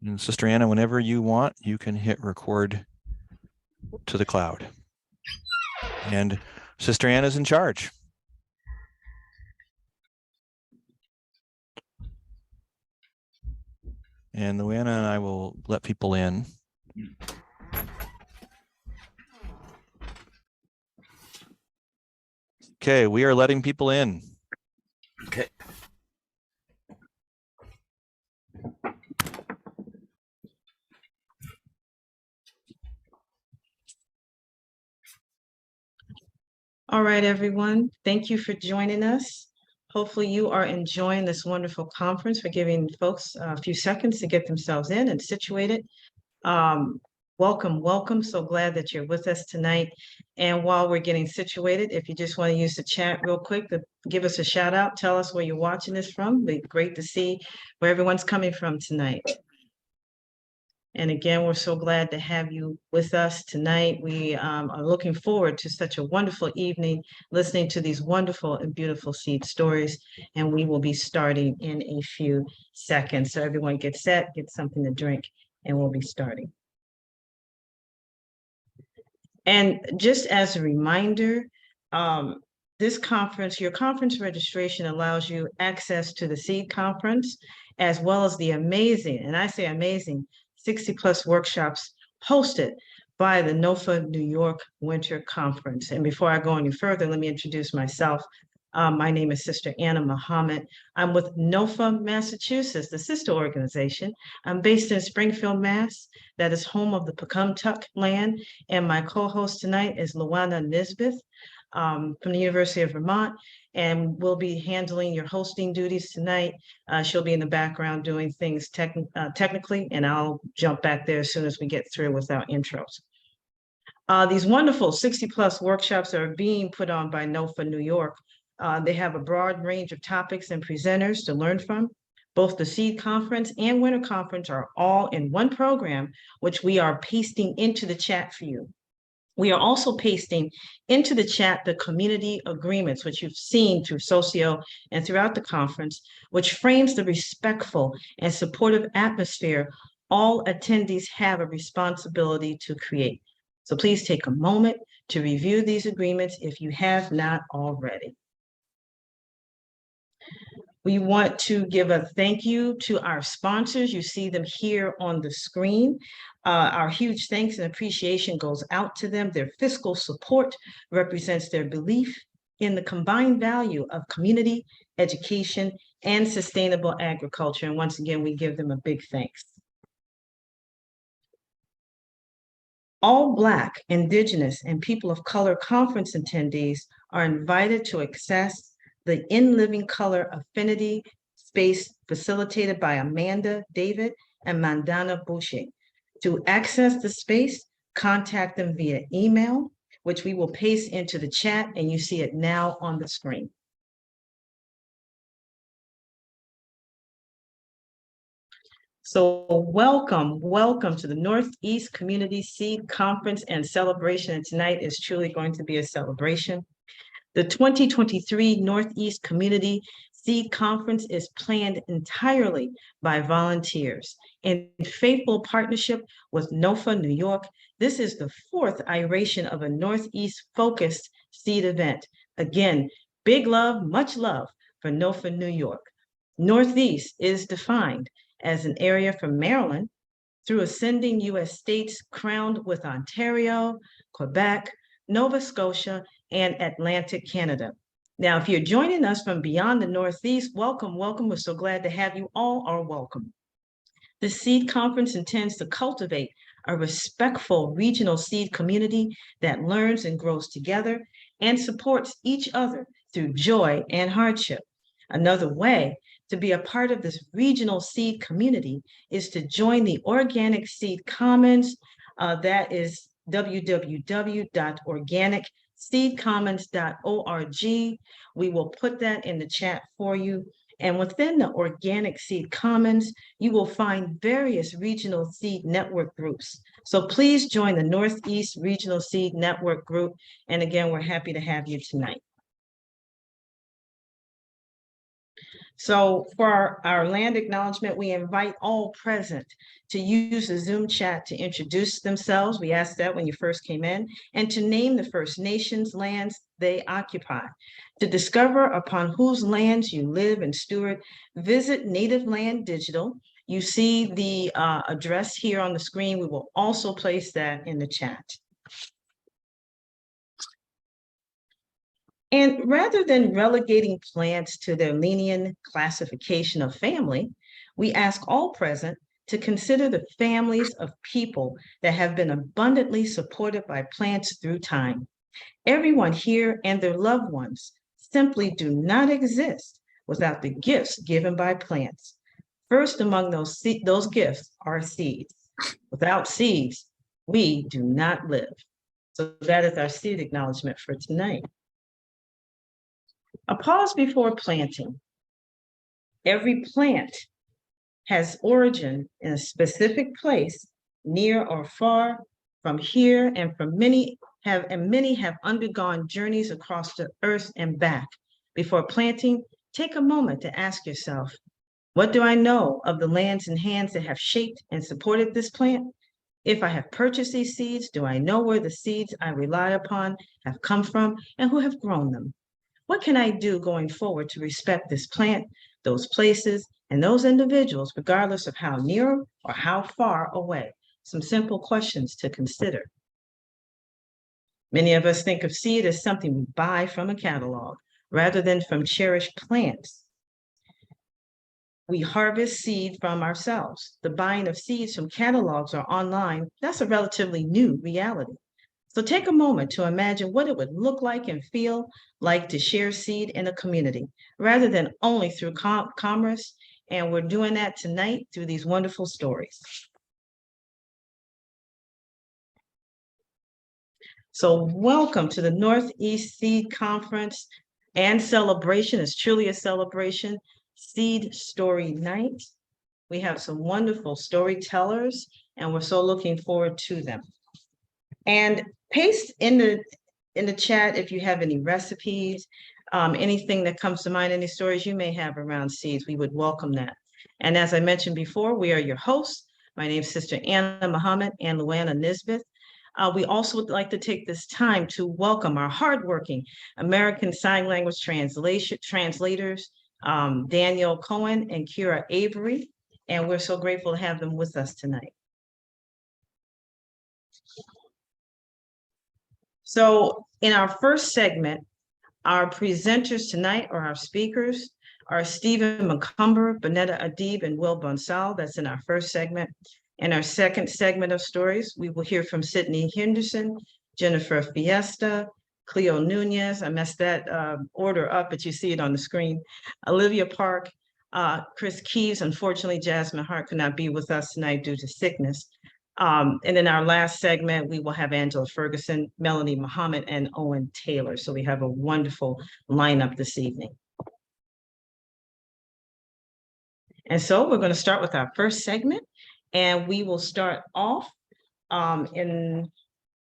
And Sister Anna, whenever you want, you can hit record to the cloud. And Sister Anna's in charge. And Luana and I will let people in. Okay, we are letting people in. Okay. All right, everyone. Thank you for joining us. Hopefully you are enjoying this wonderful conference, for giving folks a few seconds to get themselves in and situated. Welcome, welcome. So glad that you're with us tonight. And while we're getting situated, if you just want to use the chat real quick to give us a shout out, tell us where you're watching this from. It'd be great to see where everyone's coming from tonight. And again, we're so glad to have you with us tonight. We are looking forward to such a wonderful evening, listening to these wonderful and beautiful seed stories. And we will be starting in a few seconds. So everyone get set, get something to drink, and we'll be starting. And just as a reminder, this conference, your conference registration allows you access to the Seed Conference, as well as the amazing, and I say amazing, 60+ workshops hosted by the NOFA New York Winter Conference. And before I go any further, let me introduce myself. My name is Sister Anna Muhammad. I'm with NOFA, Massachusetts, the sister organization. I'm based in Springfield, Mass. That is home of the Pecumtuck land. And my co-host tonight is Luana Nisbeth from the University of Vermont. And we'll be handling your hosting duties tonight. She'll be in the background doing things technically, and I'll jump back there as soon as we get through with our intros. These wonderful 60+ workshops are being put on by NOFA New York. They have a broad range of topics and presenters to learn from. Both the Seed Conference and Winter Conference are all in one program, which we are pasting into the chat for you. We are also pasting into the chat the community agreements, which you've seen through Socio and throughout the conference, which frames the respectful and supportive atmosphere all attendees have a responsibility to create. So please take a moment to review these agreements if you have not already. We want to give a thank you to our sponsors. You see them here on the screen. Our huge thanks and appreciation goes out to them. Their fiscal support represents their belief in the combined value of community, education, and sustainable agriculture. And once again, we give them a big thanks. All Black, Indigenous, and people of color conference attendees are invited to access the In Living Color Affinity space facilitated by Amanda David and Mandana Boucher. To access the space, contact them via email, which we will paste into the chat, and you see it now on the screen. So welcome to the Northeast Community Seed Conference and Celebration. And tonight is truly going to be a celebration. The 2023 Northeast Community Seed Conference is planned entirely by volunteers. In faithful partnership with NOFA New York, this is the 4th iteration of a Northeast-focused seed event. Again, big love, much love for NOFA New York. Northeast is defined as an area from Maryland through ascending U.S. states crowned with Ontario, Quebec, Nova Scotia, and Atlantic Canada. Now, if you're joining us from beyond the Northeast, welcome, welcome. We're so glad to have you. All are welcome. The Seed Conference intends to cultivate a respectful regional seed community that learns and grows together and supports each other through joy and hardship. Another way to be a part of this regional seed community is to join the Organic Seed Commons. That is www.organicseedcommons.org. We will put that in the chat for you. And within the Organic Seed Commons, you will find various regional seed network groups. So please join the Northeast Regional Seed Network group. And again, we're happy to have you tonight. So for our land acknowledgement, we invite all present to use the Zoom chat to introduce themselves. We asked that when you first came in, and to name the First Nations lands they occupy. To discover upon whose lands you live and steward, visit Native Land Digital. You see the address here on the screen. We will also place that in the chat. And rather than relegating plants to their lenient classification of family, we ask all present to consider the families of people that have been abundantly supported by plants through time. Everyone here and their loved ones simply do not exist without the gifts given by plants. First among those gifts are seeds. Without seeds, we do not live. So that is our seed acknowledgement for tonight. A pause before planting. Every plant has origin in a specific place, near or far from here, and many have undergone journeys across the earth and back. Before planting, take a moment to ask yourself, what do I know of the lands and hands that have shaped and supported this plant? If I have purchased these seeds, do I know where the seeds I rely upon have come from and who have grown them? What can I do going forward to respect this plant, those places, and those individuals, regardless of how near or how far away? Some simple questions to consider. Many of us think of seed as something we buy from a catalog rather than from cherished plants. We harvest seed from ourselves. The buying of seeds from catalogs or online, that's a relatively new reality. So take a moment to imagine what it would look like and feel like to share seed in a community, rather than only through commerce. And we're doing that tonight through these wonderful stories. So welcome to the Northeast Seed Conference and celebration. It's truly a celebration. Seed Story Night. We have some wonderful storytellers, and we're so looking forward to them. And paste in the chat if you have any recipes, anything that comes to mind, any stories you may have around seeds. We would welcome that. And as I mentioned before, we are your hosts. My name is Sister Anna Muhammad and Luana Nisbeth. We also would like to take this time to welcome our hardworking American Sign Language translators, Daniel Cohen and Kira Avery. And we're so grateful to have them with us tonight. So in our first segment, our presenters tonight, or our speakers, are Stephen McCumber, Bonetta Adib, and Will Bonsall. That's in our first segment. In our second segment of stories, we will hear from Sydney Henderson, Jennifer Fiesta, Cleo Nunez. I messed that order up, but you see it on the screen. Olivia Park, Chris Keeves. Unfortunately, Jasmine Hart could not be with us tonight due to sickness. And in our last segment, we will have Angela Ferguson, Melanie Muhammad, and Owen Taylor. So we have a wonderful lineup this evening. And so we're going to start with our first segment, and we will start off in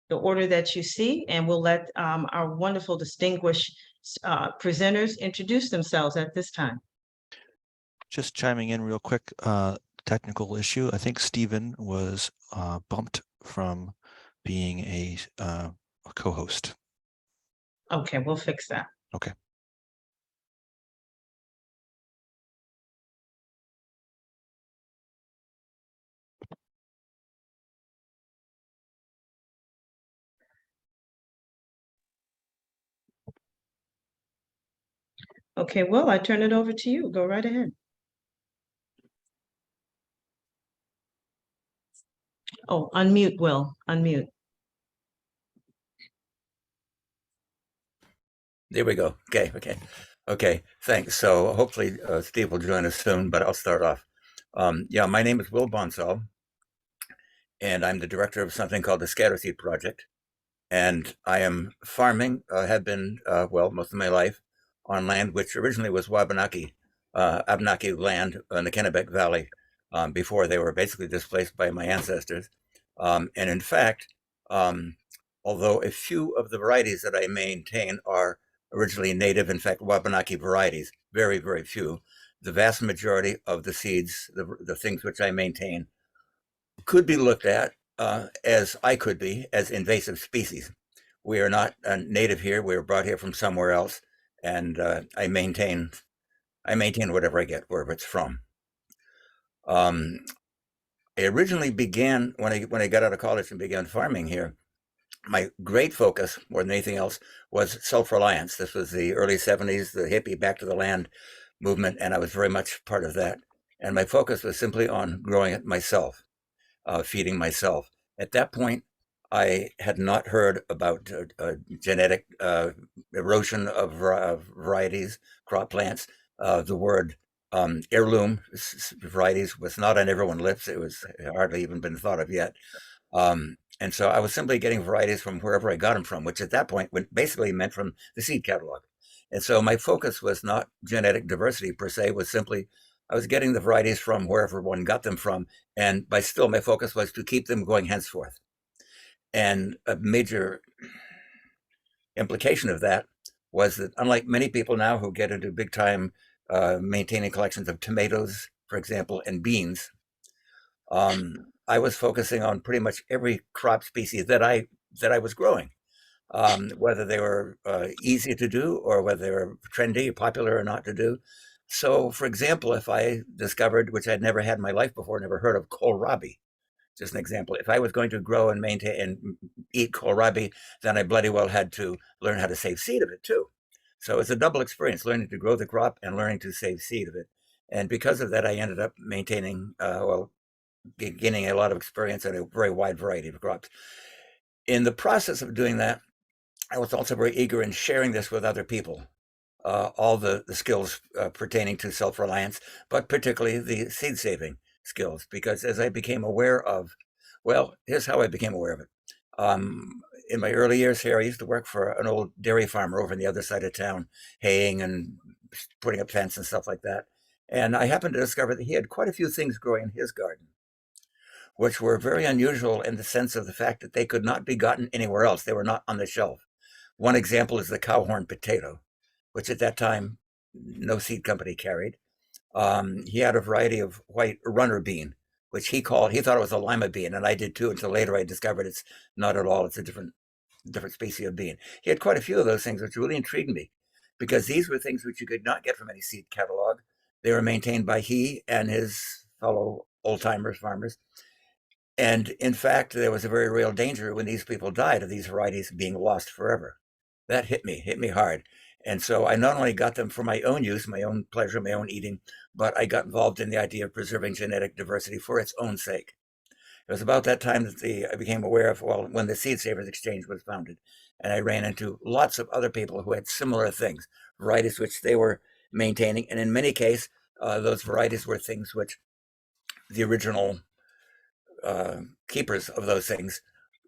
the order that you see, and we'll let our wonderful distinguished presenters introduce themselves at this time. Just chiming in real quick, technical issue. I think Stephen was bumped from being a co-host. Okay, we'll fix that. Okay. Okay, Will, I turn it over to you. Go right ahead. Oh, unmute, Will, unmute. There we go. Okay. Thanks. So hopefully Steve will join us soon, but I'll start off. Yeah, my name is Will Bonsall, and I'm the director of something called the Scatterseed Project. And I am farming, have been, most of my life, on land which originally was Wabanaki, Abenaki land in the Kennebec Valley, before they were basically displaced by my ancestors. And in fact, although a few of the varieties that I maintain are originally native, in fact, Wabanaki varieties, very, very few, the vast majority of the seeds, the things which I maintain, could be looked at as I could be as invasive species. We are not native here. We were brought here from somewhere else, and I maintain whatever I get wherever it's from. I originally began when I got out of college and began farming here. My great focus, more than anything else, was self-reliance. This was the early 70s, the hippie back to the land movement, and I was very much part of that. And my focus was simply on growing it myself, feeding myself. At that point, I had not heard about genetic erosion of varieties, crop plants. The word heirloom varieties was not on everyone's lips. It was hardly even been thought of yet. And so I was simply getting varieties from wherever I got them from, which at that point basically meant from the seed catalog. And so my focus was not genetic diversity per se, was simply I was getting the varieties from wherever one got them from. And by still, my focus was to keep them going henceforth. And a major implication of that was that unlike many people now who get into big time maintaining collections of tomatoes, for example, and beans, I was focusing on pretty much every crop species that I was growing, whether they were easy to do or whether they were trendy, popular or not to do. So, for example, if I discovered, which I'd never had in my life before, never heard of kohlrabi, just an example, if I was going to grow and maintain and eat kohlrabi, then I bloody well had to learn how to save seed of it too. So it's a double experience, learning to grow the crop and learning to save seed of it. And because of that, I ended up maintaining, gaining a lot of experience in a very wide variety of crops. In the process of doing that, I was also very eager in sharing this with other people, all the skills pertaining to self-reliance, but particularly the seed saving skills, because as I became aware of, well, here's how I became aware of it. In my early years here, I used to work for an old dairy farmer over on the other side of town, haying and putting up fence and stuff like that. And I happened to discover that he had quite a few things growing in his garden, which were very unusual in the sense of the fact that they could not be gotten anywhere else. They were not on the shelf. One example is the cowhorn potato, which at that time, no seed company carried. He had a variety of white runner bean, which he thought it was a lima bean, and I did too, until later I discovered it's not at all. It's a different species of bean. He had quite a few of those things, which really intrigued me, because these were things which you could not get from any seed catalog. They were maintained by he and his fellow old-timers farmers. And in fact, there was a very real danger when these people died of these varieties being lost forever. That hit me hard. And so I not only got them for my own use, my own pleasure, my own eating, but I got involved in the idea of preserving genetic diversity for its own sake. It was about that time that I became aware of, when the Seed Savers Exchange was founded. And I ran into lots of other people who had similar things, varieties which they were maintaining. And in many cases, those varieties were things which the original keepers of those things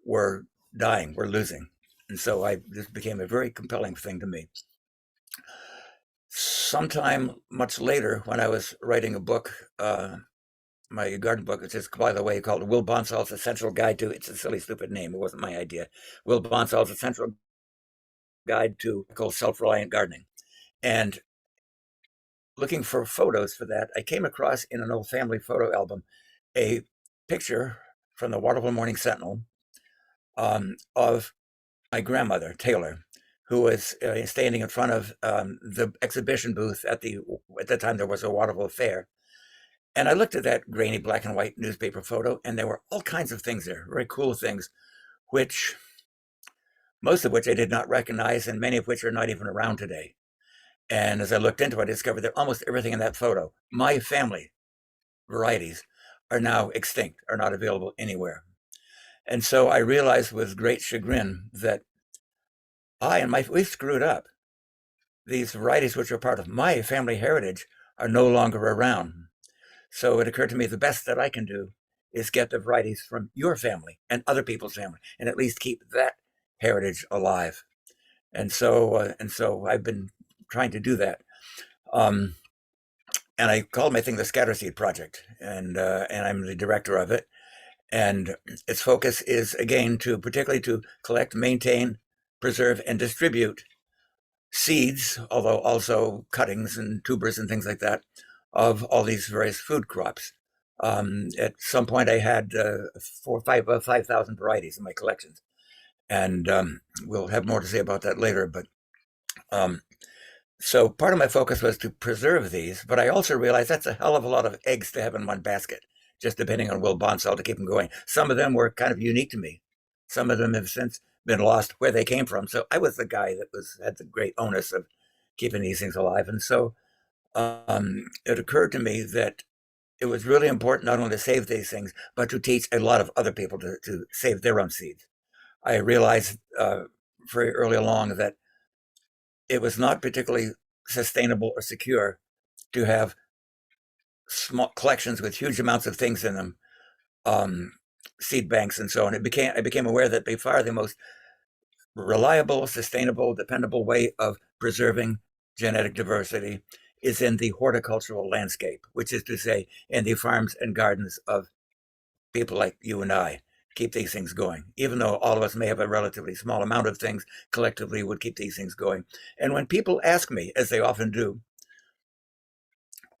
were dying, were losing. And so this became a very compelling thing to me. Sometime much later, when I was writing a book, my garden book, which is, by the way, called Will Bonsal's Essential Guide to, it's a silly, stupid name, it wasn't my idea, Will Bonsal's Essential Guide to Self-Reliant Gardening. And looking for photos for that, I came across in an old family photo album a picture from the Waterville Morning Sentinel of my grandmother, Taylor, who was standing in front of the exhibition booth at the time there was a Waterville Fair. And I looked at that grainy black and white newspaper photo, and there were all kinds of things there, very cool things, most of which I did not recognize, and many of which are not even around today. And as I looked into it, I discovered that almost everything in that photo, my family varieties, are now extinct, are not available anywhere. And so I realized with great chagrin that we screwed up. These varieties, which are part of my family heritage, are no longer around. So it occurred to me the best that I can do is get the varieties from your family and other people's family, and at least keep that heritage alive. And so I've been trying to do that. And I called my thing the Scatter Seed Project, and I'm the director of it. And its focus is, again, particularly to collect, maintain, preserve, and distribute seeds, although also cuttings and tubers and things like that, of all these various food crops. At some point, I had 5,000 varieties in my collections, and we'll have more to say about that later. But so part of my focus was to preserve these, but I also realized that's a hell of a lot of eggs to have in one basket, just depending on Will Bonsall to keep them going. Some of them were kind of unique to me. Some of them have since been lost where they came from. So I was the guy that had the great onus of keeping these things alive. And so it occurred to me that it was really important not only to save these things, but to teach a lot of other people to save their own seeds. I realized very early along that it was not particularly sustainable or secure to have small collections with huge amounts of things in them, seed banks and so on. I became aware that by far the most reliable, sustainable, dependable way of preserving genetic diversity is in the horticultural landscape, which is to say, in the farms and gardens of people like you and I. Keep these things going, even though all of us may have a relatively small amount of things, collectively would keep these things going. And when people ask me, as they often do,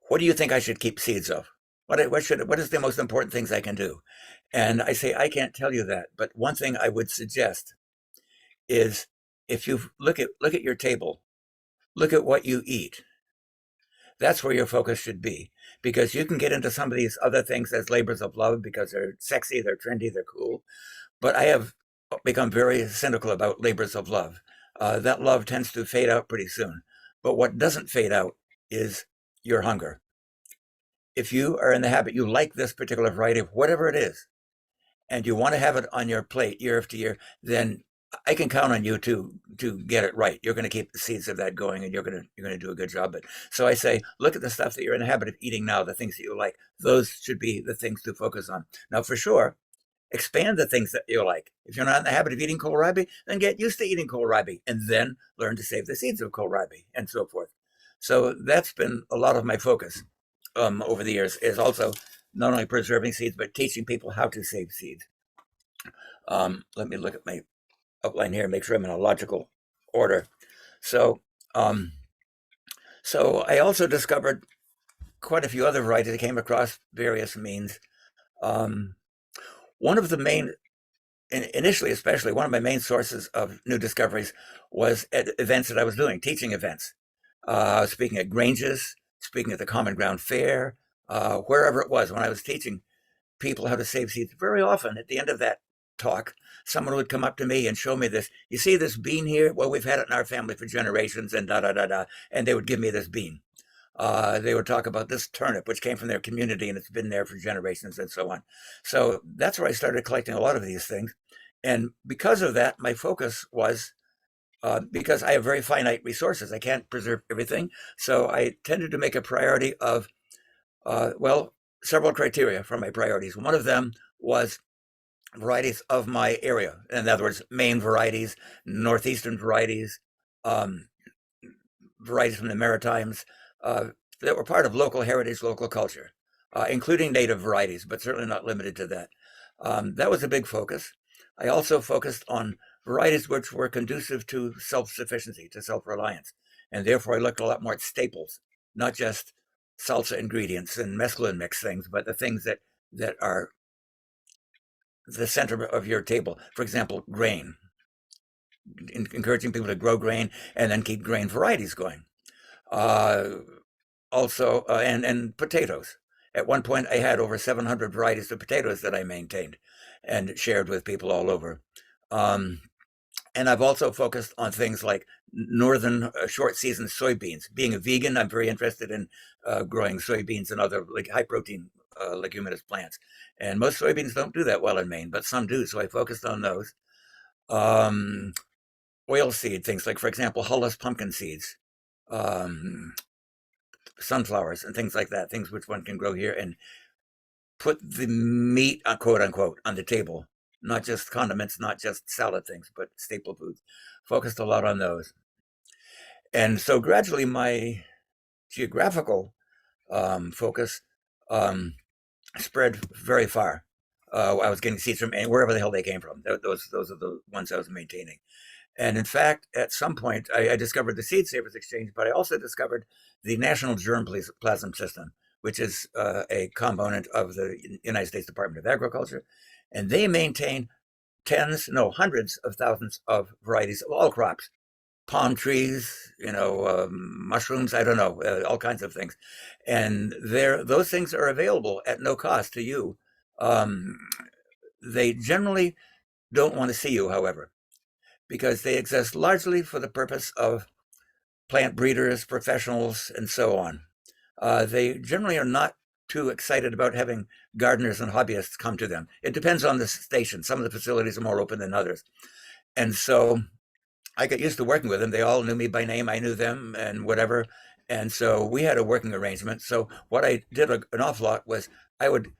what do you think I should keep seeds of? What is the most important things I can do? And I say, I can't tell you that, but one thing I would suggest is if you look at your table, look at what you eat. That's where your focus should be, because you can get into some of these other things as labors of love because they're sexy, they're trendy, they're cool. But I have become very cynical about labors of love. That love tends to fade out pretty soon. But what doesn't fade out is your hunger. If you are in the habit, you like this particular variety of whatever it is, and you want to have it on your plate year after year, then I can count on you to get it right. You're going to keep the seeds of that going, and you're going to do a good job. But so I say, look at the stuff that you're in the habit of eating now, the things that you like. Those should be the things to focus on. Now, for sure, expand the things that you like. If you're not in the habit of eating kohlrabi, then get used to eating kohlrabi, and then learn to save the seeds of kohlrabi, and so forth. So that's been a lot of my focus over the years, is also not only preserving seeds, but teaching people how to save seeds. Let me look at my outline here and make sure I'm in a logical order. So I also discovered quite a few other varieties. I came across various means. One of the main, initially especially, one of my main sources of new discoveries was at events that I was doing, teaching events. Speaking at Granges, speaking at the Common Ground Fair, wherever it was, when I was teaching people how to save seeds. Very often at the end of that talk, someone would come up to me and show me this. You see this bean here? Well, we've had it in our family for generations, and and they would give me this bean. They would talk about this turnip, which came from their community, and it's been there for generations, and so on. So that's where I started collecting a lot of these things. And because of that, my focus was, because I have very finite resources, I can't preserve everything. So I tended to make a priority of, several criteria for my priorities. One of them was varieties of my area. In other words, Maine varieties, Northeastern varieties, varieties from the Maritimes that were part of local heritage, local culture, including native varieties, but certainly not limited to that. That was a big focus. I also focused on varieties which were conducive to self-sufficiency, to self-reliance. And therefore, I looked a lot more at staples, not just salsa ingredients and mesclun mix things, but the things that are the center of your table. For example, grain, encouraging people to grow grain and then keep grain varieties going. Also, and potatoes. At one point, I had over 700 varieties of potatoes that I maintained and shared with people all over. And I've also focused on things like northern short season soybeans. Being a vegan, I'm very interested in growing soybeans and other high protein leguminous plants. And most soybeans don't do that well in Maine, but some do. So I focused on those. Oilseed things like, for example, hulless pumpkin seeds, sunflowers and things like that, things which one can grow here and put the meat, quote unquote, on the table. Not just condiments, not just salad things, but staple foods. Focused a lot on those. And so gradually my geographical focus spread very far. I was getting seeds from wherever the hell they came from. Those are the ones I was maintaining. And in fact, at some point, I discovered the Seed Savers Exchange, but I also discovered the National Germplasm System, which is a component of the United States Department of Agriculture, and they maintain hundreds of thousands of varieties of all crops, palm trees, mushrooms, I don't know, all kinds of things. And those things are available at no cost to you. They generally don't want to see you, however, because they exist largely for the purpose of plant breeders, professionals, and so on. They generally are not too excited about having gardeners and hobbyists come to them. It depends on the station. Some of the facilities are more open than others. And so I got used to working with them. They all knew me by name. I knew them and whatever. And so we had a working arrangement. So what I did an awful lot was I would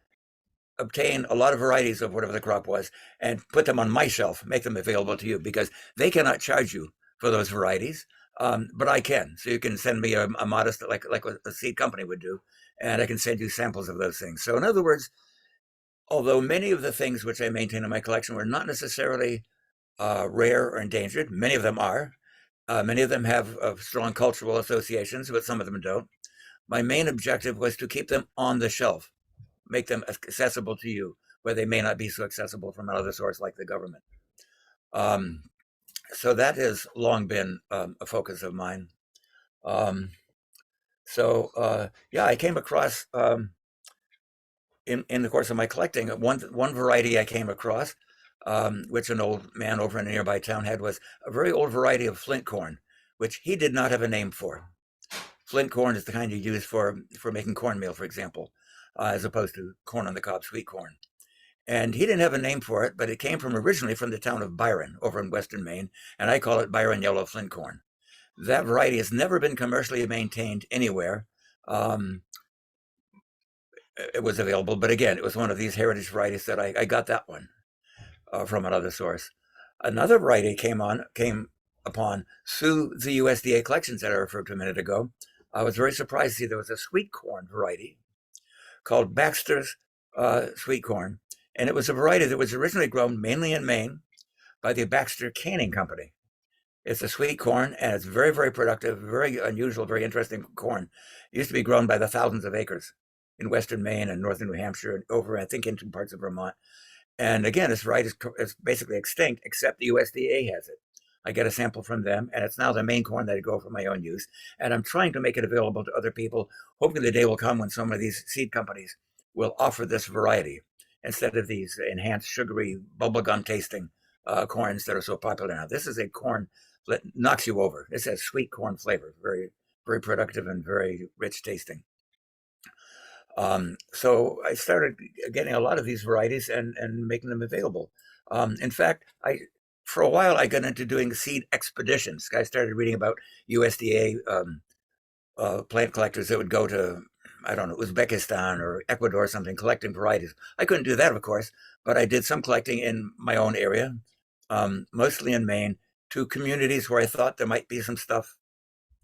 obtain a lot of varieties of whatever the crop was and put them on my shelf, make them available to you, because they cannot charge you for those varieties. But I can. So you can send me a modest, like a seed company would do, and I can send you samples of those things. So in other words, although many of the things which I maintain in my collection were not necessarily rare or endangered, many of them are. Many of them have strong cultural associations, but some of them don't. My main objective was to keep them on the shelf, make them accessible to you, where they may not be so accessible from another source like the government. So that has long been a focus of mine. Yeah, I came across in the course of my collecting one variety I came across, which an old man over in a nearby town had, was a very old variety of flint corn, which he did not have a name for. Flint corn is the kind you use for making cornmeal, for example, as opposed to corn on the cob, sweet corn. And he didn't have a name for it, but it came originally from the town of Byron over in western Maine, and I call it Byron yellow flint corn. That variety has never been commercially maintained anywhere. It was available, but again, it was one of these heritage varieties that I got that one from another source. Another variety came upon through the USDA collections that I referred to a minute ago. I was very surprised to see there was a sweet corn variety called Baxter's sweet corn. And it was a variety that was originally grown mainly in Maine by the Baxter Canning Company. It's a sweet corn, and it's very, very productive, very unusual, very interesting corn. It used to be grown by the thousands of acres in western Maine and northern New Hampshire and over, I think, into parts of Vermont. And again, this variety is basically extinct, except the USDA has it. I get a sample from them, and it's now the main corn that I grow for my own use. And I'm trying to make it available to other people, hoping the day will come when some of these seed companies will offer this variety instead of these enhanced sugary bubblegum tasting corns that are so popular now. This is a corn that knocks you over. This has sweet corn flavor, very, very productive and very rich tasting. So I started getting a lot of these varieties and making them available. In fact, for a while I got into doing seed expeditions. I started reading about USDA plant collectors that would go to, I don't know, Uzbekistan or Ecuador or something, collecting varieties. I couldn't do that, of course, but I did some collecting in my own area, mostly in Maine, to communities where I thought there might be some stuff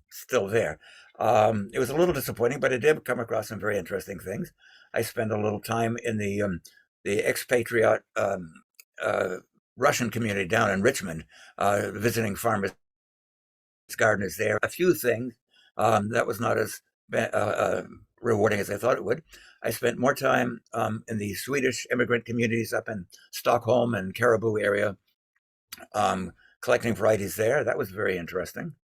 still there. It was a little disappointing, but I did come across some very interesting things. I spent a little time in the expatriate Russian community down in Richmond, visiting farmers, gardeners there. A few things that was not as rewarding as I thought it would. I spent more time in the Swedish immigrant communities up in Stockholm and Caribou area, collecting varieties there. That was very interesting.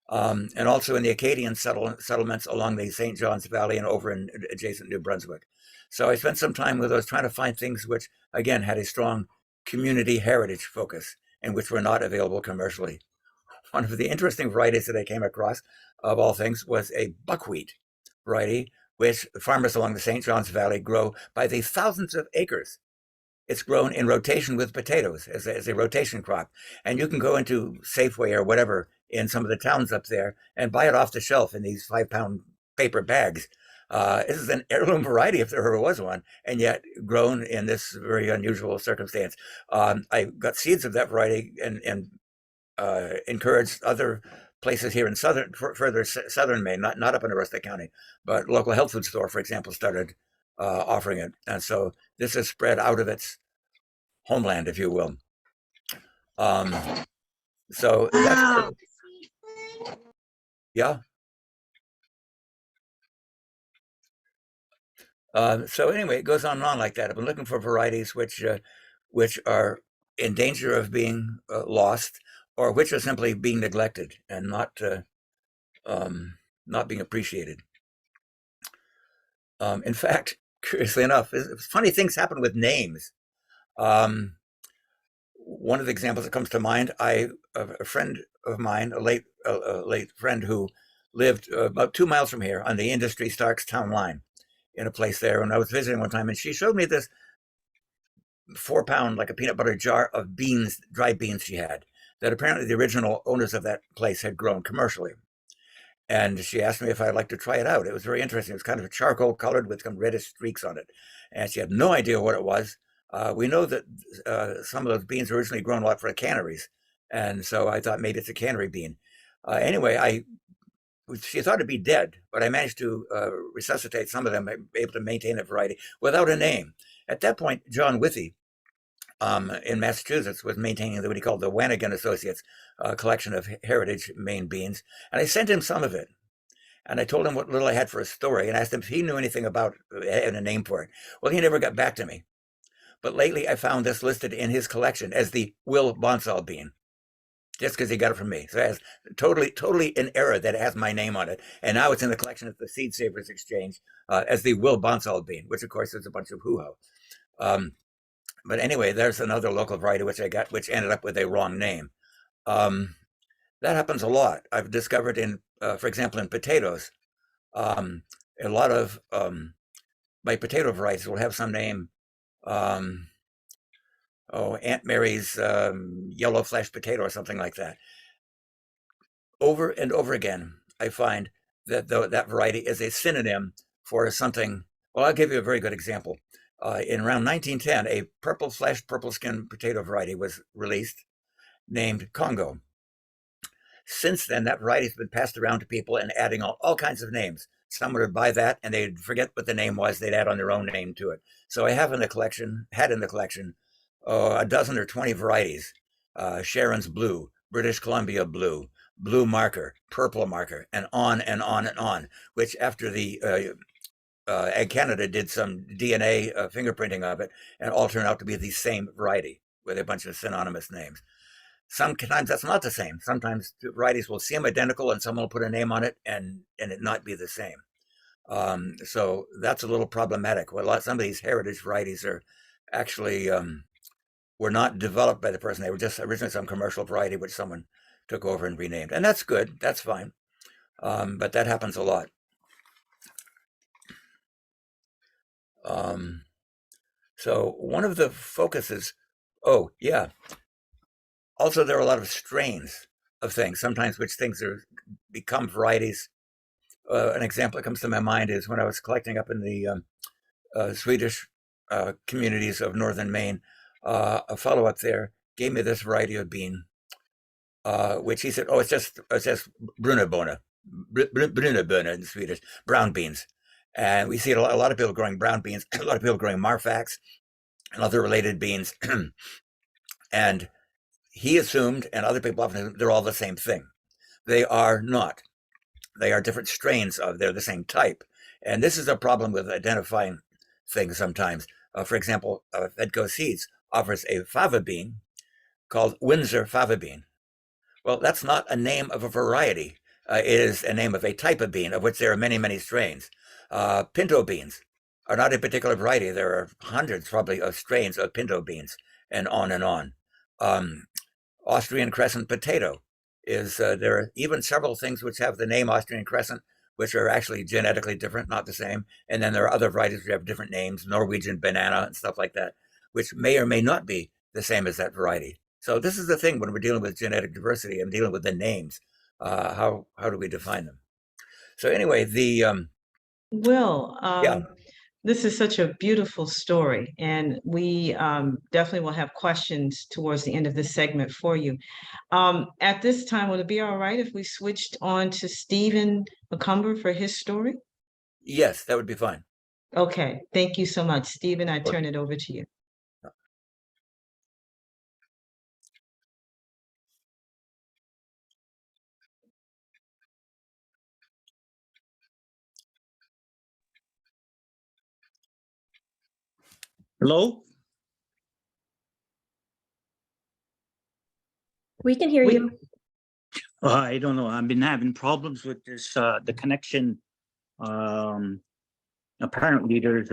And also in the Acadian settlements along the St. Johns Valley and over in adjacent New Brunswick. So I spent some time with those trying to find things which, again, had a strong community heritage focus and which were not available commercially. One of the interesting varieties that I came across, of all things, was a buckwheat variety, which farmers along the St. Johns Valley grow by the thousands of acres. It's grown in rotation with potatoes as a rotation crop. And you can go into Safeway or whatever in some of the towns up there and buy it off the shelf in these 5-pound paper bags. This is an heirloom variety, if there ever was one, and yet grown in this very unusual circumstance. I got seeds of that variety and encouraged other places here in further southern Maine, not up in Aroostook County, but local health food store, for example, started offering it. And so this has spread out of its homeland, if you will. So that's, yeah. So anyway, it goes on and on like that. I've been looking for varieties which are in danger of being lost, or which are simply being neglected and not being appreciated. In fact, curiously enough, funny things happen with names. One of the examples that comes to mind, a friend of mine, a late friend who lived about 2 miles from here on the Industry Starks town line, in a place there. And I was visiting one time, and she showed me this 4 pound, like a peanut butter jar of beans, dried beans she had, that apparently the original owners of that place had grown commercially. And she asked me if I'd like to try it out. It was very interesting. It was kind of a charcoal colored with some reddish streaks on it. And she had no idea what it was. We know that some of those beans were originally grown a lot for the canneries. And so I thought maybe it's a cannery bean. Anyway, she thought it'd be dead, but I managed to resuscitate some of them, able to maintain a variety without a name. At that point, John Withy in Massachusetts was maintaining what he called the Wanigan Associates collection of heritage Maine beans. And I sent him some of it. And I told him what little I had for a story and asked him if he knew anything about having a name for it. Well, he never got back to me. But lately I found this listed in his collection as the Will Bonsall bean, just because he got it from me. So it has totally in error that it has my name on it. And now it's in the collection at the Seed Savers Exchange as the Will Bonsall bean, which of course is a bunch of hoo-ha. But anyway, there's another local variety which I got, which ended up with a wrong name. That happens a lot. I've discovered for example, in potatoes, a lot of my potato varieties will have some name. Aunt Mary's yellow flesh potato or something like that. Over and over again, I find that that variety is a synonym for something. Well, I'll give you a very good example. In around 1910, a purple flesh, purple skin potato variety was released named Congo. Since then, that variety has been passed around to people and adding all kinds of names. Someone would buy that and they'd forget what the name was. They'd add on their own name to it. So I had in the collection, a dozen or 20 varieties. Sharon's Blue, British Columbia Blue, Blue Marker, Purple Marker, and on and on and on, which after the Ag Canada did some DNA fingerprinting of it, and all turned out to be the same variety with a bunch of synonymous names. Sometimes that's not the same. Sometimes varieties will seem identical and someone will put a name on it and it not be the same. So that's a little problematic. Well, some of these heritage varieties are actually were not developed by the person. They were just originally some commercial variety which someone took over and renamed. And that's good. That's fine. But that happens a lot. So one of the focuses, also there are a lot of strains of things, sometimes which things become varieties. An example that comes to my mind is when I was collecting up in the Swedish communities of northern Maine, a fellow up there gave me this variety of bean, which he said, "Oh, it's just Brunabona, Brunabona in Swedish, brown beans." And we see a lot of people growing brown beans, a lot of people growing Marfax and other related beans. And he assumed, and other people often assume, they're all the same thing. They are not. They are different strains they're the same type. And this is a problem with identifying things sometimes. For example, Fedco Seeds offers a fava bean called Windsor fava bean. Well, that's not a name of a variety. It is a name of a type of bean, of which there are many, many strains. Pinto beans are not a particular variety. There are hundreds probably of strains of pinto beans and on and on. Austrian crescent potato there are even several things which have the name Austrian crescent, which are actually genetically different, not the same. And then there are other varieties which have different names, Norwegian banana and stuff like that, which may or may not be the same as that variety. So this is the thing when we're dealing with genetic diversity and dealing with the names. How do we define them? So anyway, Will, yeah. this is such a beautiful story, and we definitely will have questions towards the end of this segment for you. At this time, would it be all right if we switched on to Stephen McCumber for his story? Yes, that would be fine. Okay, thank you so much. Stephen, I turn it over to you. Hello? We can hear We- you. I don't know. I've been having problems with this, the connection. Apparently there's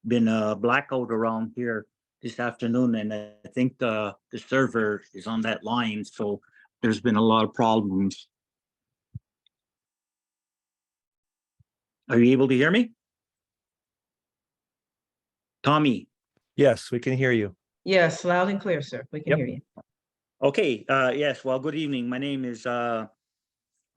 been a blackout around here this afternoon, and I think the server is on that line, so there's been a lot of problems. Are you able to hear me? Tommy? Yes, we can hear you. Yes, loud and clear, sir. We can Yep. hear you. Okay, yes, well, good evening. My name is Stephen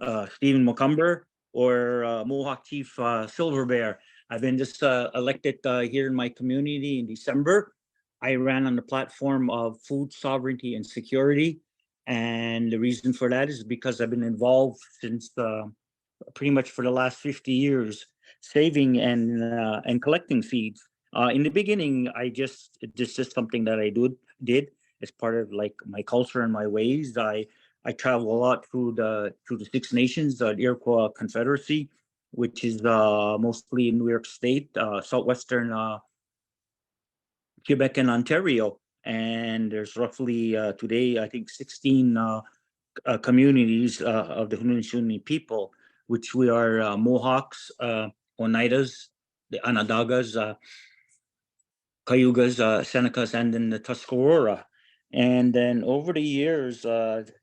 McCumber, or Mohawk Chief Silver Bear. I've been just elected here in my community in December. I ran on the platform of food sovereignty and security. And the reason for that is because I've been involved since pretty much for the last 50 years, saving and collecting seeds. In the beginning, this is something that I did as part of like my culture and my ways. I travel a lot through the Six Nations, the Iroquois Confederacy, which is mostly in New York State, southwestern Quebec and Ontario. And there's roughly today, I think 16 communities of the Haudenosaunee people, which we are Mohawks, Oneidas, the Onondagas, Cayugas, Senecas, and then the Tuscarora. And then over the years,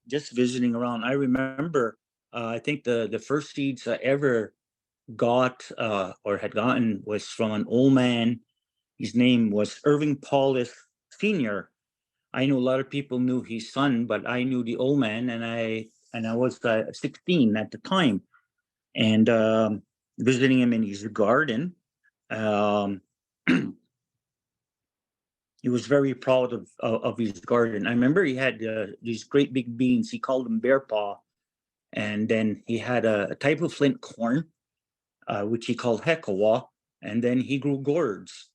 just visiting around, I remember, I think the first seeds I ever got or had gotten was from an old man. His name was Irving Paulus Sr. I know a lot of people knew his son, but I knew the old man, and I was 16 at the time, and visiting him in his garden. He was very proud of his garden. I remember he had these great big beans. He called them bear paw. And then he had a type of flint corn, which he called hekawa. And then he grew gourds,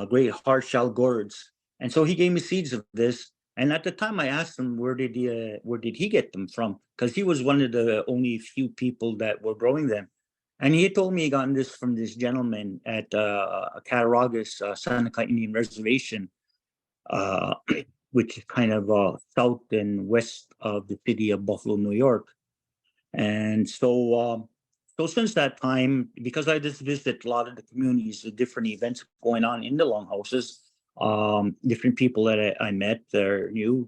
great hard shell gourds. And so he gave me seeds of this. And at the time I asked him, where did he get them from? Because he was one of the only few people that were growing them. And he told me he got this from this gentleman at Cattaraugus Seneca Indian Reservation, which is kind of south and west of the city of Buffalo, New York. And so since that time, because I just visit a lot of the communities, the different events going on in the longhouses, different people that I met there knew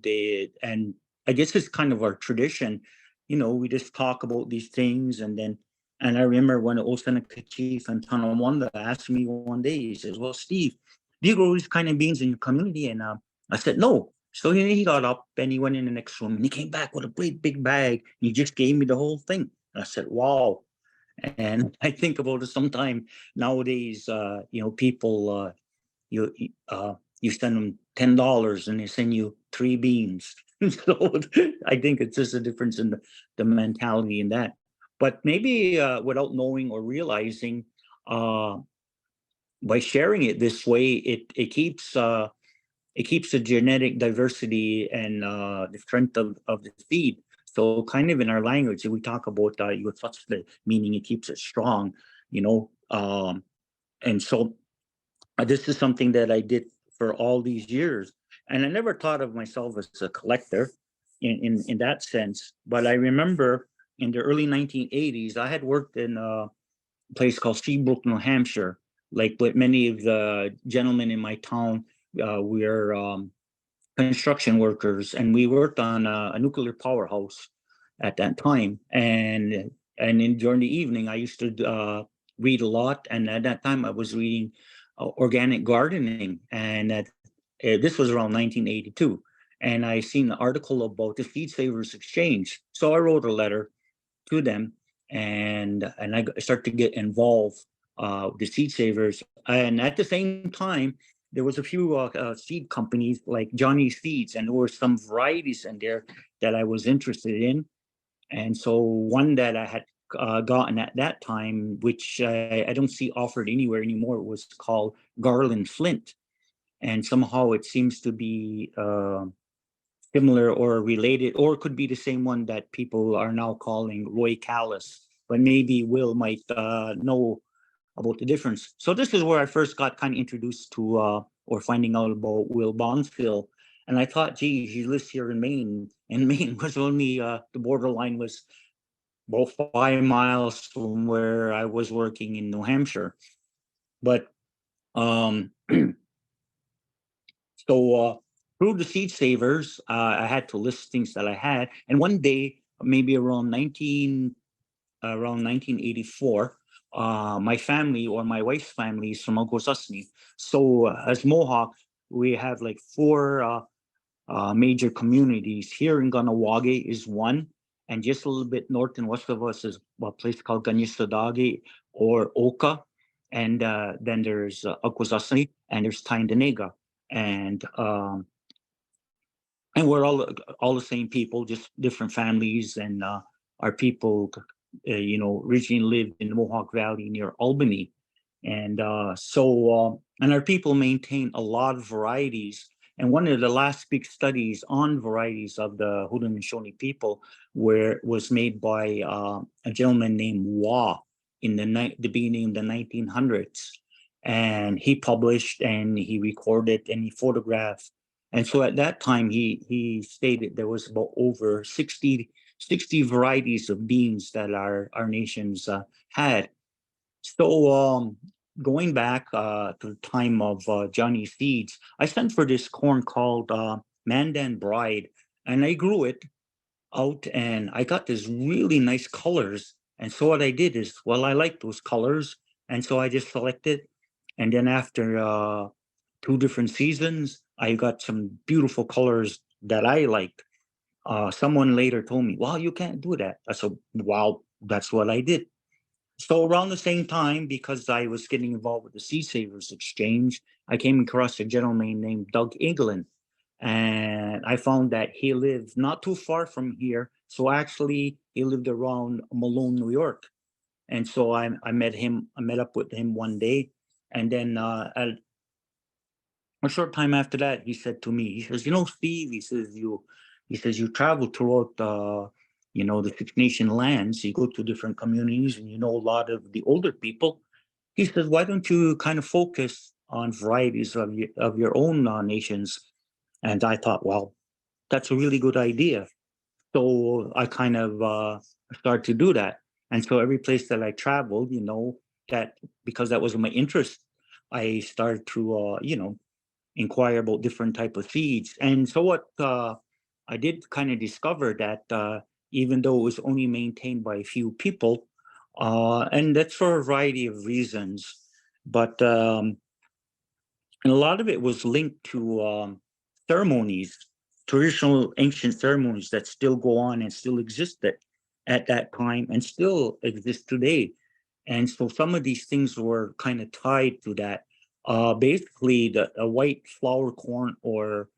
and I guess it's kind of our tradition, we just talk about these things. And I remember when the old Seneca chief and Tonawanda asked me one day, he says, well, Steve, do you grow these kind of beans in your community? And I said, no. So he got up and he went in the next room and he came back with a great big bag. He just gave me the whole thing. And I said, wow. And I think about it sometime nowadays, people, you send them $10 and they send you 3 beans. So I think it's just a difference in the mentality in that. But maybe without knowing or realizing, by sharing it this way, it keeps the genetic diversity and the strength of the seed. So kind of in our language, we talk about the meaning it keeps it strong, and so this is something that I did for all these years. And I never thought of myself as a collector in that sense. But I remember in the early 1980s, I had worked in a place called Seabrook, New Hampshire. Like with many of the gentlemen in my town, we're construction workers, and we worked on a nuclear powerhouse at that time. And during the evening, I used to read a lot. And at that time, I was reading organic gardening, and this was around 1982. And I seen an article about the Seed Savers Exchange. So I wrote a letter to them, and I started to get involved with the Seed Savers. And at the same time, there was a few seed companies like Johnny Seeds, and there were some varieties in there that I was interested in. And so one that I had gotten at that time, which I don't see offered anywhere anymore, was called Garland Flint. And somehow it seems to be similar or related, or could be the same one that people are now calling Roy Callis. But maybe Will might know about the difference. So this is where I first got kind of introduced to or finding out about Will Bonfield. And I thought, geez, he lives here in Maine, and Maine was only the borderline was about 5 miles from where I was working in New Hampshire. But so through the Seed Savers, I had to list things that I had. And one day, maybe around 1984, my family or my wife's family is from Akwesasne. So as Mohawks, we have like four major communities. Here in Kahnawake is one, and just a little bit north and west of us is a place called Kanishtadake or Oka, and then there's Akwesasne, and there's Tyendinaga, and we're all the same people, just different families, and our people, originally lived in the Mohawk Valley near Albany, and and our people maintain a lot of varieties. And one of the last big studies on varieties of the Haudenosaunee people was made by a gentleman named Waugh in the beginning of the 1900s. And he published and he recorded and he photographed. And so at that time, he stated there was about over 60 varieties of beans that our nations had. So going back to the time of Johnny Seeds, I sent for this corn called Mandan Bride, and I grew it out, and I got these really nice colors. And so what I did is, well, I like those colors, and so I just selected. And then after 2 different seasons, I got some beautiful colors that I liked. Someone later told me, "Well, you can't do that." I said, "Wow, that's what I did." So around the same time, because I was getting involved with the Seed Savers Exchange, I came across a gentleman named Doug Eaglin. And I found that he lived not too far from here. So actually, he lived around Malone, New York. And so I met up with him one day. And then at a short time after that, he said to me, he says, Steve, he says, you travel throughout the Six Nation lands, you go to different communities and you know a lot of the older people. He says, why don't you kind of focus on varieties of your own nations? And I thought, well, that's a really good idea. So I kind of started to do that. And so every place that I traveled, that because that was my interest, I started to, inquire about different type of seeds. And so what I did kind of discover that even though it was only maintained by a few people, and that's for a variety of reasons, but and a lot of it was linked to ceremonies, traditional ancient ceremonies that still go on and still existed at that time and still exist today. And so some of these things were kind of tied to that. Basically, the white flour corn or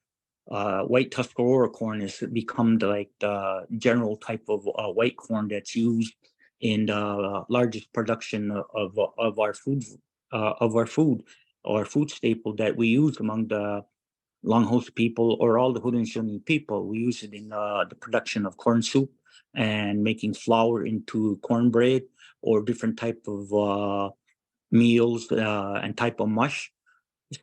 white Tuscarora corn has become like the general type of white corn that's used in the largest production of our food or food staple that we use among the Longhost people or all the Haudenosaunee people. We use it in the production of corn soup and making flour into cornbread or different type of meals and type of mush.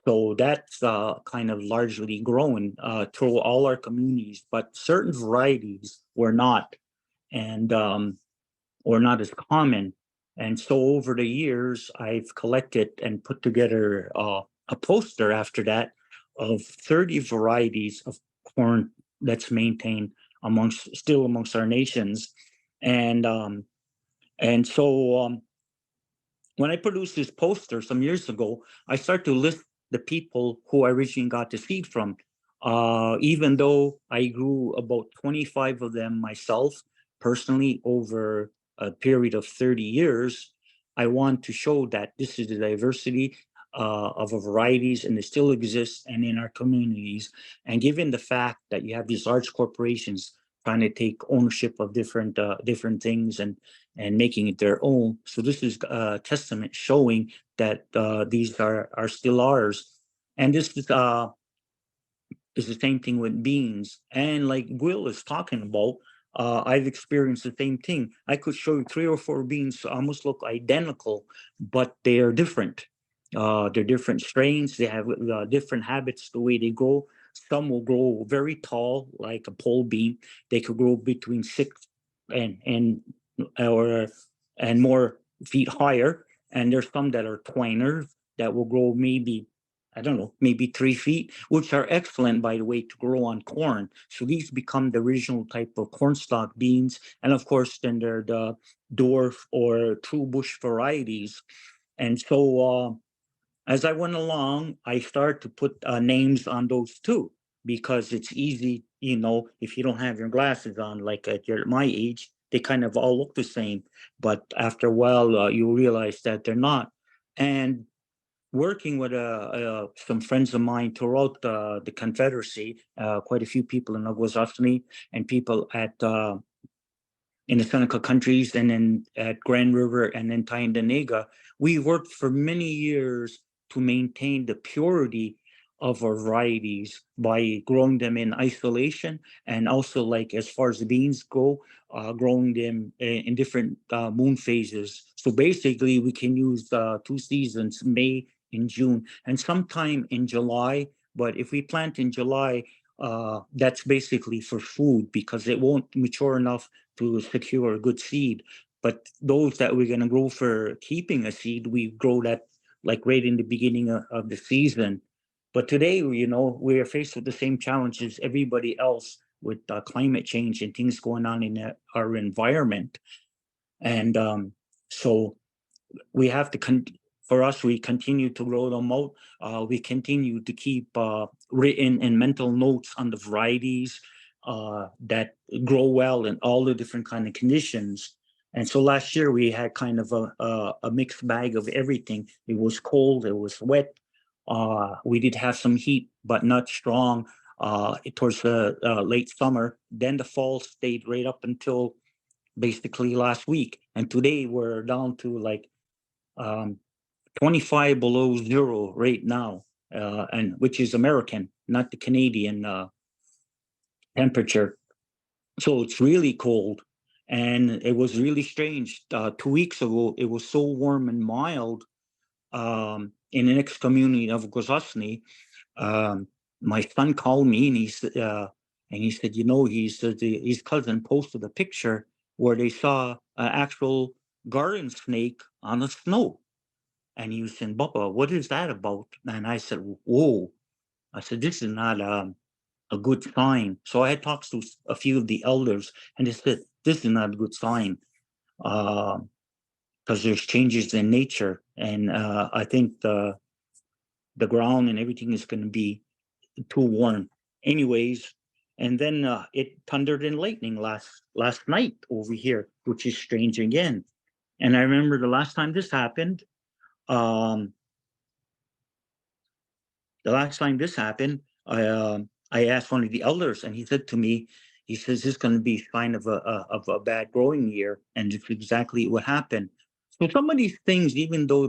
So that's kind of largely grown through all our communities, but certain varieties were not, and or not as common. And so over the years, I've collected and put together a poster after that of 30 varieties of corn that's maintained amongst our nations. And so when I produced this poster some years ago, I started to list the people who I originally got the seed from. Even though I grew about 25 of them myself personally over a period of 30 years, I want to show that this is the diversity of varieties and it still exists and in our communities. And given the fact that you have these large corporations trying to take ownership of different things and making it their own. So this is a testament showing that these are still ours. And this is the same thing with beans. And like Will is talking about, I've experienced the same thing. I could show you 3 or 4 beans almost look identical, but they are different. They're different strains. They have different habits, the way they grow. Some will grow very tall, like a pole bean. They could grow between 6 or and more feet higher. And there's some that are twiners that will grow maybe, I don't know, maybe 3 feet, which are excellent, by the way, to grow on corn. So these become the original type of cornstalk beans. And of course, then they're the dwarf or true bush varieties. And so as I went along, I started to put names on those too, because it's easy, if you don't have your glasses on, like at my age, they kind of all look the same. But after a while, you realize that they're not. And working with some friends of mine throughout the Confederacy, quite a few people in Akwesasne and people at in the Seneca countries and then at Grand River and then Tyendinaga, we worked for many years to maintain the purity of our varieties by growing them in isolation, and also, like, as far as the beans go, growing them in different moon phases. So basically we can use 2 seasons, May and June, and sometime in July. But if we plant in July, that's basically for food, because it won't mature enough to secure a good seed. But those that we're going to grow for keeping a seed, we grow that like right in the beginning of the season. But today, we are faced with the same challenges everybody else, with climate change and things going on in our environment. And so we have to, for us, we continue to grow them out. We continue to keep written and mental notes on the varieties that grow well in all the different kind of conditions. And so last year we had kind of a mixed bag of everything. It was cold, it was wet. We did have some heat, but not strong towards the late summer. Then the fall stayed right up until basically last week. And today we're down to like 25 below zero right now, and which is American, not the Canadian temperature. So it's really cold, and it was really strange. 2 weeks ago, it was so warm and mild in the next community of Akwesasne. My son called me and he said, his cousin posted a picture where they saw an actual garden snake on the snow. And he was saying, Bubba, what is that about? And I said, whoa. I said, this is not a good sign. So I had talked to a few of the elders, and they said, this is not a good sign, because there's changes in nature. And I think the ground and everything is going to be too warm. Anyways, and then it thundered and lightning last night over here, which is strange again. And I remember the last time this happened, I asked one of the elders, and he said to me, he says, this is going to be kind of a bad growing year. And it's exactly what happened. So some of these things, even though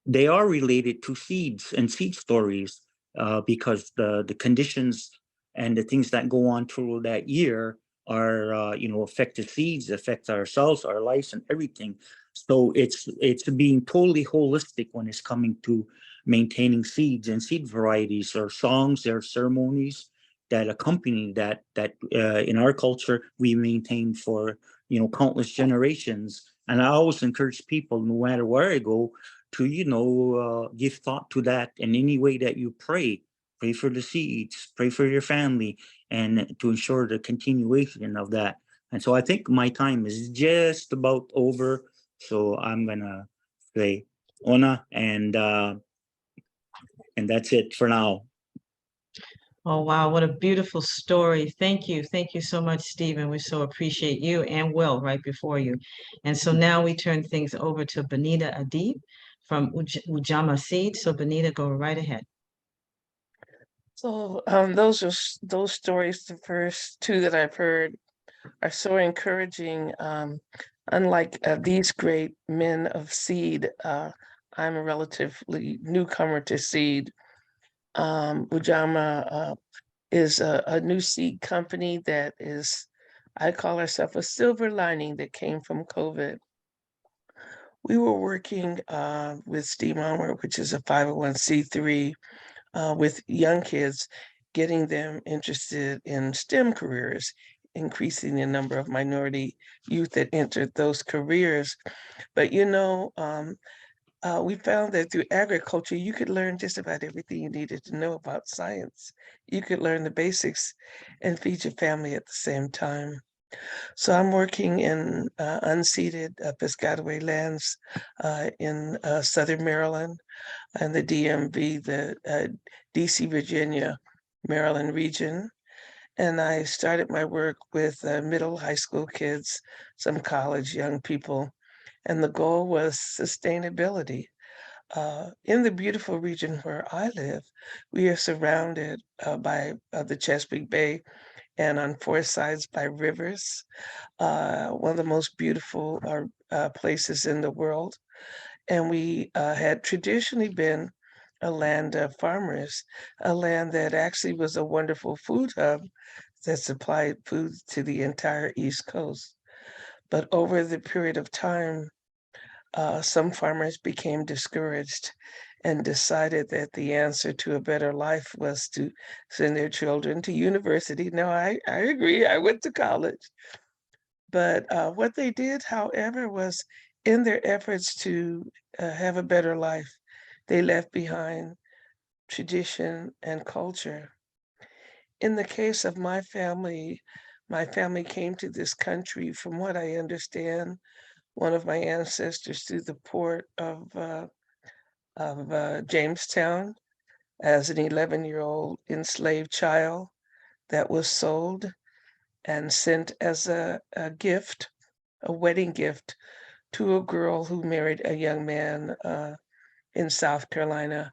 they are related to seeds and seed stories, because the conditions and the things that go on through that year are, affect the seeds, affect ourselves, our lives, and everything. So it's being totally holistic when it's coming to maintaining seeds and seed varieties. There are songs, there are ceremonies that accompany that in our culture we maintain for countless generations. And I always encourage people, no matter where I go, to give thought to that in any way that you pray. Pray for the seeds, pray for your family, and to ensure the continuation of that. And so I think my time is just about over. So I'm gonna say Ona, and that's it for now. Oh, wow, what a beautiful story. Thank you. Thank you so much, Stephen. We so appreciate you and Will right before you. And so now we turn things over to Benita Adib from Ujamaa Seed. So Benita, go right ahead. So those stories, the first two that I've heard, are so encouraging. Unlike these great men of seed, I'm a relatively newcomer to seed. Ujamaa is a new seed company that is, I call ourselves a silver lining that came from COVID. we were working with STEAM Onward, which is a 501c3, with young kids, getting them interested in STEM careers, increasing the number of minority youth that entered those careers. But we found that through agriculture, you could learn just about everything you needed to know about science. You could learn the basics and feed your family at the same time. So I'm working in unceded Piscataway lands in Southern Maryland and the DMV, the DC, Virginia, Maryland region. And I started my work with middle high school kids, some college young people, and the goal was sustainability. In the beautiful region where I live, we are surrounded by the Chesapeake Bay and on four sides by rivers, one of the most beautiful places in the world. And we had traditionally been a land of farmers, a land that actually was a wonderful food hub that supplied food to the entire East Coast. But over the period of time, some farmers became discouraged and decided that the answer to a better life was to send their children to university. Now, I agree, I went to college. But what they did, however, was in their efforts to have a better life, they left behind tradition and culture. In the case of my family came to this country, from what I understand, one of my ancestors through the port of Jamestown as an 11-year-old enslaved child that was sold and sent as a gift, a wedding gift, to a girl who married a young man in South Carolina.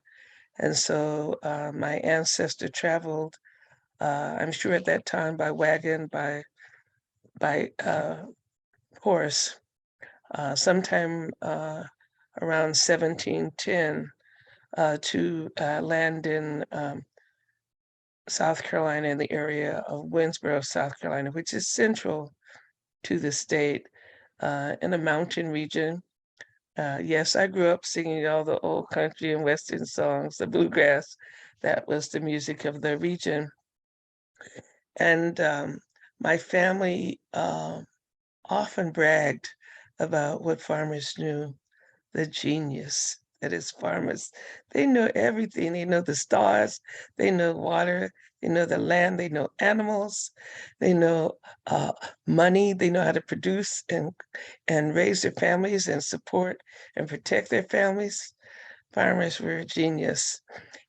And so my ancestor traveled, I'm sure at that time by wagon, by horse, sometime around 1710 to land in South Carolina, in the area of Winsboro, South Carolina, which is central to the state, in a mountain region. Yes, I grew up singing all the old country and western songs, the bluegrass. That was the music of the region. And my family often bragged about what farmers knew, the genius that is farmers. They know everything. They know the stars, they know water, they know the land, they know animals, they know money, they know how to produce and raise their families and support and protect their families. Farmers were a genius,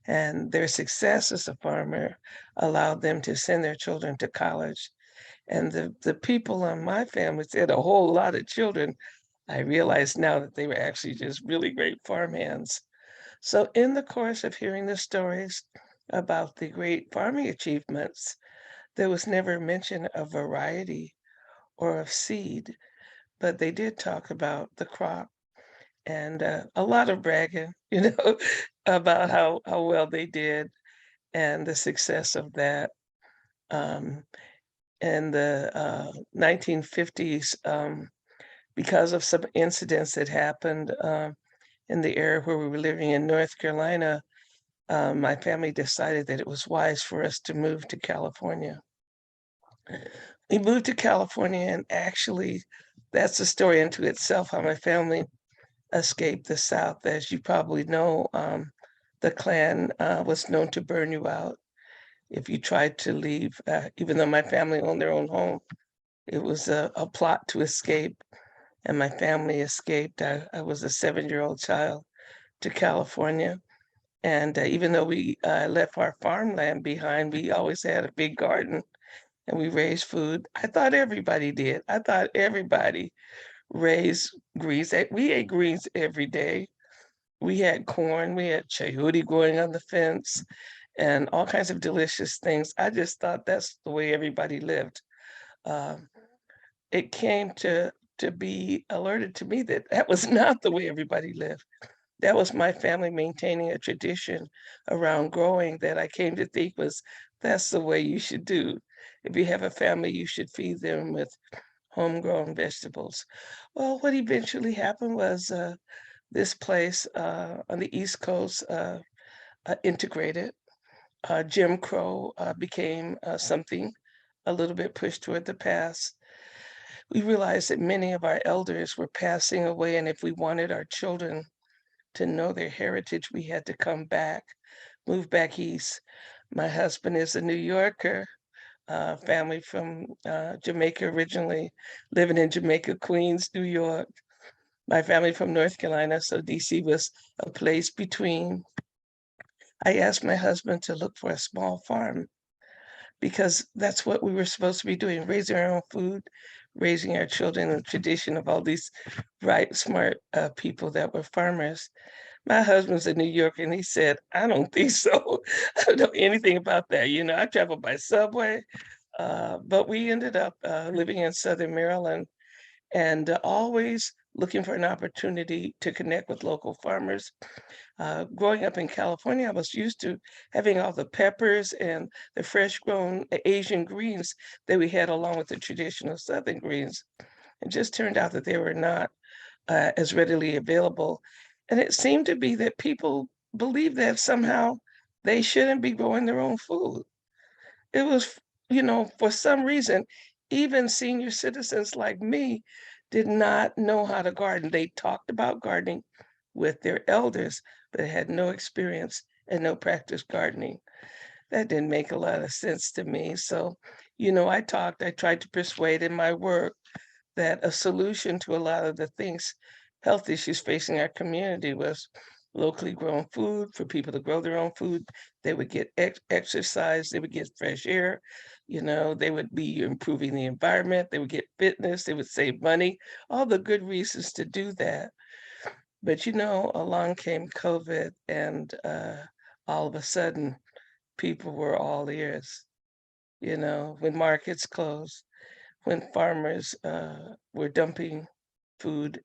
and their success as a farmer allowed them to send their children to college. And the people on my family had a whole lot of children. I realize now that they were actually just really great farmhands. So in the course of hearing the stories about the great farming achievements, there was never mention of variety or of seed, but they did talk about the crop and a lot of bragging, about how well they did and the success of that. Um, in the 1950s, because of some incidents that happened in the area where we were living in North Carolina, my family decided that it was wise for us to move to California. We moved to California, and actually, that's a story unto itself, how my family escaped the South. As you probably know, the Klan was known to burn you out if you tried to leave, even though my family owned their own home. It was a plot to escape, and my family escaped. I was a 7-year-old child to California. And even though we left our farmland behind, we always had a big garden and we raised food. I thought everybody did. I thought everybody raised greens. We ate greens every day. We had corn, we had chayote growing on the fence, and all kinds of delicious things. I just thought that's the way everybody lived. Um, it came to be alerted to me that that was not the way everybody lived. That was my family maintaining a tradition around growing that I came to think was, that's the way you should do. If you have a family, you should feed them with homegrown vegetables. Well, what eventually happened was this place on the East Coast integrated. Jim Crow became something a little bit pushed toward the past. We realized that many of our elders were passing away, and if we wanted our children to know their heritage, we had to come back, move back east. My husband is a New Yorker, family from Jamaica originally, living in Jamaica, Queens, New York. My family from North Carolina, so DC was a place between. I asked my husband to look for a small farm because that's what we were supposed to be doing, raising our own food, raising our children in the tradition of all these bright, smart people that were farmers. My husband's a New Yorker and he said, I don't think so. I don't know anything about that. You know, I travel by subway, but we ended up living in Southern Maryland and always looking for an opportunity to connect with local farmers. Growing up in California, I was used to having all the peppers and the fresh grown Asian greens that we had along with the traditional Southern greens. It just turned out that they were not as readily available. And it seemed to be that people believed that somehow they shouldn't be growing their own food. It was, you know, for some reason, even senior citizens like me did not know how to garden. They talked about gardening with their elders, but had no experience and no practice gardening. That didn't make a lot of sense to me. So, you know, I tried to persuade in my work that a solution to a lot of the things, health issues facing our community was locally grown food for people to grow their own food. They would get exercise, they would get fresh air, you know, they would be improving the environment, they would get fitness, they would save money, all the good reasons to do that. But you know, along came COVID and all of a sudden people were all ears, you know, when markets closed, when farmers were dumping food,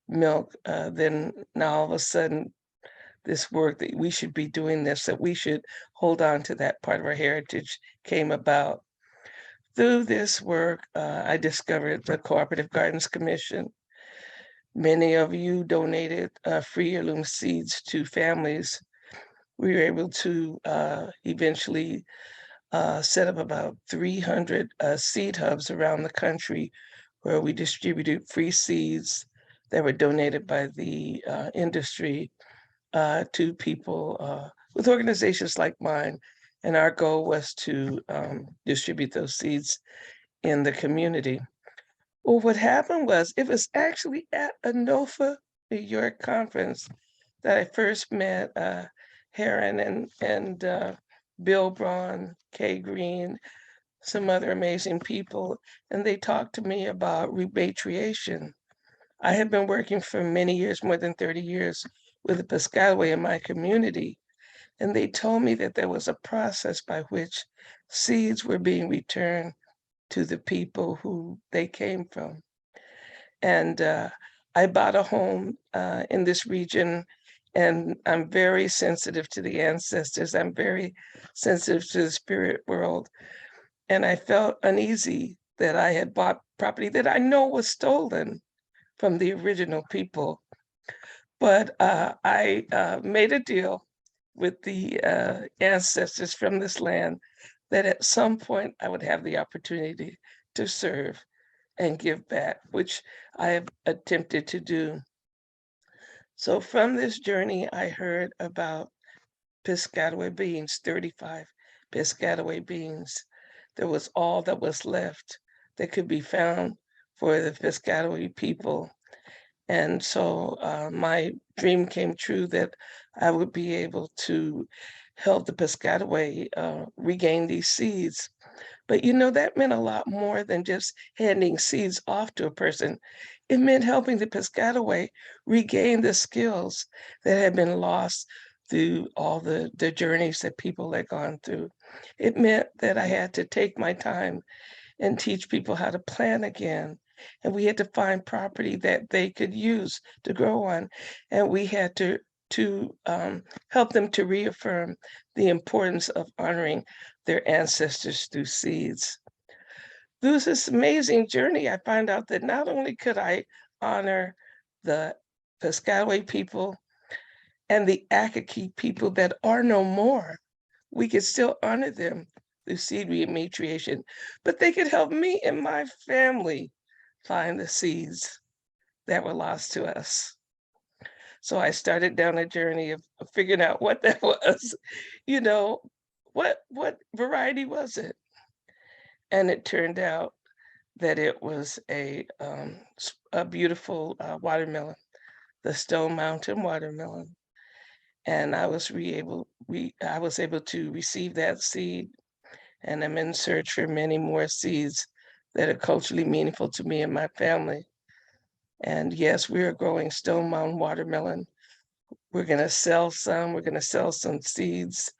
milk, then now all of a sudden this work that we should be doing this, that we should hold on to that part of our heritage came about. Through this work, I discovered the Cooperative Gardens Commission. Many of you donated free heirloom seeds to families. We were able to eventually set up about 300 seed hubs around the country where we distributed free seeds that were donated by the industry to people with organizations like mine. And our goal was to distribute those seeds in the community. Well, what happened was it was actually at a NOFA New York conference that I first met Heron and Bill Braun, Kay Green, some other amazing people, and they talked to me about repatriation. I had been working for many years, more than 30 years, with the Piscataway in my community, and they told me that there was a process by which seeds were being returned to the people who they came from. And I bought a home in this region, and I'm very sensitive to the ancestors. I'm very sensitive to the spirit world. And I felt uneasy that I had bought property that I know was stolen from the original people. But I made a deal with the ancestors from this land that at some point I would have the opportunity to serve and give back, which I have attempted to do. So from this journey, I heard about Piscataway beans, 35 Piscataway beans. There was all that was left that could be found for the Piscataway people. And so my dream came true that I would be able to help the Piscataway regain these seeds. But you know, that meant a lot more than just handing seeds off to a person. It meant helping the Piscataway regain the skills that had been lost through all the journeys that people had gone through. It meant that I had to take my time and teach people how to plant again. And we had to find property that they could use to grow on. And we had to help them to reaffirm the importance of honoring their ancestors through seeds. through this amazing journey, I found out that not only could I honor the Piscataway people and the Akakeek people that are no more, we could still honor them through seed rematriation, but they could help me and my family find the seeds that were lost to us. So I started down a journey of figuring out what that was, you know, what variety was it? And it turned out that it was a beautiful watermelon, the Stone Mountain watermelon. And I was able to receive that seed, and I'm in search for many more seeds that are culturally meaningful to me and my family. And yes, we are growing Stone Mountain watermelon. We're going to sell some. We're going to sell some seeds,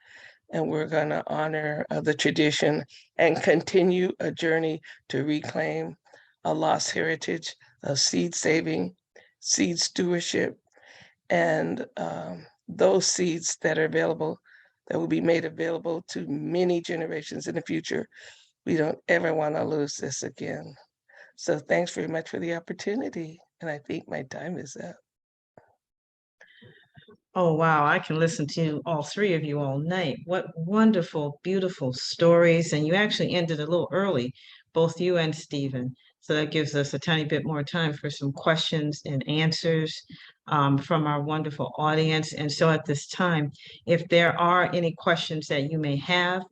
and we're going to honor the tradition and continue a journey to reclaim a lost heritage of seed saving, seed stewardship, and those seeds that are available, that will be made available to many generations in the future. We don't ever want to lose this again. So thanks very much for the opportunity. And I think my time is up. Oh, wow. I can listen to all three of you all night. What wonderful, beautiful stories. And you actually ended a little early, both you and Stephen. So that gives us a tiny bit more time for some questions and answers from our wonderful audience. And so at this time, if there are any questions that you may have,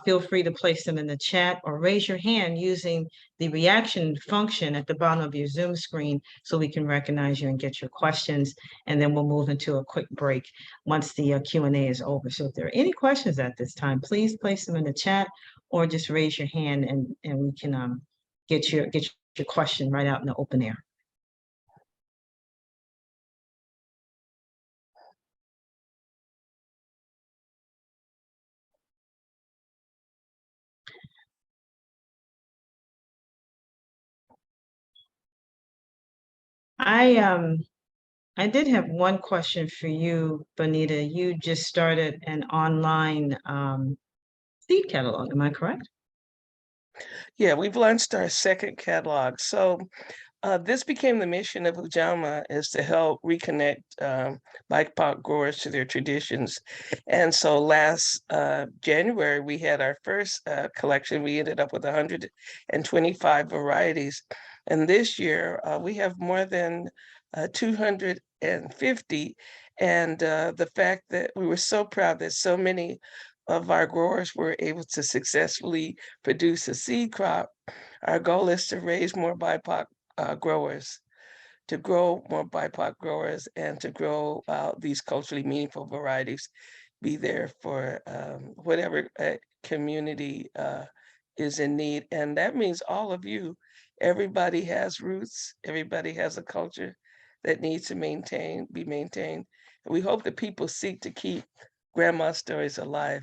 feel free to place them in the chat or raise your hand using the reaction function at the bottom of your Zoom screen so we can recognize you and get your questions. And then we'll move into a quick break once the Q&A is over. So if there are any questions at this time, please place them in the chat or just raise your hand and we can get your question right out in the open air. I did have one question for you, Bonita. You just started an online seed catalog, am I correct? Yeah, we've launched our second catalog. So this became the mission of Ujamaa, is to help reconnect BIPOC growers to their traditions. And so last January, we had our first collection. We ended up with 125 varieties. And this year, we have more than 250. And the fact that we were so proud that so many of our growers were able to successfully produce a seed crop. Our goal is to raise more BIPOC growers, to grow more BIPOC growers, and to grow these culturally meaningful varieties, be there for whatever community is in need. And that means all of you. Everybody has roots, everybody has a culture that needs to be maintained. And we hope that people seek to keep grandma's stories alive.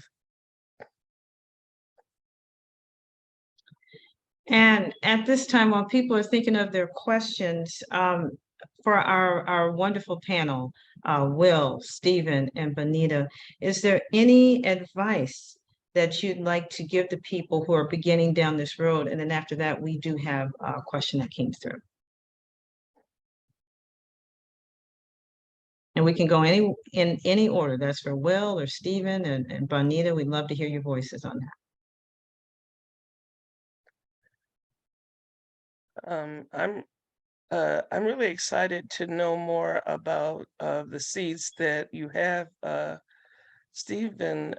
And at this time, while people are thinking of their questions, for our wonderful panel, Will, Stephen, and Bonita, is there any advice that you'd like to give to people who are beginning down this road? And then after that, we do have a question that came through. And we can go in any order. That's for Will or Stephen and Bonita. We'd love to hear your voices on that. I'm really excited to know more about the seeds that you have, Stephen.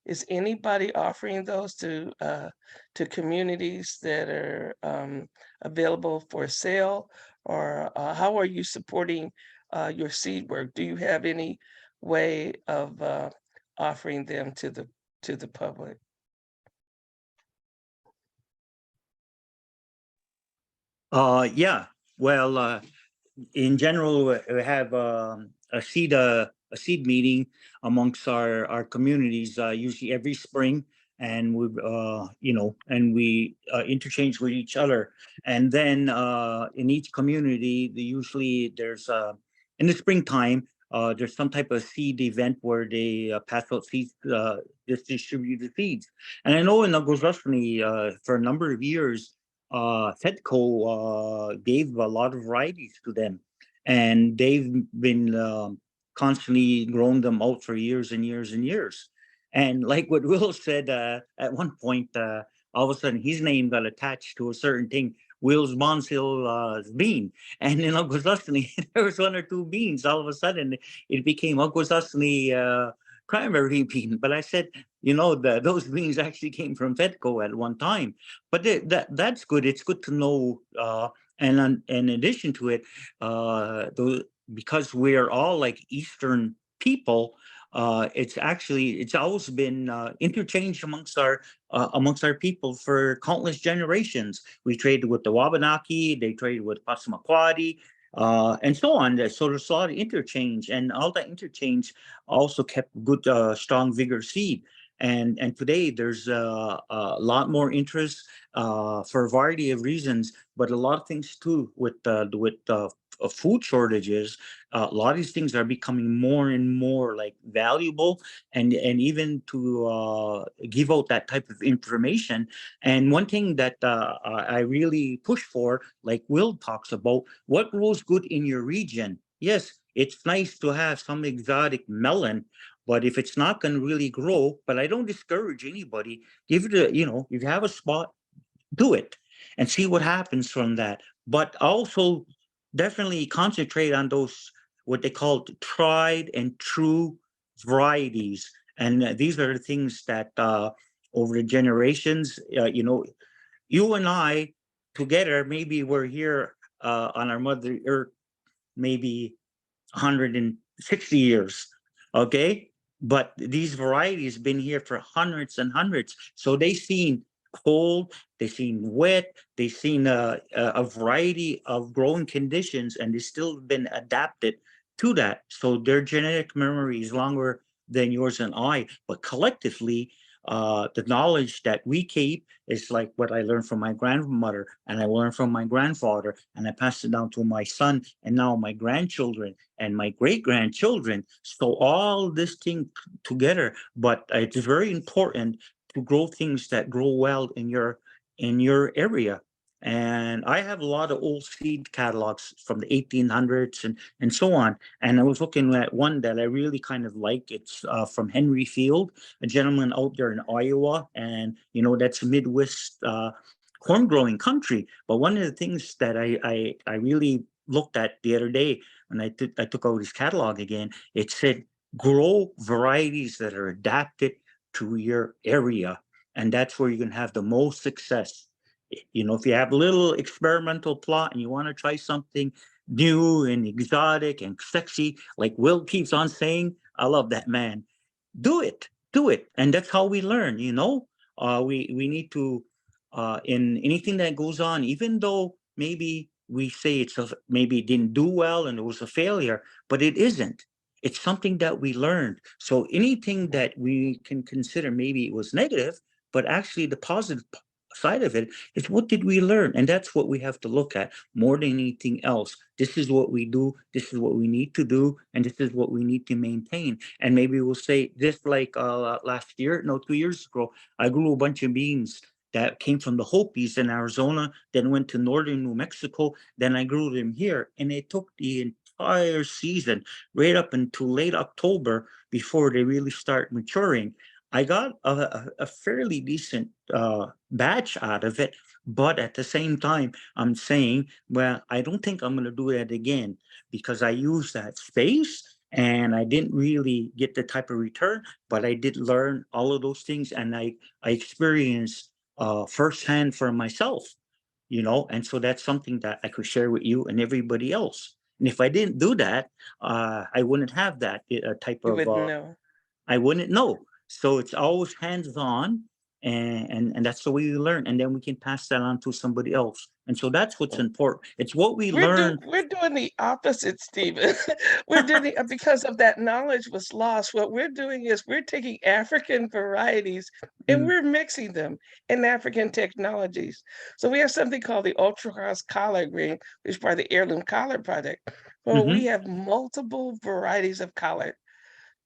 Is anybody offering those to communities that are available for sale, or how are you supporting your seed work? Do you have any way of offering them to the public? Yeah. Well, in general, we have a seed meeting amongst our communities usually every spring, and we interchange with each other. And then in each community, there's in the springtime there's some type of seed event where they pass out seeds, just distribute the seeds. And I know in Aguesasne, for a number of years, Fedco gave a lot of varieties to them, and they've been constantly growing them out for years and years and years. And like what Will said, at one point, all of a sudden his name got attached to a certain thing. Will's Bonsil bean. And in Aguesasne, there was one or two beans. All of a sudden, it became Aguesasne cranberry bean. But I said, those beans actually came from Fedco at one time. But that's good. It's good to know. And in addition to it, because we're all like Eastern people, it's always been interchanged amongst our people for countless generations. We traded with the Wabanaki, they traded with Passamaquoddy, and so on. So there's a lot of interchange, and all that interchange also kept good, strong vigor seed. And today there's a lot more interest for a variety of reasons, but a lot of things too with food shortages. A lot of these things are becoming more and more like valuable, and even to give out that type of information. And one thing that I really push for, like Will talks about, what grows good in your region. Yes, it's nice to have some exotic melon, but if it's not going to really grow, but I don't discourage anybody. Give it if you have a spot, do it and see what happens from that. But also definitely concentrate on those, what they call tried and true varieties. And these are the things that over the generations, you and I together, maybe we're here on our Mother Earth, maybe 160 years, okay? But these varieties been here for hundreds and hundreds. So they've seen cold, they've seen wet, they've seen a variety of growing conditions, and they've still been adapted to that. So their genetic memory is longer than yours and I. But collectively, the knowledge that we keep is like what I learned from my grandmother, and I learned from my grandfather, and I passed it down to my son, and now my grandchildren and my great-grandchildren. So all this thing together, but it's very important to grow things that grow well in your area. And I have a lot of old seed catalogs from the 1800s and so on. And I was looking at one that I really kind of like. It's from Henry Field, a gentleman out there in Iowa. And, that's Midwest corn growing country. But one of the things that I really looked at the other day when I took out his catalog again, it said, grow varieties that are adapted to your area. And that's where you can have the most success. If you have a little experimental plot and you want to try something new and exotic and sexy, like Will keeps on saying, I love that man. Do it. And that's how we learn, we need to, in anything that goes on, even though maybe we say maybe it didn't do well and it was a failure, but it isn't. It's something that we learned. So anything that we can consider maybe it was negative, but actually the positive side of it is, what did we learn? And that's what we have to look at more than anything else. This is what we do, this is what we need to do, and this is what we need to maintain. And maybe we'll say this, like last year, 2 years ago, I grew a bunch of beans that came from the Hopis in Arizona, then went to northern New Mexico, then I grew them here. And it took the entire season right up until late October before they really start maturing. I got a fairly decent batch out of it, but at the same time, I'm saying, well, I don't think I'm going to do that again, because I used that space and I didn't really get the type of return, but I did learn all of those things, and I experienced firsthand for myself, and so that's something that I could share with you and everybody else. And if I didn't do that, I wouldn't have that type You of, wouldn't know. I wouldn't know. So it's always hands-on, and that's the way we learn, and then we can pass that on to somebody else. And so that's what's important. It's what we learn. We're doing the opposite, Stephen. We're doing because of that knowledge was lost. What we're doing is we're taking African varieties and Mm. we're mixing them in African technologies. So we have something called the Ultra Cross Collard Green, which is part of the Heirloom Collard Project. Well, we have multiple varieties of collard.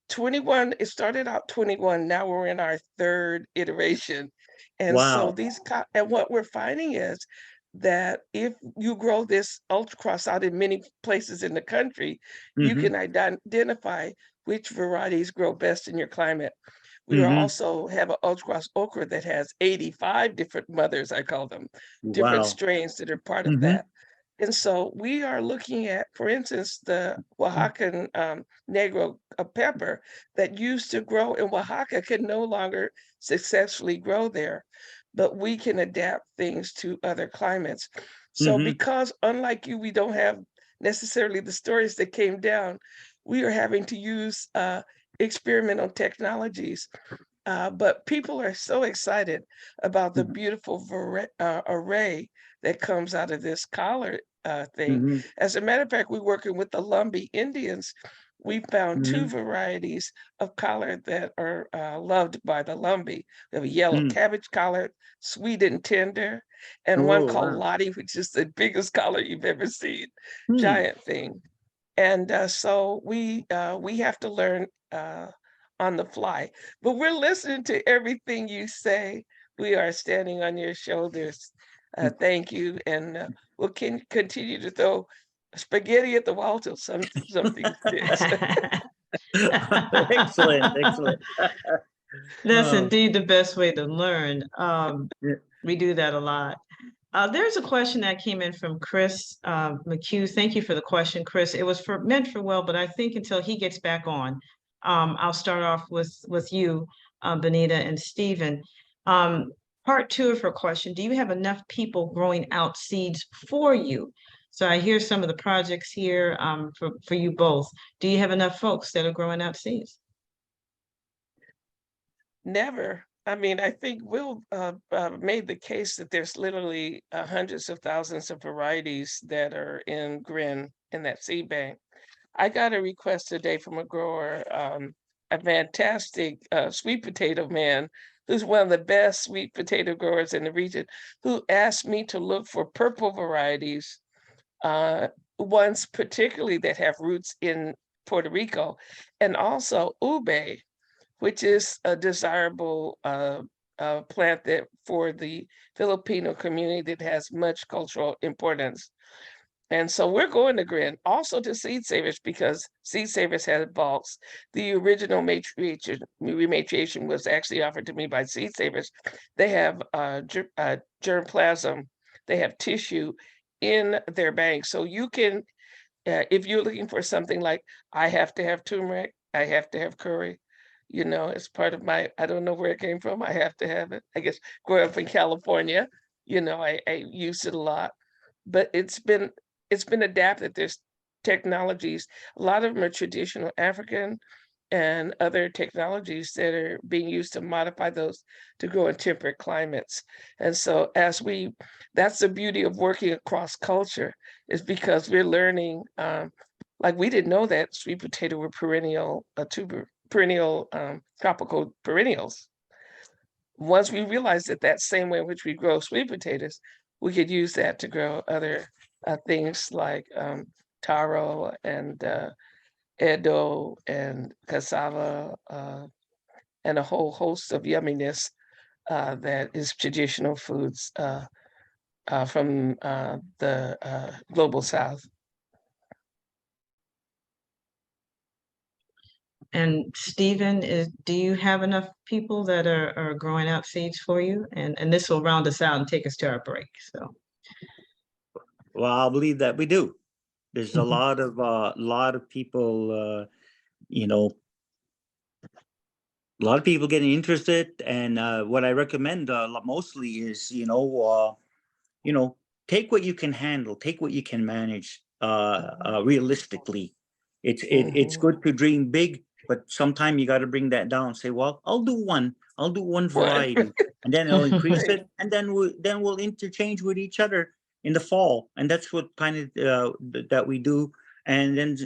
21, it started out 21, now we're in our third iteration. And so Wow. and what we're finding is that if you grow this ultra cross out in many places in the country, you Mhm. can identify which varieties grow best in your climate. We Mhm. also have an ultra cross okra that has 85 different mothers, I call them, different Wow. strains that are part of Mhm. that. And so we are looking at, for instance, the Oaxacan Negro pepper that used to grow in Oaxaca can no longer successfully grow there, but we can adapt things to other climates. So Mhm. because unlike you, we don't have necessarily the stories that came down, we are having to use experimental technologies. But people are so excited about the beautiful array that comes out of this collard thing. Mhm. As a matter of fact, we're working with the Lumbee Indians. We found two Mhm. varieties of collard that are loved by the Lumbee. We have a yellow Mm. cabbage collard, sweet and tender, and one Oh, called wow. Lottie, which is the biggest collard you've ever seen, Hmm. giant thing. And so we have to learn on the fly. But we're listening to everything you say. We are standing on your shoulders. Thank you, and we'll continue to throw spaghetti at the wall till something sticks. Excellent, excellent. That's Oh, indeed the best way to learn. yeah. We do that a lot. There's a question that came in from Chris McHugh. Thank you for the question, Chris. It was meant for Will, but I think until he gets back on, I'll start off with you, Benita and Stephen. Part two of her question: do you have enough people growing out seeds for you? So I hear some of the projects here for you both. Do you have enough folks that are growing out seeds? Never. I mean, I think Will made the case that there's literally hundreds of thousands of varieties that are in GRIN in that seed bank. I got a request today from a grower, a fantastic sweet potato man who's one of the best sweet potato growers in the region, who asked me to look for purple varieties, ones particularly that have roots in Puerto Rico, and also ube, which is a desirable plant that for the Filipino community that has much cultural importance. And so we're going to GRIN, also to Seed Savers, because Seed Savers has bulks. The original rematriation was actually offered to me by Seed Savers. They have germplasm, they have tissue in their bank. So you can, if you're looking for something like, I have to have turmeric, I have to have curry, you know, it's part of my, I don't know where it came from, I have to have it. I guess growing up in California, you know, I use it a lot, but it's been adapted. There's technologies, a lot of them are traditional African and other technologies that are being used to modify those to grow in temperate climates. And so that's the beauty of working across culture, is because we're learning, like we didn't know that sweet potato were perennial tropical perennials. Once we realized that same way in which we grow sweet potatoes, we could use that to grow other things like taro and edo and cassava and a whole host of yumminess that is traditional foods from the global South. And Stephen, do you have enough people that are growing out seeds for you? And this will round us out and take us to our break. So Well, I believe that we do. There's a lot of people, you know, a lot of people getting interested, and what I recommend mostly is, take what you can handle, take what you can manage realistically. It's Mhm. good to dream big, but sometime you got to bring that down. Say, well, I'll do one One. variety, and then I'll increase Right. it, and then we'll interchange with each other in the fall, and that's what kind of that we do. And then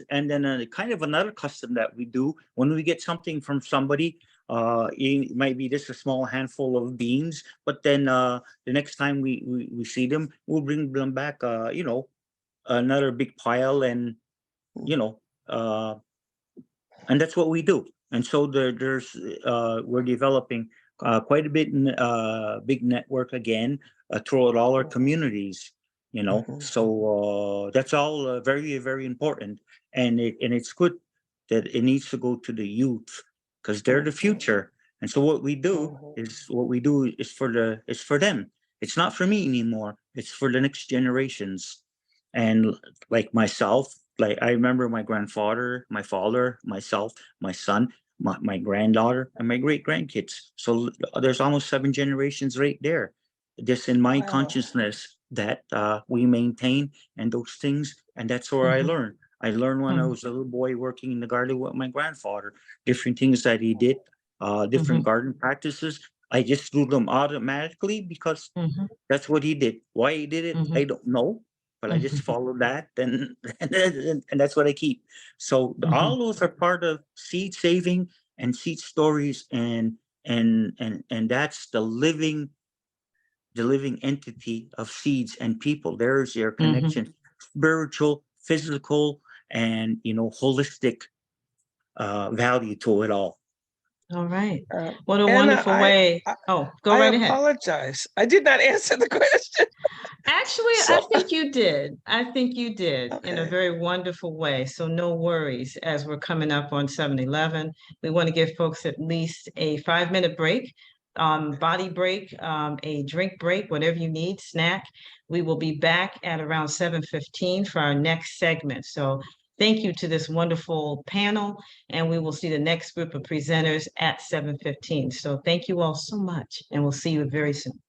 kind of another custom that we do when we get something from somebody. It might be just a small handful of beans, but then the next time we see them, we'll bring them back. Another big pile, and you know, uh, and that's what we do. And so there's we're developing quite a big network again throughout all our communities. Mhm. So that's all very very important, and it's good that it needs to go to the youth because they're the future. And so what we do is for them. It's not for me anymore. It's for the next generations. And like myself, like I remember my grandfather, my father, myself, my son, my granddaughter, and my great grandkids. So there's almost 7 generations right there. Just in my Wow. consciousness that we maintain and those things. And that's where I Mhm. learned. I learned when I Mhm. was a little boy working in the garden with my grandfather, different things that he did, different Mhm. garden practices. I just do them automatically because Mhm. that's what he did. Why he did it, I Mhm. don't know, but I just Mhm. follow that, and and that's what I keep. So Mhm. all those are part of seed saving and seed stories, and that's the living entity of seeds and people. There's your Mhm. connection, spiritual, physical, and holistic value to it all. All right. Uh, What a Anna, wonderful way. I Oh, go I right ahead. apologize. I did not answer the question. Actually, I So, think you did. I think you did in a okay. very wonderful way. So no worries as we're coming up on 7-Eleven. We want to give folks at least a 5-minute break, body break, a drink break, whatever you need, snack. We will be back at around 7:15 for our next segment. So thank you to this wonderful panel, and we will see the next group of presenters at 7:15. So thank you all so much, and we'll see you very soon.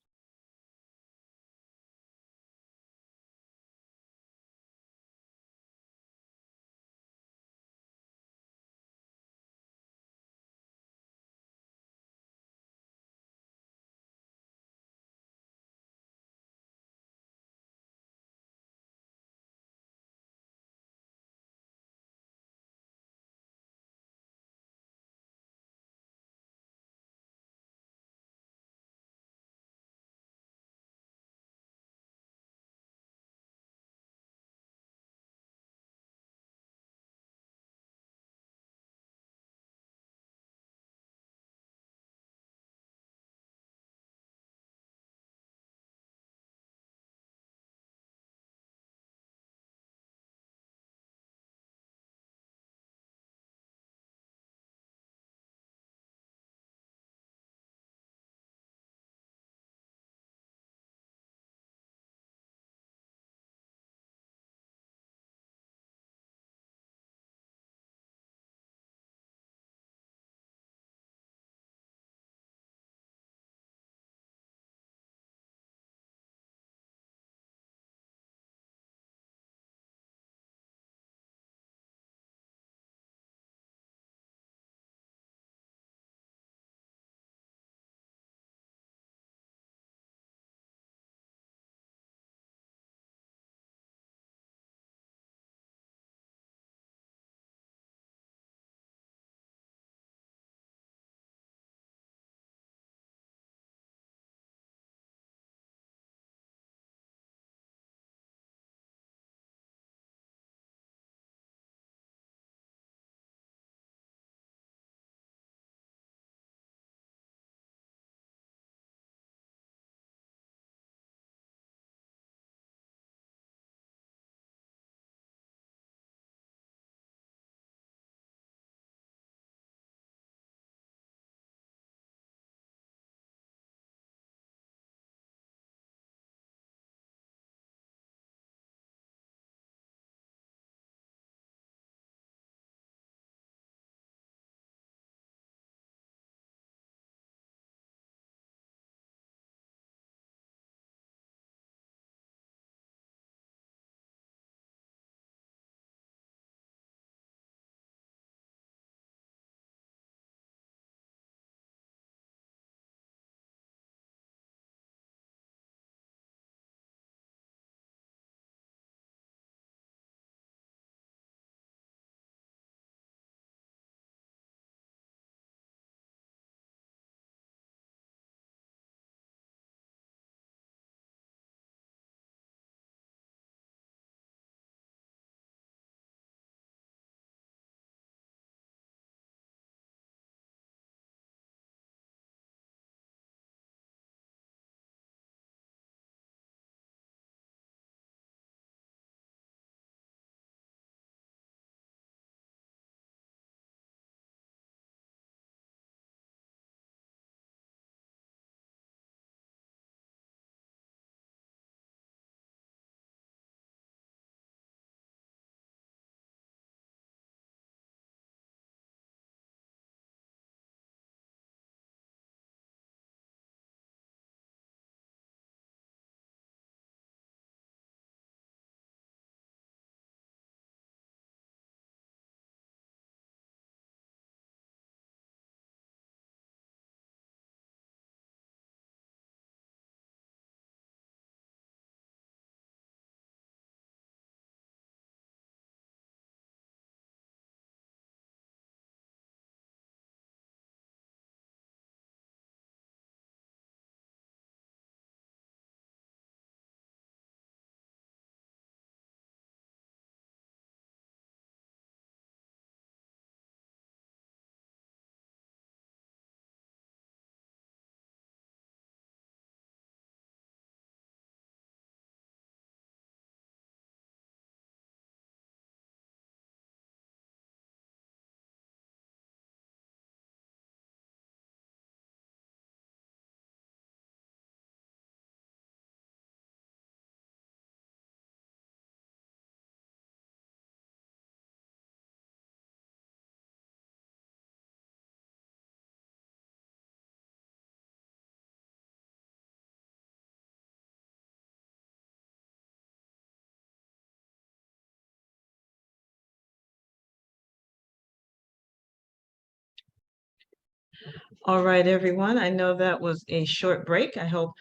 All right, everyone. I know that was a short break. I hope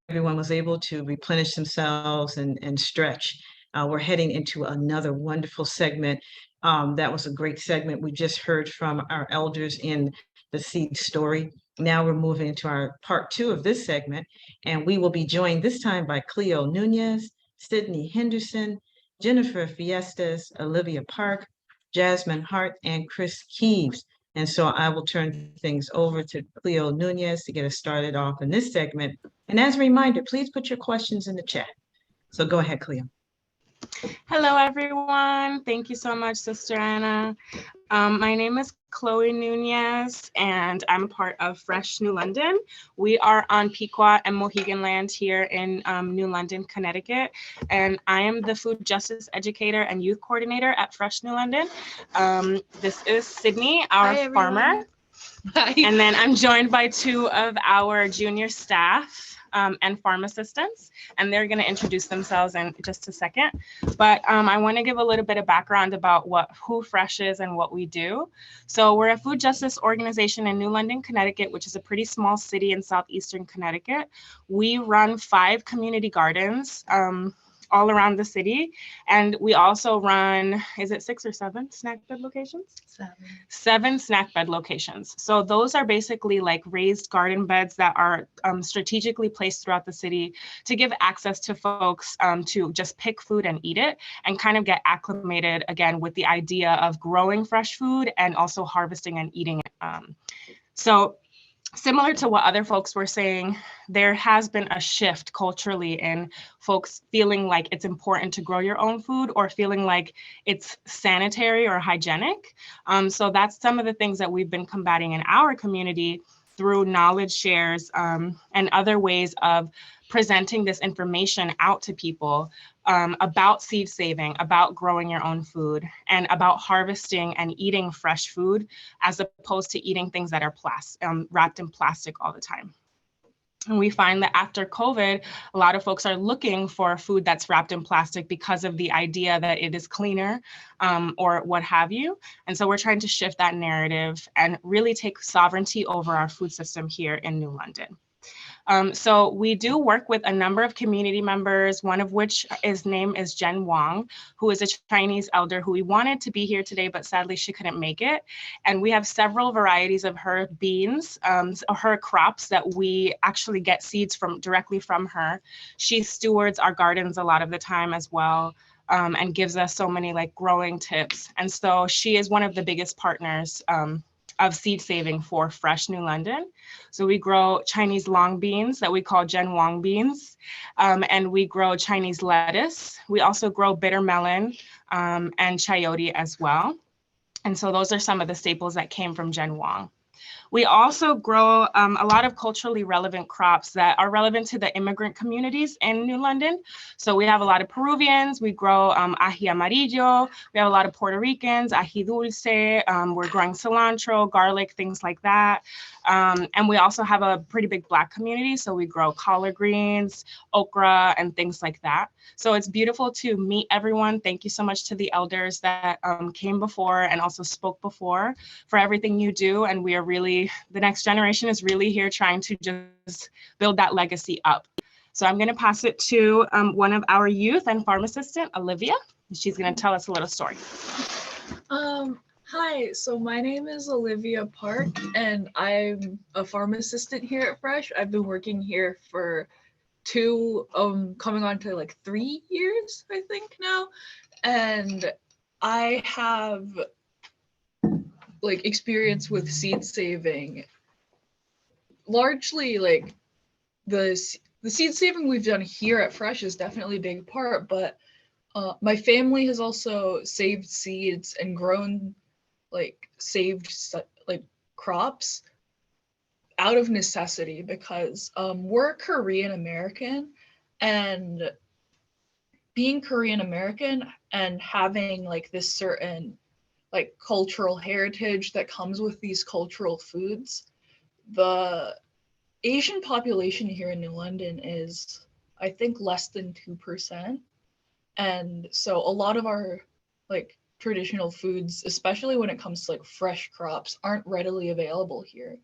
everyone was able to replenish themselves and stretch. We're heading into another wonderful segment. That was a great segment. We just heard from our elders in the seed story. Now we're moving into our part 2 of this segment, and we will be joined this time by Cleo Nunez, Sydney Henderson, Jennifer Fiestas, Olivia Park, Jasmine Hart, and Chris Keeves. And so I will turn things over to Cleo Nunez to get us started off in this segment. And as a reminder, please put your questions in the chat. So go ahead, Cleo. Hello, everyone. Thank you so much, Sister Anna. My name is Chloe Nunez, and I'm a part of Fresh New London. We are on Pequot and Mohegan land here in New London, Connecticut, and I am the food justice educator and youth coordinator at Fresh New London. This is Sydney, our farmer. Hi. And then I'm joined by 2 of our junior staff and farm assistants, and they're going to introduce themselves in just a second. But I want to give a little bit of background about who Fresh is and what we do. So we're a food justice organization in New London, Connecticut, which is a pretty small city in southeastern Connecticut. We run 5 community gardens all around the city. And we also run, is it 6 or 7 snack bed locations? 7 snack bed locations. So those are basically like raised garden beds that are strategically placed throughout the city to give access to folks to just pick food and eat it and kind of get acclimated again with the idea of growing fresh food and also harvesting and eating it. So similar to what other folks were saying, there has been a shift culturally in folks feeling like it's important to grow your own food or feeling like it's sanitary or hygienic. So that's some of the things that we've been combating in our community through knowledge shares and other ways of presenting this information out to people about seed saving, about growing your own food, and about harvesting and eating fresh food, as opposed to eating things that are wrapped in plastic all the time. And we find that after COVID, a lot of folks are looking for food that's wrapped in plastic because of the idea that it is cleaner or what have you. And so we're trying to shift that narrative and really take sovereignty over our food system here in New London. So we do work with a number of community members, one of which his name is Jen Wong, who is a Chinese elder who we wanted to be here today, but sadly she couldn't make it. And we have several varieties of her beans, her crops that we actually get seeds from directly from her. She stewards our gardens a lot of the time as well. And gives us so many like growing tips. And so she is one of the biggest partners of seed saving for Fresh New London. So we grow Chinese long beans that we call Jen Wong beans, and we grow Chinese lettuce. We also grow bitter melon and chayote as well. And so those are some of the staples that came from Jen Wong. We also grow a lot of culturally relevant crops that are relevant to the immigrant communities in New London. So we have a lot of Peruvians, we grow ají amarillo, we have a lot of Puerto Ricans, ají dulce, we're growing cilantro, garlic, things like that. And we also have a pretty big Black community, so we grow collard greens, okra, and things like that. So it's beautiful to meet everyone. Thank you so much to the elders that came before and also spoke before for everything you do. And we are really, the next generation is really here trying to just build that legacy up. So I'm going to pass it to one of our youth and farm assistant, Olivia. She's going to tell us a little story. Hi, so my name is Olivia Park, and I'm a farm assistant here at Fresh. I've been working here for coming on to like 3 years, I think now. And I have like experience with seed saving. Largely like the seed saving we've done here at Fresh is definitely a big part, but my family has also saved seeds and grown saved crops out of necessity because we're Korean American, and being Korean American and having like this certain like cultural heritage that comes with these cultural foods, the Asian population here in New London is, I think, less than 2%. And so a lot of our like traditional foods, especially when it comes to like fresh crops, aren't readily available here.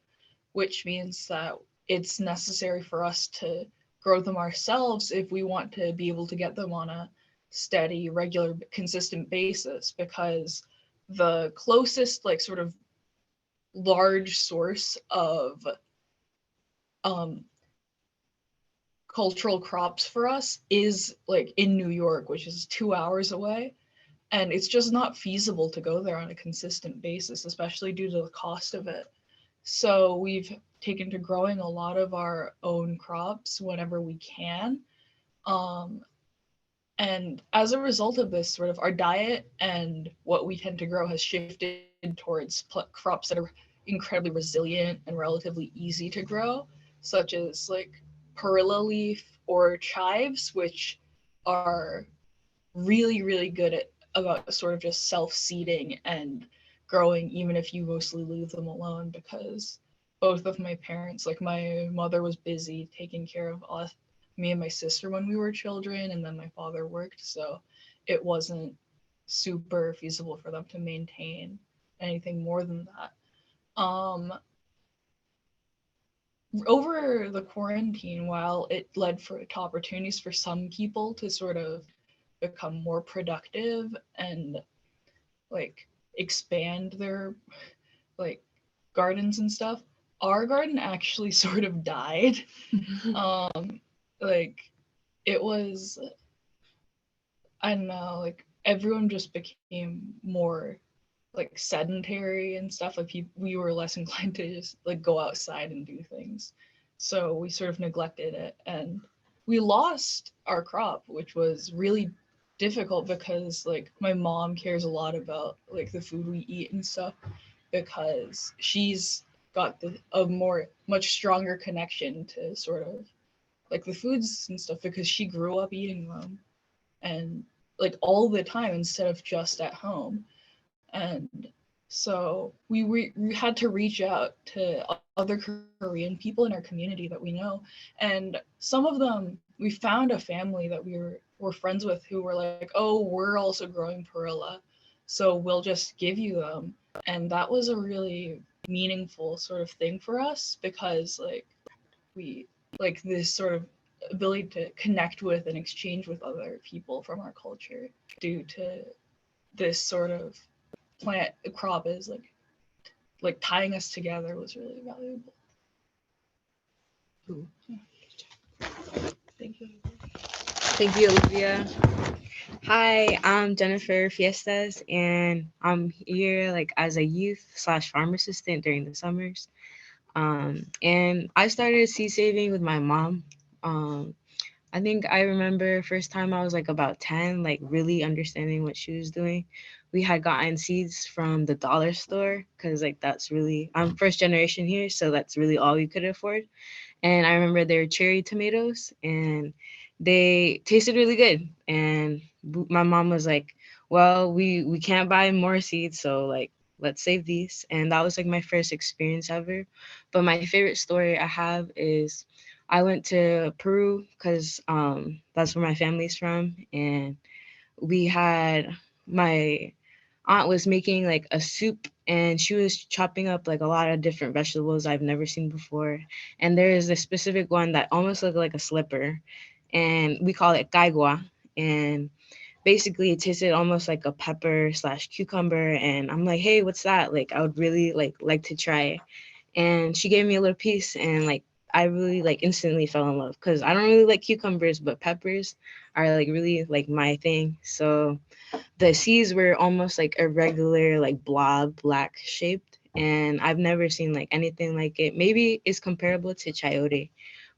which means that it's necessary for us to grow them ourselves if we want to be able to get them on a steady, regular, consistent basis, because the closest like sort of large source of cultural crops for us is like in New York, which is 2 hours away. And it's just not feasible to go there on a consistent basis, especially due to the cost of it. So we've taken to growing a lot of our own crops whenever we can. And as a result of this, sort of our diet and what we tend to grow has shifted towards crops that are incredibly resilient and relatively easy to grow, such as like perilla leaf or chives, which are really, really good at about sort of just self-seeding and growing, even if you mostly leave them alone, because both of my parents, like my mother was busy taking care of us, me and my sister when we were children, and then my father worked, so it wasn't super feasible for them to maintain anything more than that. Over the quarantine, while it led to opportunities for some people to sort of become more productive and like expand their like gardens and stuff, our garden actually sort of died. Like it was, I don't know, like everyone just became more like sedentary and stuff. Like we were less inclined to just like go outside and do things, so we sort of neglected it, and we lost our crop, which was really difficult because like my mom cares a lot about like the food we eat and stuff, because she's got a much stronger connection to sort of like the foods and stuff, because she grew up eating them and like all the time instead of just at home. And so we had to reach out to other Korean people in our community that we know, and some of them, we found a family that we were friends with who were like, oh, we're also growing perilla, so we'll just give you them. And that was a really meaningful sort of thing for us, because like we like this sort of ability to connect with and exchange with other people from our culture due to this sort of plant crop is like tying us together was really valuable. Ooh. Thank you. Thank you, Olivia. Hi, I'm Jennifer Fiestas, and I'm here like as a youth/farm assistant during the summers. And I started seed saving with my mom. I think I remember first time I was like about 10, like really understanding what she was doing. We had gotten seeds from the dollar store because like that's really, I'm first generation here, so that's really all we could afford. And I remember they were cherry tomatoes and they tasted really good. And my mom was like, well, we can't buy more seeds, so like let's save these. And that was like my first experience ever. But my favorite story I have is I went to Peru because that's where my family's from, and we had my aunt was making like a soup, and she was chopping up like a lot of different vegetables I've never seen before. And there is a specific one that almost looked like a slipper, and we call it caigua. And basically it tasted almost like a pepper/cucumber. And I'm like, hey, what's that? Like, I would really like to try it. And she gave me a little piece, and like I really like instantly fell in love because I don't really like cucumbers, but peppers are like really like my thing. So the seeds were almost like a regular like blob, black shaped, and I've never seen like anything like it. Maybe it's comparable to chayote,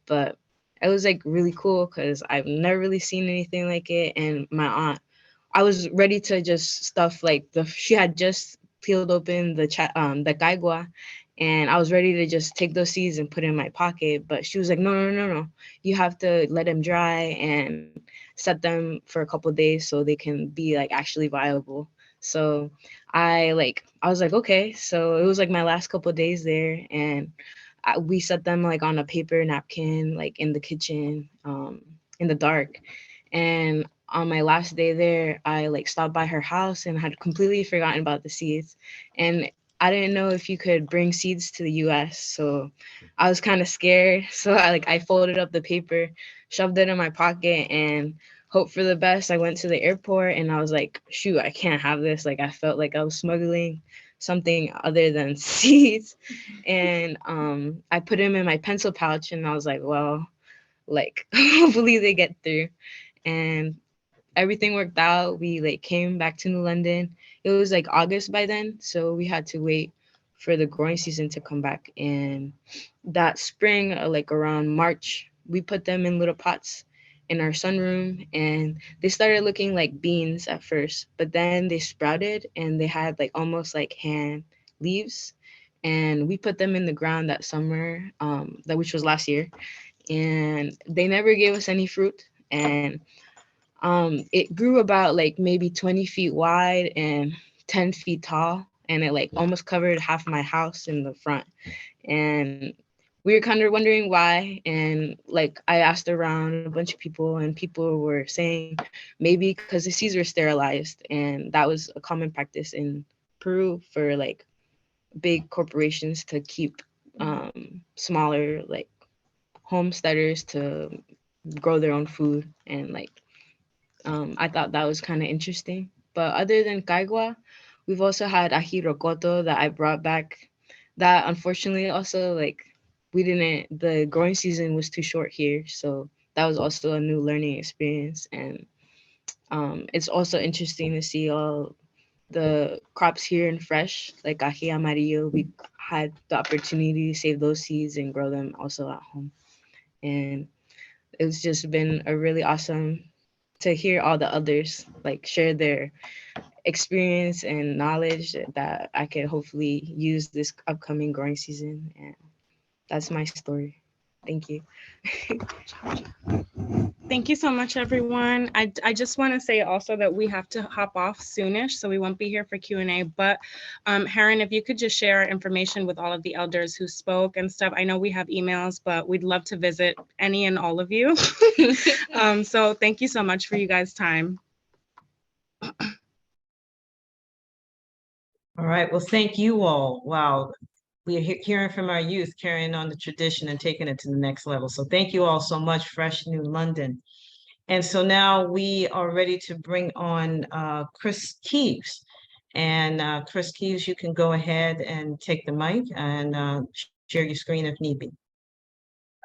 but it was like really cool because I've never really seen anything like it. And my aunt, I was ready to just stuff like she had just peeled open the caigua, and I was ready to just take those seeds and put it in my pocket. But she was like, no, you have to let them dry and set them for a couple of days so they can be like actually viable. So I was like, okay. So it was like my last couple of days there, and we set them like on a paper napkin, like in the kitchen, in the dark. And on my last day there, I like stopped by her house and had completely forgotten about the seeds. And I didn't know if you could bring seeds to the US. So I was kind of scared. So I folded up the paper, shoved it in my pocket, and hope for the best. I went to the airport and I was like, shoot, I can't have this. Like I felt like I was smuggling something other than seeds. And I put them in my pencil pouch and I was like, well, like hopefully they get through. And everything worked out. We like came back to New London. It was like August by then, so we had to wait for the growing season to come back. And that spring, like around March, we put them in little pots in our sunroom, and they started looking like beans at first, but then they sprouted and they had like almost like hand leaves. And we put them in the ground that summer, which was last year, and they never gave us any fruit. And it grew about like maybe 20 feet wide and 10 feet tall, and it like almost covered half my house in the front. And we were kind of wondering why. And like I asked around a bunch of people, and people were saying maybe because the seeds were sterilized, and that was a common practice in Peru for like big corporations to keep smaller like homesteaders to grow their own food. And like I thought that was kind of interesting. But other than caigua, we've also had ají rocoto that I brought back. That unfortunately also like the growing season was too short here, so that was also a new learning experience. And it's also interesting to see all the crops here in fresh, like ají amarillo. We had the opportunity to save those seeds and grow them also at home. And it's just been a really awesome to hear all the others like share their experience and knowledge that I could hopefully use this upcoming growing season. And that's my story. Thank you. Thank you so much, everyone. I just want to say also that we have to hop off soonish, so we won't be here for Q&A. But Heron, if you could just share information with all of the elders who spoke and stuff. I know we have emails, but we'd love to visit any and all of you. So thank you so much for you guys' time. All right, well, thank you all. Wow. We are hearing from our youth, carrying on the tradition and taking it to the next level. So thank you all so much, Fresh New London. And so now we are ready to bring on Chris Keeves. And Chris Keeves, you can go ahead and take the mic and share your screen if need be.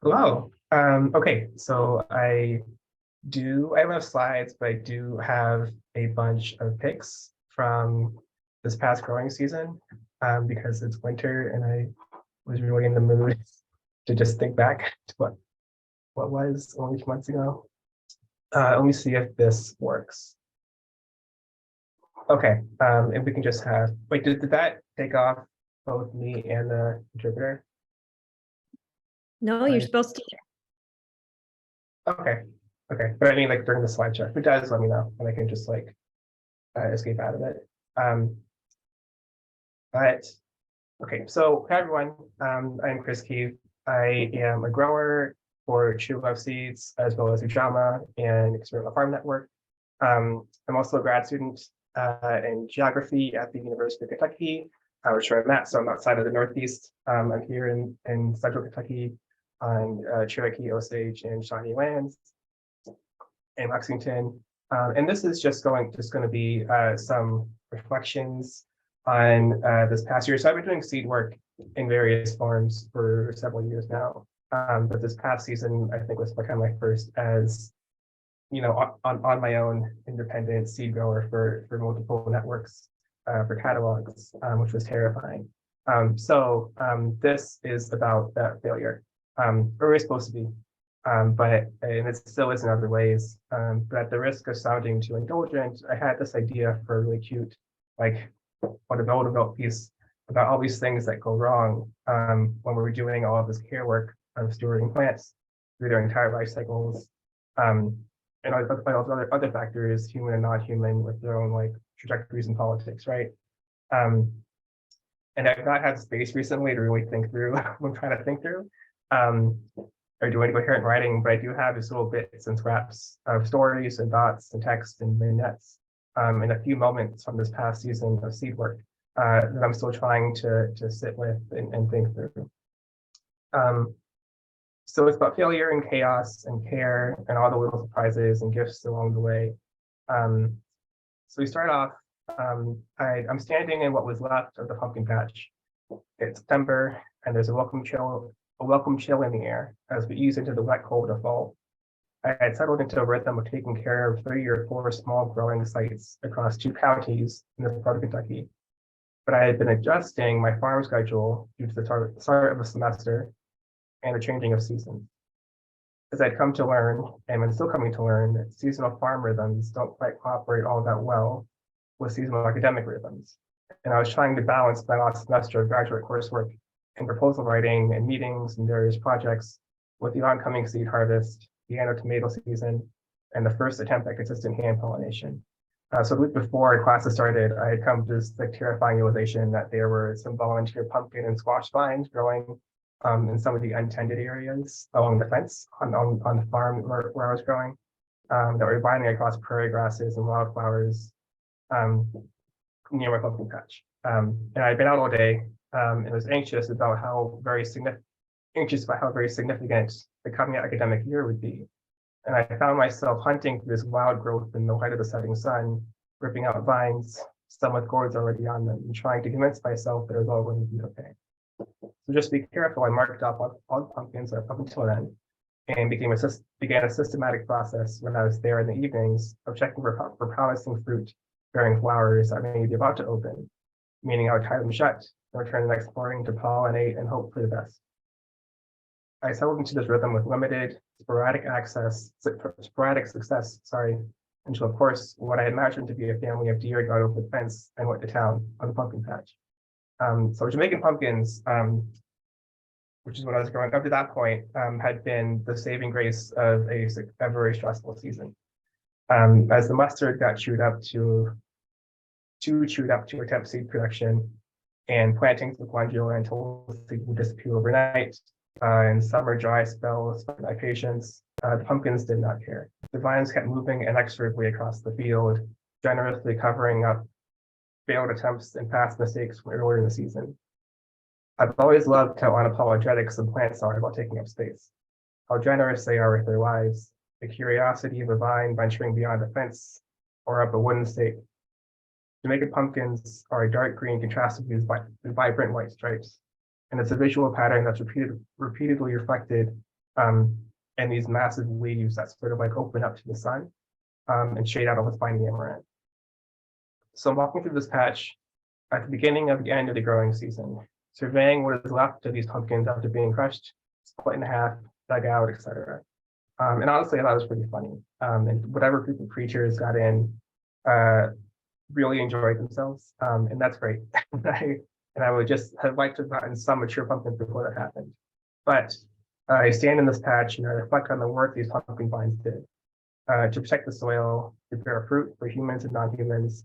Hello. Okay, so I don't have slides, but I do have a bunch of pics from this past growing season because it's winter and I was really in the mood to just think back to what was only a few months ago. Let me see if this works. Okay, and we can just have, wait, did that take off both me and the interpreter? No, you're supposed to. Okay, but I mean like during the slideshow, if it does, let me know and I can just like escape out of it. But okay, so hi everyone, I'm Chris Keeves. I am a grower for True Love Seeds as well as Ujamaa and Experimental Farm Network. I'm also a grad student in geography at the University of Kentucky, which I'm at, so I'm outside of the Northeast. I'm here in Central Kentucky on Cherokee, Osage, and Shawnee lands in Lexington. And this is just going to be some reflections on this past year. So I've been doing seed work in various forms for several years now. But this past season, I think was kind of my first as, you know, on my own independent seed grower for multiple networks for catalogs, which was terrifying. So this is about that failure. Or we're supposed to be, and it still is in other ways. But at the risk of sounding too indulgent, I had this idea for a really cute, like, what a development piece about all these things that go wrong when we're doing all of this care work of stewarding plants through their entire life cycles, and other factors, human and non-human, with their own like trajectories in politics, right? And I've not had space recently to really think through what I'm trying to think through, or doing coherent writing, but I do have these little bits and scraps of stories and thoughts and text and vignettes, and a few moments from this past season of seed work that I'm still trying to sit with and think through. So it's about failure and chaos and care and all the little surprises and gifts along the way. So we start off, I'm standing in what was left of the pumpkin patch. It's September and there's a welcome chill in the air as we ease into the wet cold of fall. I had settled into a rhythm of taking care of 3 or 4 small growing sites across 2 counties in this part of Kentucky. But I had been adjusting my farm schedule due to the start of the semester and the changing of seasons. As I'd come to learn, and I'm still coming to learn, that seasonal farm rhythms don't quite cooperate all that well with seasonal academic rhythms. And I was trying to balance my last semester of graduate coursework and proposal writing and meetings and various projects with the oncoming seed harvest, the annual tomato season, and the first attempt at consistent hand pollination. So the week before classes started, I had come to this terrifying realization that there were some volunteer pumpkin and squash vines growing in some of the untended areas along the fence on the farm where I was growing, that were binding across prairie grasses and wildflowers near my pumpkin patch. And I'd been out all day and was anxious about how very significant the coming academic year would be. And I found myself hunting through this wild growth in the light of the setting sun, ripping out vines, some with gourds already on them, and trying to convince myself that it was all going to be okay. So just be careful. I marked up all the pumpkins up until then, and began a systematic process when I was there in the evenings of checking for promising fruit bearing flowers that may be about to open, meaning I would tie them shut and return the next morning to pollinate and hope for the best. I settled into this rhythm with limited sporadic success, until of course what I imagined to be a family of deer got over the fence and went to town on the pumpkin patch. So Jamaican pumpkins, which is what I was growing up to that point, had been the saving grace of a very stressful season. As the mustard got too chewed up to attempt seed production, and plantings of glandular and toll seed would disappear overnight. In summer dry spells by my patients, the pumpkins did not care. The vines kept moving inexorably across the field, generously covering up failed attempts and past mistakes from earlier in the season. I've always loved how unapologetic some plants are about taking up space, how generous they are with their lives, the curiosity of a vine venturing beyond a fence or up a wooden stake. Jamaican pumpkins are a dark green contrasted with vibrant white stripes. And it's a visual pattern that's repeatedly reflected in these massive leaves that sort of like open up to the sun and shade out all the spiny amaranth. So I'm walking through this patch at the beginning of the end of the growing season, surveying what is left of these pumpkins after being crushed, split in half, dug out, etc. And honestly, I thought it was pretty funny. And whatever group of creatures got in really enjoyed themselves, and that's great. And I would just have liked to have gotten some mature pumpkins before that happened. But I stand in this patch and I reflect on the work these pumpkin vines did to protect the soil, to bear fruit for humans and non-humans,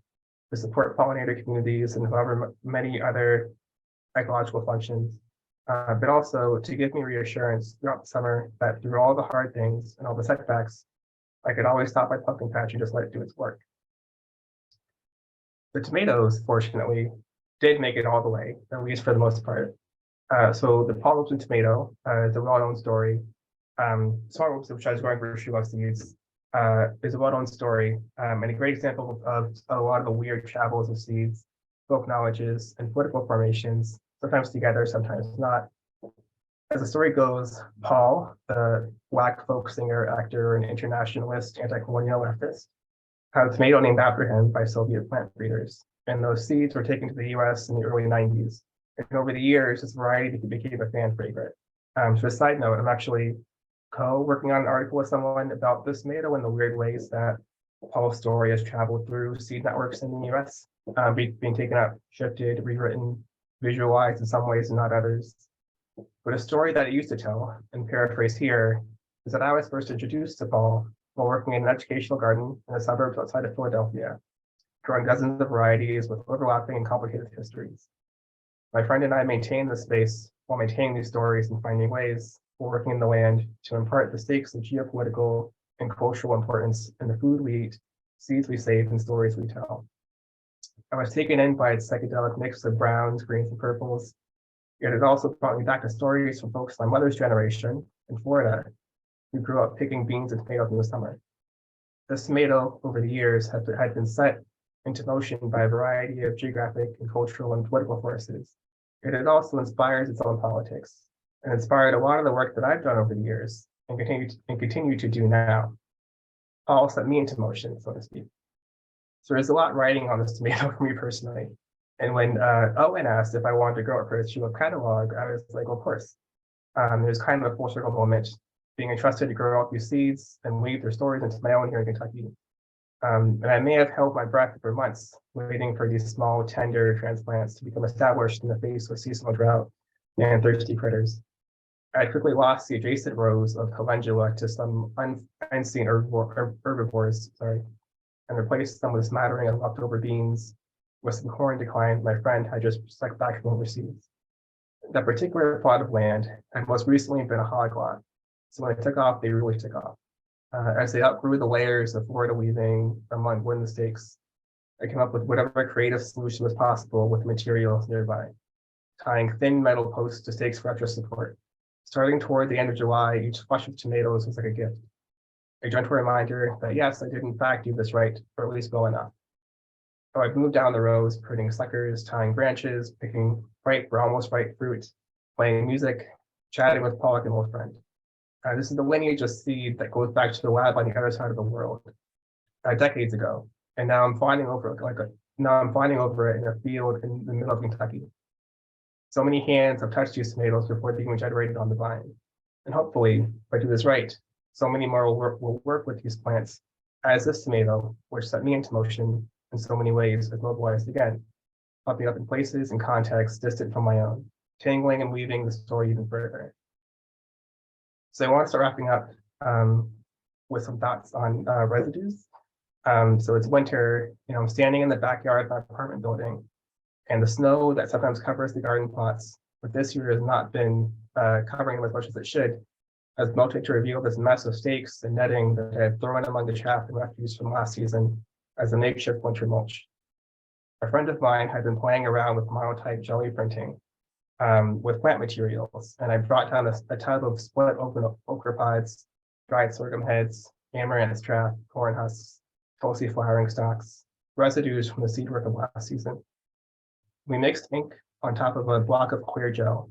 to support pollinator communities and however many other ecological functions, but also to give me reassurance throughout the summer that through all the hard things and all the setbacks, I could always stop my pumpkin patch and just let it do its work. The tomatoes, fortunately, did make it all the way, at least for the most part. So the Paul Robeson tomato is a well-known story. Small Robeson, which I was growing for She Loves Seeds, is a well-known story and a great example of a lot of the weird travels of seeds, folk knowledges, and political formations, sometimes together, sometimes not. As the story goes, Paul, the Black folk singer, actor, and internationalist, anti-colonial leftist, had a tomato named after him by Soviet plant breeders. And those seeds were taken to the US in the early 90s. And over the years, this variety became a fan favorite. So a side note, I'm actually working on an article with someone about this tomato and the weird ways that Paul's story has traveled through seed networks in the US, being taken up, shifted, rewritten, visualized in some ways and not others. But a story that it used to tell, and paraphrase here, is that I was first introduced to Paul while working in an educational garden in the suburbs outside of Philadelphia, growing dozens of varieties with overlapping and complicated histories. My friend and I maintain the space while maintaining these stories and finding ways while working in the land to impart the stakes of geopolitical and cultural importance in the food we eat, seeds we save, and stories we tell. I was taken in by its psychedelic mix of browns, greens, and purples. It had also brought me back to stories from folks my mother's generation in Florida who grew up picking beans and tomatoes in the summer. This tomato, over the years, had been set into motion by a variety of geographic and cultural and political forces. It had also inspired its own politics and inspired a lot of the work that I've done over the years and continue to do now. All set me into motion, so to speak. So there's a lot riding on this tomato for me personally. And when Owen asked if I wanted to grow it for the Tulip catalog, I was like, well, of course. It was kind of a full circle moment, being entrusted to grow out these seeds and weave their stories into my own here in Kentucky. And I may have held my breath for months, waiting for these small, tender transplants to become established in the face of seasonal drought and thirsty critters. I quickly lost the adjacent rows of calendula to some unseen herbivores, and replaced them with a smattering of leftover beans with some corn decline my friend had just stuck back from overseas. That particular plot of land had most recently been a hog lot, so when they took off, they really took off. As they outgrew the layers of Florida weaving among wooden stakes, I came up with whatever creative solution was possible with the materials nearby, tying thin metal posts to stakes for extra support. Starting toward the end of July, each flush of tomatoes was like a gift. A gentle reminder that yes, I did in fact do this right, or at least well enough. So I moved down the rows, pruning suckers, tying branches, picking ripe or almost ripe fruit, playing music, chatting with Pollock, an old friend. This is the lineage of seed that goes back to the lab on the other side of the world, decades ago. And now I'm finding over it in a field in the middle of Kentucky. So many hands have touched these tomatoes before being generated on the vine. And hopefully, if I do this right, so many more will work with these plants as this tomato, which set me into motion in so many ways, is mobilized again, popping up in places and contexts distant from my own, tangling and weaving the story even further. So I want to start wrapping up with some thoughts on residues. So it's winter, I'm standing in the backyard of my apartment building, and the snow that sometimes covers the garden plots, but this year has not been covering them as much as it should, has melted to reveal this mess of stakes and netting that I had thrown among the chaff and refuse from last season as a makeshift winter mulch. A friend of mine had been playing around with monotype jelly printing with plant materials, and I brought down a tub of split open okra pods, dried sorghum heads, amaranth chaff, corn husks, tulsi flowering stalks, residues from the seed work of last season. We mixed ink on top of a block of clear gel,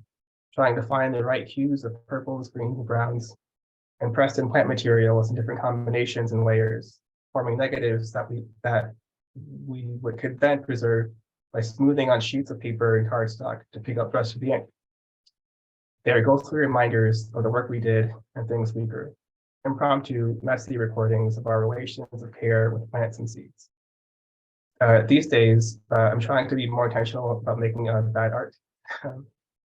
trying to find the right hues of purples, greens, and browns, and pressed in plant materials in different combinations and layers, forming negatives that we could then preserve by smoothing on sheets of paper and cardstock to pick up the rest of the ink. They are ghostly reminders of the work we did and things we grew. Impromptu, messy recordings of our relations of care with plants and seeds. These days, I'm trying to be more intentional about making bad art.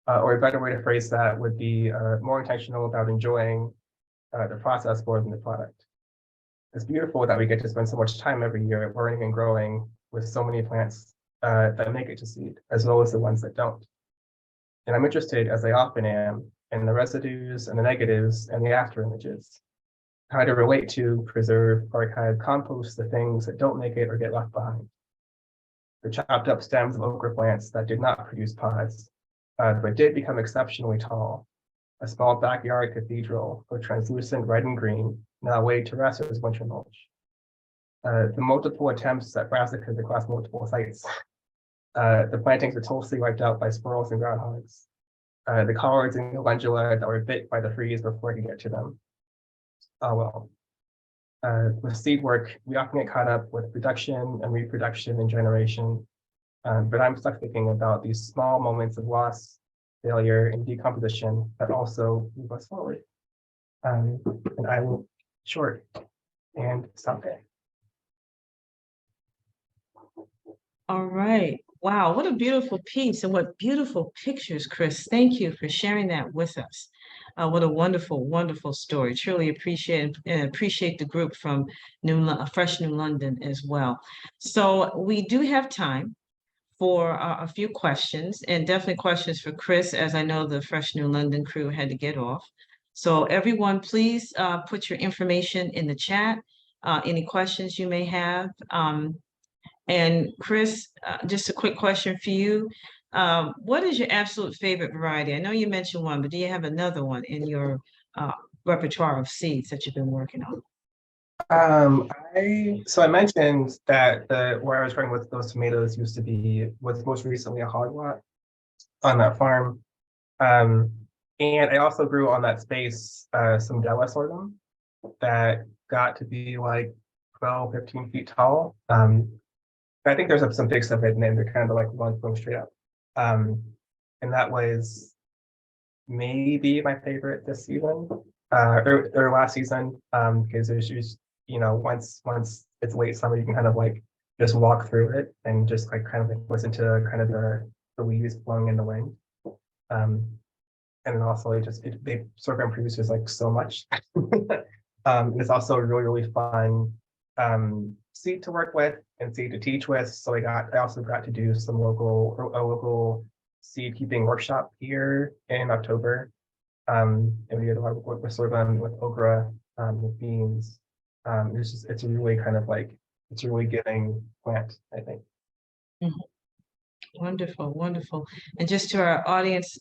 Or a better way to phrase that would be more intentional about enjoying the process more than the product. It's beautiful that we get to spend so much time every year learning and growing with so many plants that make it to seed, as well as the ones that don't. And I'm interested, as I often am, in the residues and the negatives and the after images, how to relate to, preserve, archive, compost the things that don't make it or get left behind. The chopped up stems of okra plants that did not produce pods, but did become exceptionally tall. A small backyard cathedral of translucent red and green, now laid to rest as winter mulch. The multiple attempts at brassicas across multiple sites. The plantings were totally wiped out by squirrels and groundhogs. The collards and calendula that were bit by the freeze before I could get to them. Oh well. With seed work, we often get caught up with production and reproduction and generation. But I'm stuck thinking about these small moments of loss, failure, and decomposition that also move us forward. And I will short and stop there. All right. Wow, what a beautiful piece and what beautiful pictures, Chris. Thank you for sharing that with us. What a wonderful, wonderful story. Truly appreciate the group from Fresh New London as well. So we do have time for a few questions, and definitely questions for Chris, as I know the Fresh New London crew had to get off. So everyone, please put your information in the chat, any questions you may have. And Chris, just a quick question for you. What is your absolute favorite variety? I know you mentioned one, but do you have another one in your repertoire of seeds that you've been working on? I mentioned that where I was growing with those tomatoes was most recently a hog lot on that farm. And I also grew on that space some Della sorghum that got to be like 12, 15 feet tall. I think there's some big stuff in there. They're kind of like one going straight up. And that was maybe my favorite this season, or last season, because there's just, once it's late summer, you can kind of like just walk through it and just like kind of like listen to kind of the leaves blowing in the wind. And then also they sorghum produces like so much. And it's also a really, really fun seed to work with and seed to teach with. So I also got to do a local seed keeping workshop here in October. And we did a lot of work with sorghum, with okra, with beans. It's a really kind of like, it's a really giving plant, I think. Wonderful, wonderful. And just to our audience,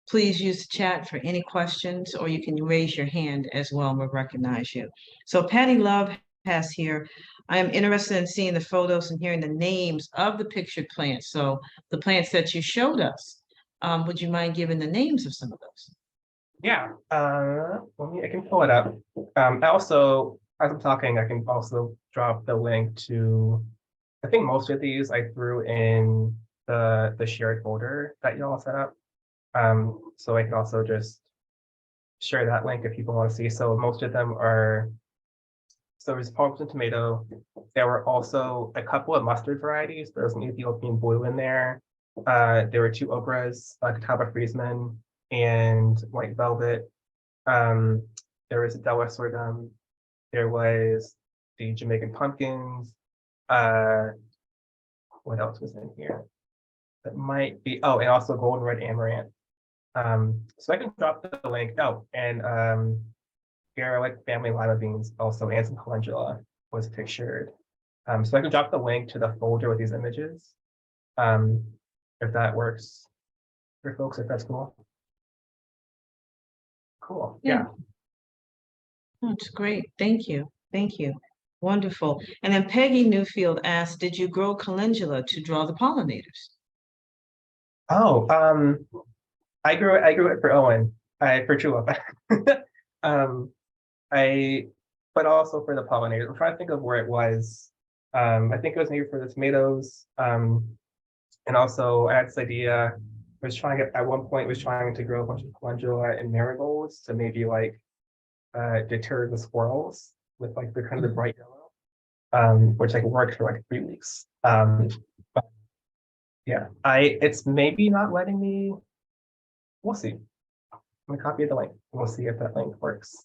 please use the chat for any questions, or you can raise your hand as well and we'll recognize you. So Patty Love has here, I am interested in seeing the photos and hearing the names of the pictured plants. So the plants that you showed us, would you mind giving the names of some of those? Yeah, I can pull it up. I also, as I'm talking, I can also drop the link to, I think most of these I threw in the shared folder that y'all set up. So I can also just share that link if people want to see. So most of them are, so there's pumpkin tomato. There were also a couple of mustard varieties. There was an Ethiopian blue in there. There were 2 okras, Catawba Friesman and White Velvet. There was a Della sorghum. There was the Jamaican pumpkins. What else was in here? That might be, oh, and also golden red amaranth. So I can drop the link. Oh, and Garlic family lima beans also, and some calendula was pictured. So I can drop the link to the folder with these images, if that works for folks, if that's cool. Cool. Yeah. That's great. Thank you. Thank you. Wonderful. And then Peggy Newfield asked, did you grow calendula to draw the pollinators? Oh, I grew it for Owen, for Julep. But also for the pollinators. I'm trying to think of where it was. I think it was maybe for the tomatoes. And also I had this idea, at one point was trying to grow a bunch of calendula and marigolds to maybe like deter the squirrels with like the kind of the bright yellow, which like worked for like 3 weeks. But yeah, it's maybe not letting me, we'll see. I'm gonna copy the link. We'll see if that link works.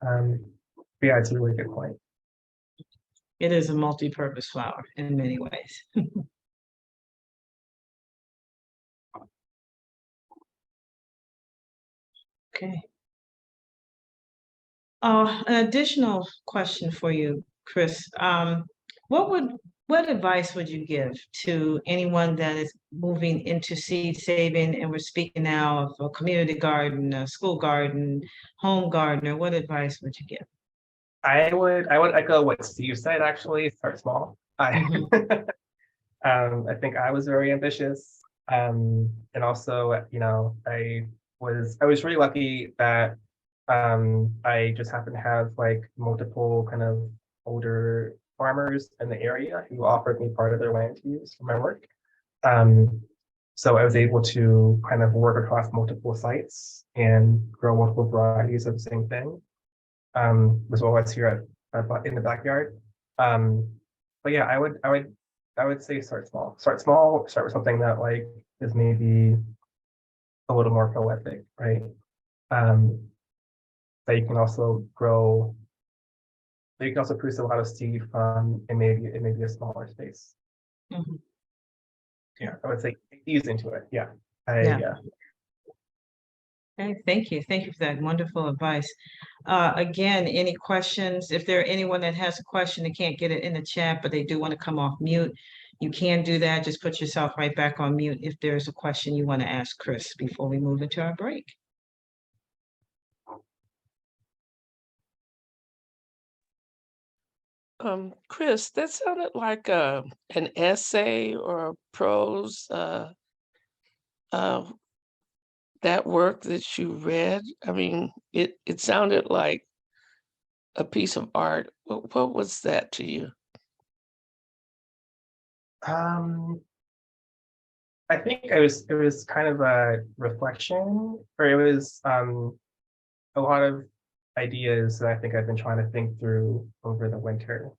But yeah, it's a really good point. It is a multi-purpose flower in many ways. Okay. An additional question for you, Chris. What advice would you give to anyone that is moving into seed saving? And we're speaking now of a community garden, a school garden, home gardener. What advice would you give? I would echo what Steve said, actually, start small. I think I was very ambitious. And also, I was really lucky that I just happened to have like multiple kind of older farmers in the area who offered me part of their land to use for my work. So I was able to kind of work across multiple sites and grow multiple varieties of the same thing, as well as here in the backyard. But yeah, I would say start small. Start with something that like is maybe a little more prolific, right? That you can also grow. That you can also produce a lot of seed from, and maybe it may be a smaller space. Yeah, I would say ease into it. Yeah. Okay, thank you. Thank you for that wonderful advice. Again, any questions? If there are anyone that has a question, they can't get it in the chat, but they do want to come off mute, you can do that. Just put yourself right back on mute if there's a question you want to ask Chris before we move into our break. Chris, that sounded like an essay or a prose, uh, that work that you read. I mean, it sounded like a piece of art. What was that to you? I think it was kind of a reflection, or it was a lot of ideas that I think I've been trying to think through over the winter.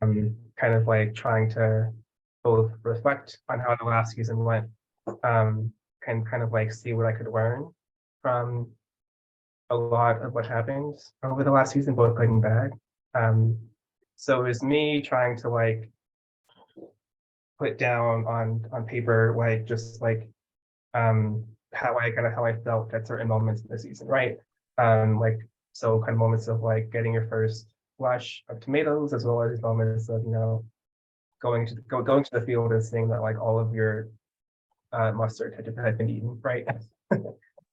Kind of like trying to both reflect on how the last season went, and kind of like see what I could learn from a lot of what happened over the last season, both good and bad. So it was me trying to like put down on paper, like just like how I felt at certain moments in the season, right? Like so kind of moments of like getting your first flush of tomatoes, as well as moments of going to the field and seeing that like all of your mustard had been eaten, right?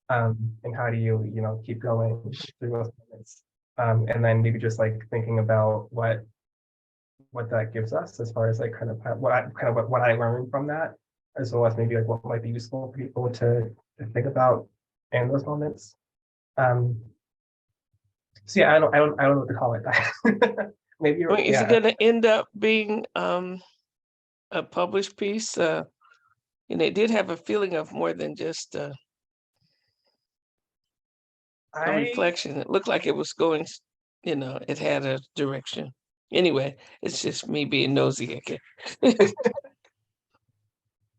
And how do you keep going through those moments? And then maybe just like thinking about what that gives us as far as like kind of what I learned from that, as well as maybe like what might be useful for people to think about in those moments. So yeah, I don't know what to call it. Maybe I mean, is it yeah. gonna end up being a published piece? And it did have a feeling of more than just a I reflection. It looked like it was going, it had a direction. Anyway, it's just me being nosy again.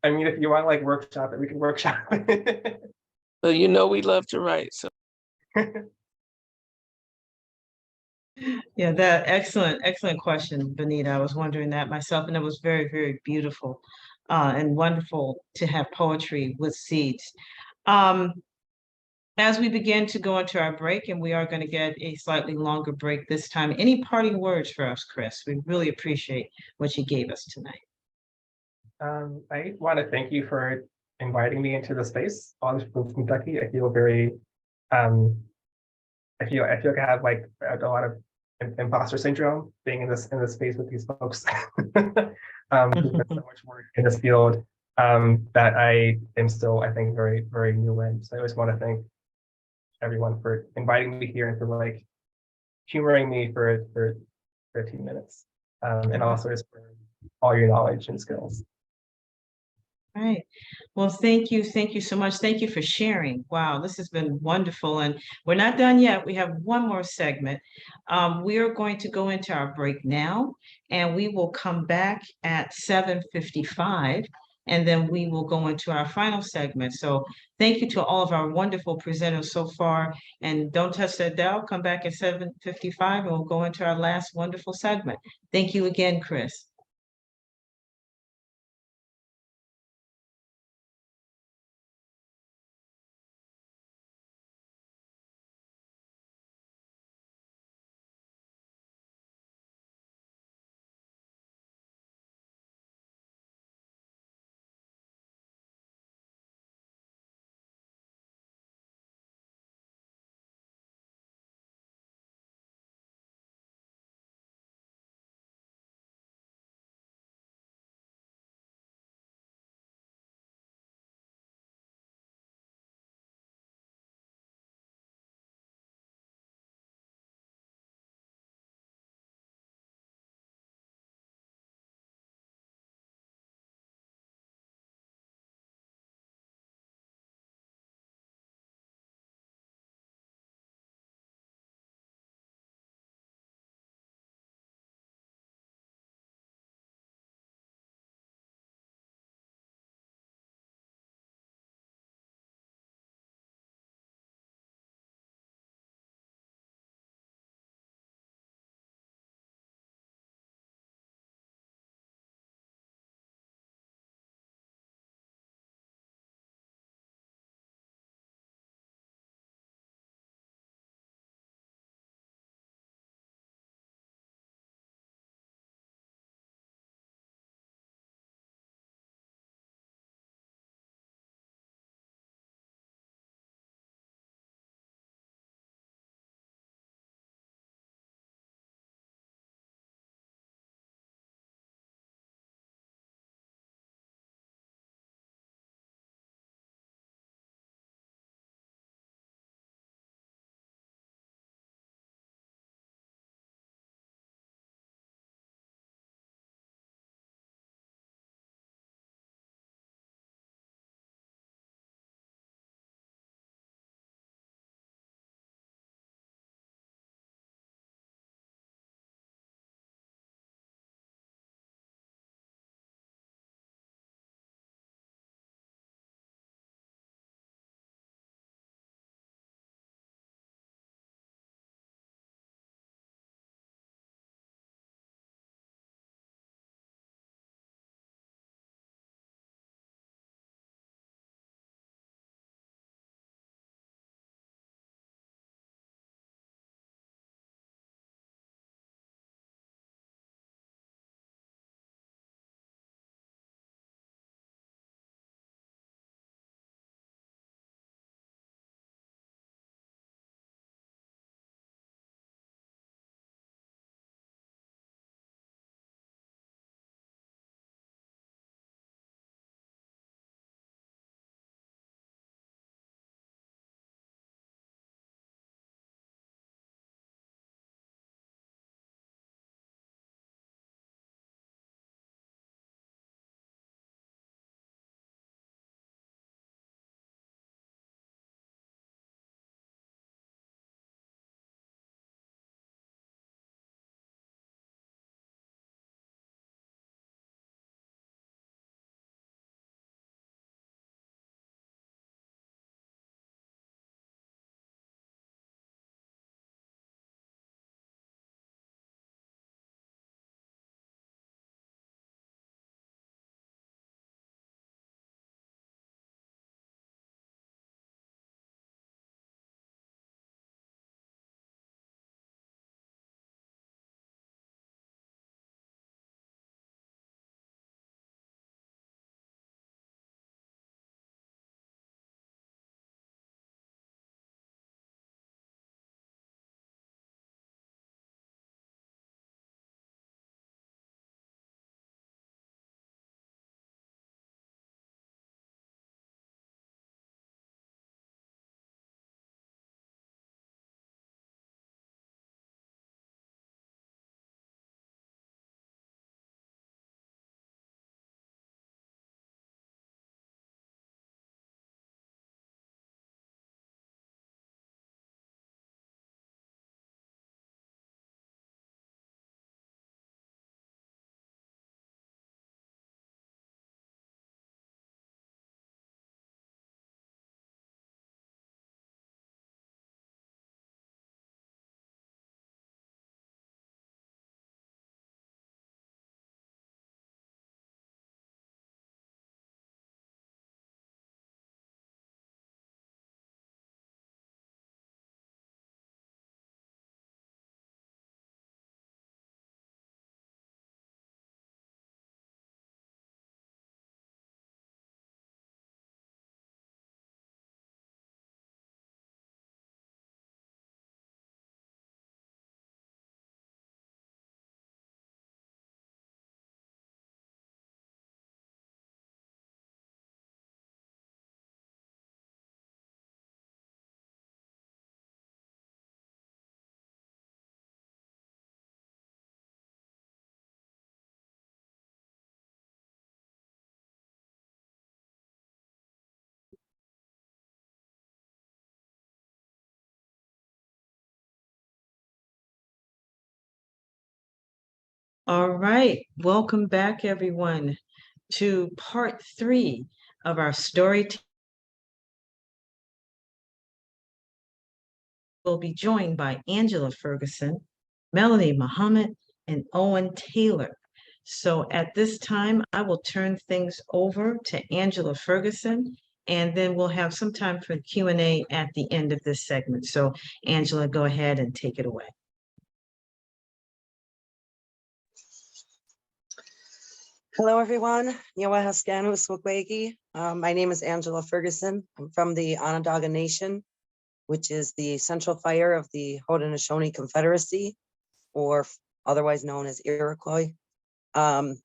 I mean, if you want to like workshop it, we can workshop it. So we love to write. So Yeah, that excellent question, Benita. I was wondering that myself, and it was very, very beautiful and wonderful to have poetry with seeds. As we begin to go into our break, and we are going to get a slightly longer break this time, any parting words for us, Chris? We really appreciate what you gave us tonight. I want to thank you for inviting me into the space on from Kentucky. I feel very I feel like I have like a lot of imposter syndrome being in this space with these folks who've done so much work in this field that I am still, I think, very, very new in. So I always want to thank everyone for inviting me here and for like humoring me for 13 minutes. And also just for all your knowledge and skills. All right. Well, thank you. Thank you so much. Thank you for sharing. Wow, this has been wonderful. And we're not done yet. We have one more segment. We are going to go into our break now, and we will come back at 7:55, and then we will go into our final segment. So thank you to all of our wonderful presenters so far. And don't touch that dial. Come back at 7:55, and we'll go into our last wonderful segment. Thank you again, Chris. All right, welcome back, everyone, to part 3 of our story. We'll be joined by Angela Ferguson, Melanie Muhammad, and Owen Taylor. So at this time, I will turn things over to Angela Ferguson, and then we'll have some time for Q&A at the end of this segment. So Angela, go ahead and take it away. Hello, everyone. My name is Angela Ferguson. I'm from the Onondaga Nation, which is the central fire of the Haudenosaunee Confederacy, or otherwise known as Iroquois. And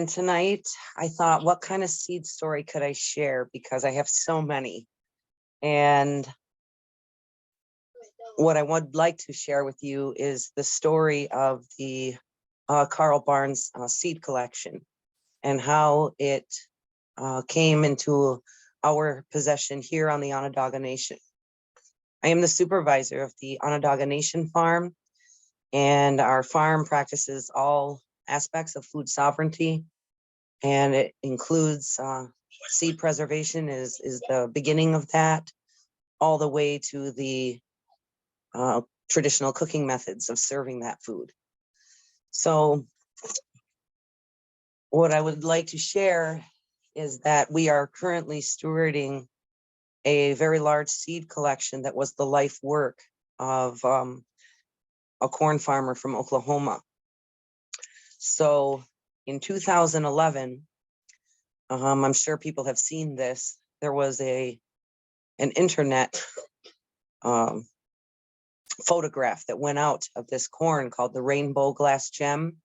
tonight I thought, what kind of seed story could I share? Because I have so many. And what I would like to share with you is the story of the Carl Barnes seed collection and how it came into our possession here on the Onondaga Nation. I am the supervisor of the Onondaga Nation farm, and our farm practices all aspects of food sovereignty, and it includes seed preservation is the beginning of that, all the way to the traditional cooking methods of serving that food. So what I would like to share is that we are currently stewarding a very large seed collection that was the life work of a corn farmer from Oklahoma. So in 2011, I'm sure people have seen this, there was an internet photograph that went out of this corn called the Rainbow Glass Gem.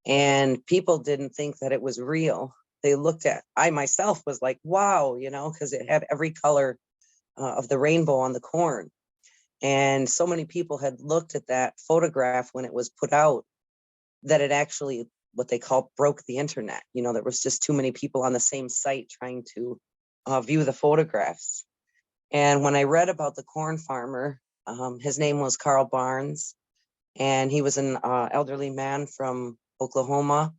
And people didn't think that it was real. They looked at, I myself was like, wow, you know, because it had every color of the rainbow on the corn. And so many people had looked at that photograph when it was put out that it actually, what they call, broke the internet. You know, there was just too many people on the same site trying to view the photographs. And when I read about the corn farmer, his name was Carl Barnes, and he was an elderly man from Oklahoma,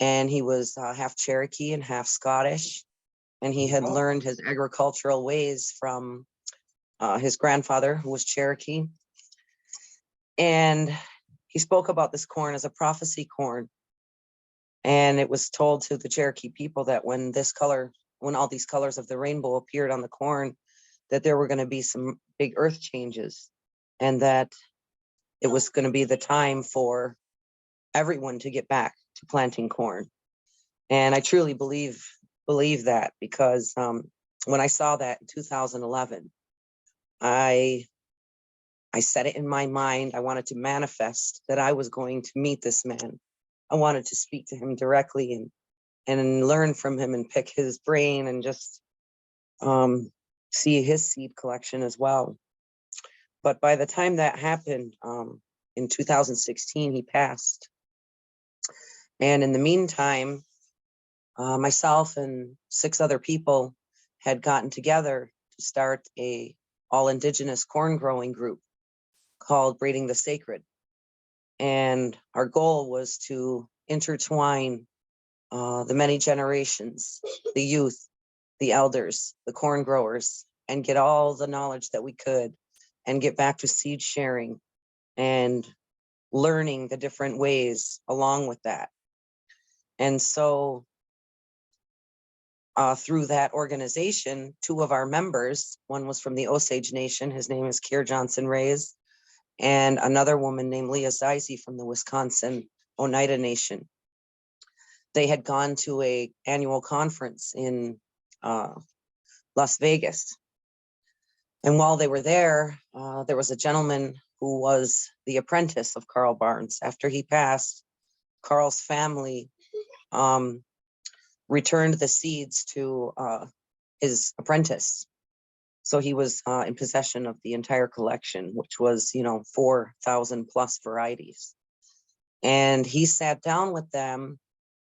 and he was half Cherokee and half Scottish, and he had learned his agricultural ways from his grandfather, who was Cherokee. And he spoke about this corn as a prophecy corn, and it was told to the Cherokee people that when all these colors of the rainbow appeared on the corn, that there were going to be some big earth changes, and that it was going to be the time for everyone to get back to planting corn. And I truly believe that, because when I saw that in 2011, I set it in my mind. I wanted to manifest that I was going to meet this man. I wanted to speak to him directly and learn from him and pick his brain and just see his seed collection as well. But by the time that happened, in 2016, he passed. And in the meantime, myself and 6 other people had gotten together to start a all indigenous corn growing group called Braiding the Sacred. And our goal was to intertwine the many generations, the youth, the elders, the corn growers, and get all the knowledge that we could and get back to seed sharing and learning the different ways along with that. And so through that organization, 2 of our members, one was from the Osage Nation, his name is Keir Johnson Reyes, and another woman named Leah Zeise from the Wisconsin Oneida Nation. They had gone to an annual conference in Las Vegas. And while they were there, there was a gentleman who was the apprentice of Carl Barnes. After he passed, Carl's family returned the seeds to his apprentice. So he was in possession of the entire collection, which was, 4,000 plus varieties. And he sat down with them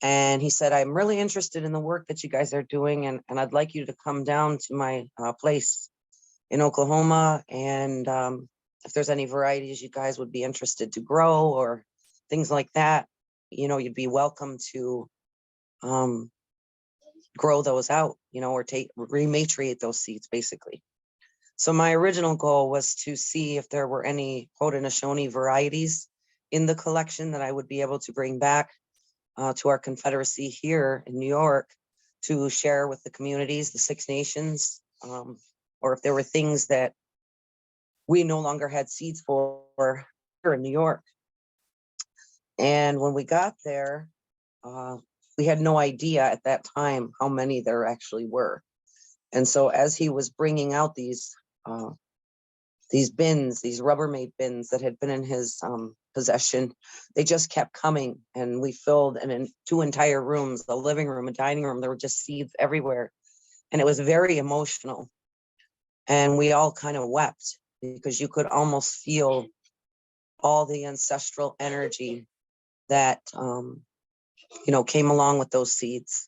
and he said, I'm really interested in the work that you guys are doing, and I'd like you to come down to my place in Oklahoma and if there's any varieties you guys would be interested to grow or things like that, you'd be welcome to grow those out, or rematriate those seeds basically. So my original goal was to see if there were any Haudenosaunee varieties in the collection that I would be able to bring back to our Confederacy here in New York to share with the communities, the Six Nations, or if there were things that we no longer had seeds for here in New York. And when we got there, we had no idea at that time how many there actually were. And so as he was bringing out these bins, these Rubbermaid bins that had been in his possession, they just kept coming, and we filled in 2 entire rooms, the living room and dining room. There were just seeds everywhere, and it was very emotional. And we all kind of wept because you could almost feel all the ancestral energy that came along with those seeds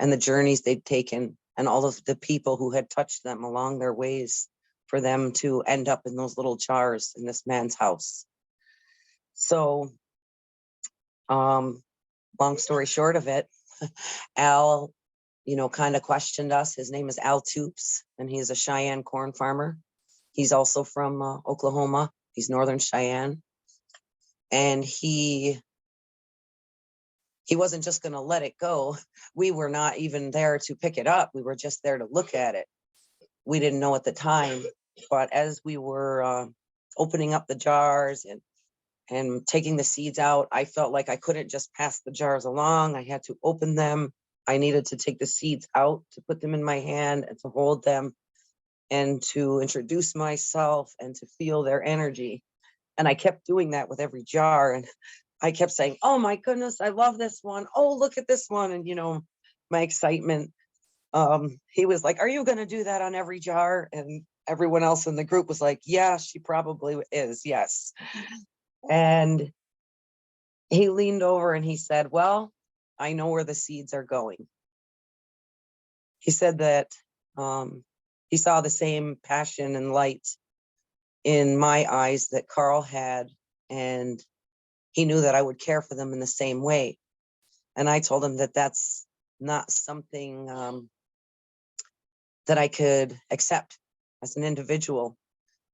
and the journeys they'd taken, and all of the people who had touched them along their ways for them to end up in those little jars in this man's house. So, long story short of it, Al, kind of questioned us. His name is Al Toops, and he's a Cheyenne corn farmer. He's also from Oklahoma. He's Northern Cheyenne. And he wasn't just going to let it go. We were not even there to pick it up. We were just there to look at it. We didn't know at the time, but as we were opening up the jars and taking the seeds out, I felt like I couldn't just pass the jars along. I had to open them. I needed to take the seeds out, to put them in my hand and to hold them and to introduce myself and to feel their energy. And I kept doing that with every jar. And I kept saying, oh my goodness, I love this one. Oh, look at this one. And, my excitement. He was like, are you going to do that on every jar? And everyone else in the group was like, yeah, she probably is. Yes. And he leaned over and he said, well, I know where the seeds are going. He said that he saw the same passion and light in my eyes that Carl had, and he knew that I would care for them in the same way. And I told him that that's not something that I could accept as an individual,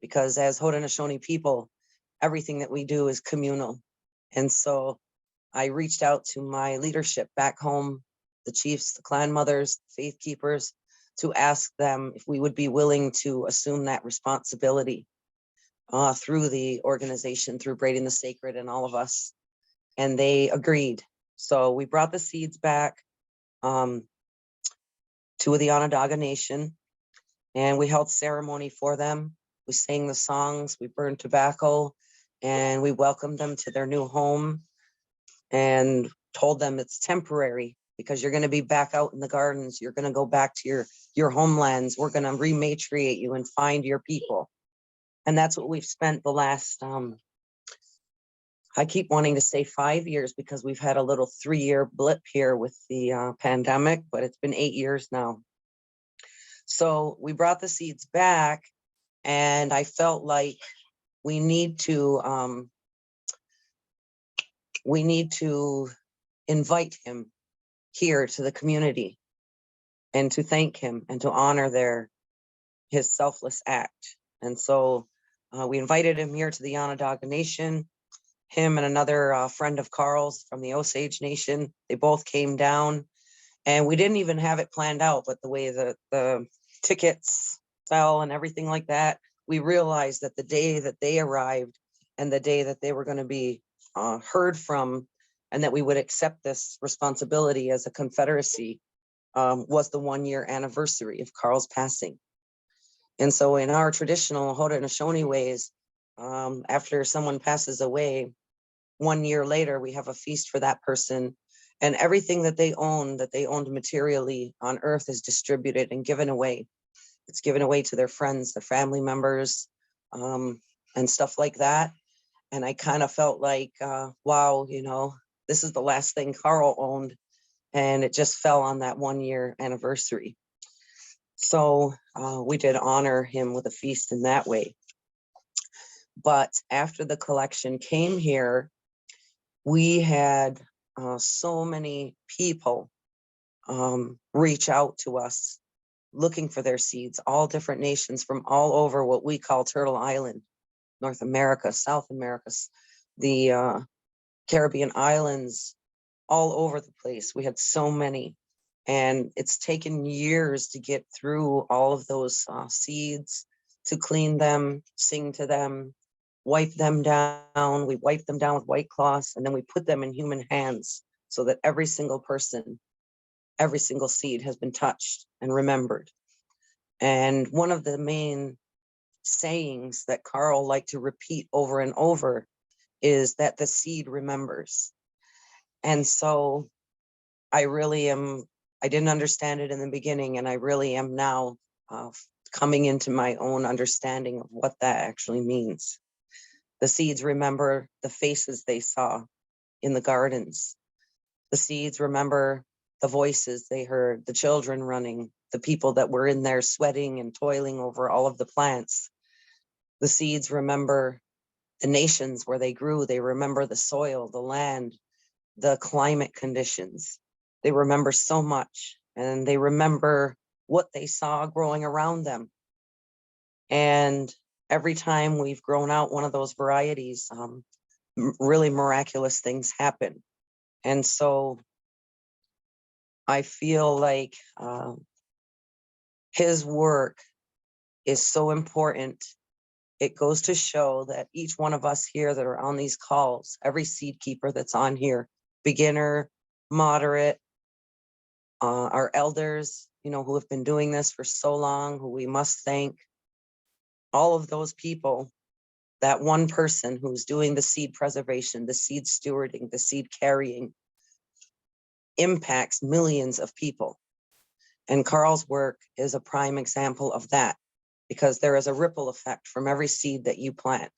because as Haudenosaunee people, everything that we do is communal. And so I reached out to my leadership back home, the chiefs, the clan mothers, faith keepers, to ask them if we would be willing to assume that responsibility through the organization, through Braiding the Sacred and all of us. And they agreed. So we brought the seeds back to the Onondaga Nation, and we held ceremony for them. We sang the songs, we burned tobacco, and we welcomed them to their new home and told them it's temporary because you're going to be back out in the gardens. You're going to go back to your homelands. We're going to rematriate you and find your people. And that's what we've spent the last, I keep wanting to say 5 years because we've had a little 3-year blip here with the pandemic, but it's been 8 years now. So we brought the seeds back, and I felt like we need to invite him here to the community and to thank him and to honor his selfless act. And so we invited him here to the Onondaga Nation. Him and another friend of Carl's from the Osage Nation, they both came down, and we didn't even have it planned out, but the way the tickets fell and everything like that, we realized that the day that they arrived and the day that they were going to be heard from, and that we would accept this responsibility as a confederacy, was the 1-year anniversary of Carl's passing. And so in our traditional Haudenosaunee ways, after someone passes away, 1 year later, we have a feast for that person, and everything that they owned materially on earth is distributed and given away. It's given away to their friends, their family members, and stuff like that. And I kind of felt like, wow, this is the last thing Carl owned, and it just fell on that 1-year anniversary. So we did honor him with a feast in that way. But after the collection came here, we had so many people reach out to us looking for their seeds, all different nations from all over what we call Turtle Island, North America, South America, the Caribbean islands, all over the place. We had so many. And it's taken years to get through all of those seeds, to clean them, sing to them, wipe them down. We wipe them down with white cloths, and then we put them in human hands so that every single person, every single seed has been touched and remembered. And one of the main sayings that Carl liked to repeat over and over is that the seed remembers. And so I didn't understand it in the beginning, and I really am now coming into my own understanding of what that actually means. The seeds remember the faces they saw in the gardens. The seeds remember the voices they heard, the children running, the people that were in there sweating and toiling over all of the plants. The seeds remember the nations where they grew. They remember the soil, the land, the climate conditions. They remember so much, and they remember what they saw growing around them. And every time we've grown out one of those varieties, really miraculous things happen. And so I feel like his work is so important. It goes to show that each one of us here that are on these calls, every seed keeper that's on here, beginner, moderate, our elders, who have been doing this for so long, who we must thank, all of those people, that one person who's doing the seed preservation, the seed stewarding, the seed carrying, impacts millions of people. And Carl's work is a prime example of that, because there is a ripple effect from every seed that you plant.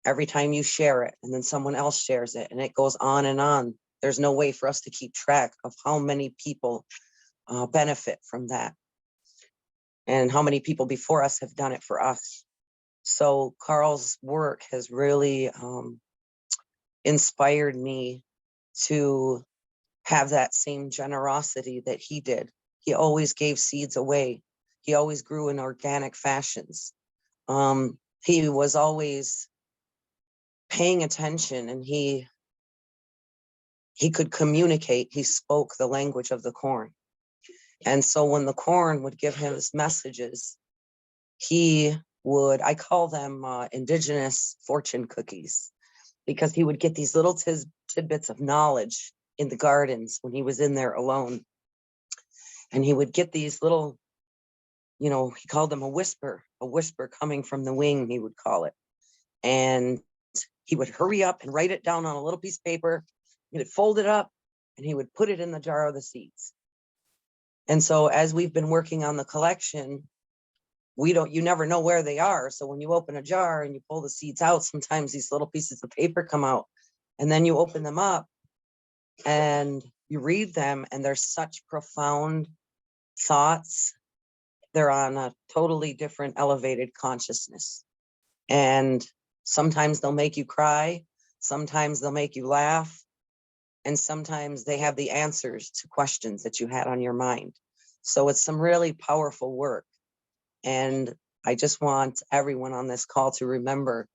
Every time you share it, and then someone else shares it, and it goes on and on. There's no way for us to keep track of how many people benefit from that, and how many people before us have done it for us. So Carl's work has really inspired me to have that same generosity that he did. He always gave seeds away. He always grew in organic fashions. He was always paying attention, and he could communicate. He spoke the language of the corn. And so when the corn would give him his messages, he would, I call them indigenous fortune cookies, because he would get these little tidbits of knowledge in the gardens when he was in there alone. And he would get these little, he called them a whisper coming from the wing, he would call it. And he would hurry up and write it down on a little piece of paper. He would fold it up, and he would put it in the jar of the seeds. And so as we've been working on the collection, you never know where they are. So when you open a jar and you pull the seeds out, sometimes these little pieces of paper come out, and then you open them up and you read them, and there's such profound thoughts. They're on a totally different elevated consciousness. And sometimes they'll make you cry. Sometimes they'll make you laugh. And sometimes they have the answers to questions that you had on your mind. So it's some really powerful work. And I just want everyone on this call to remember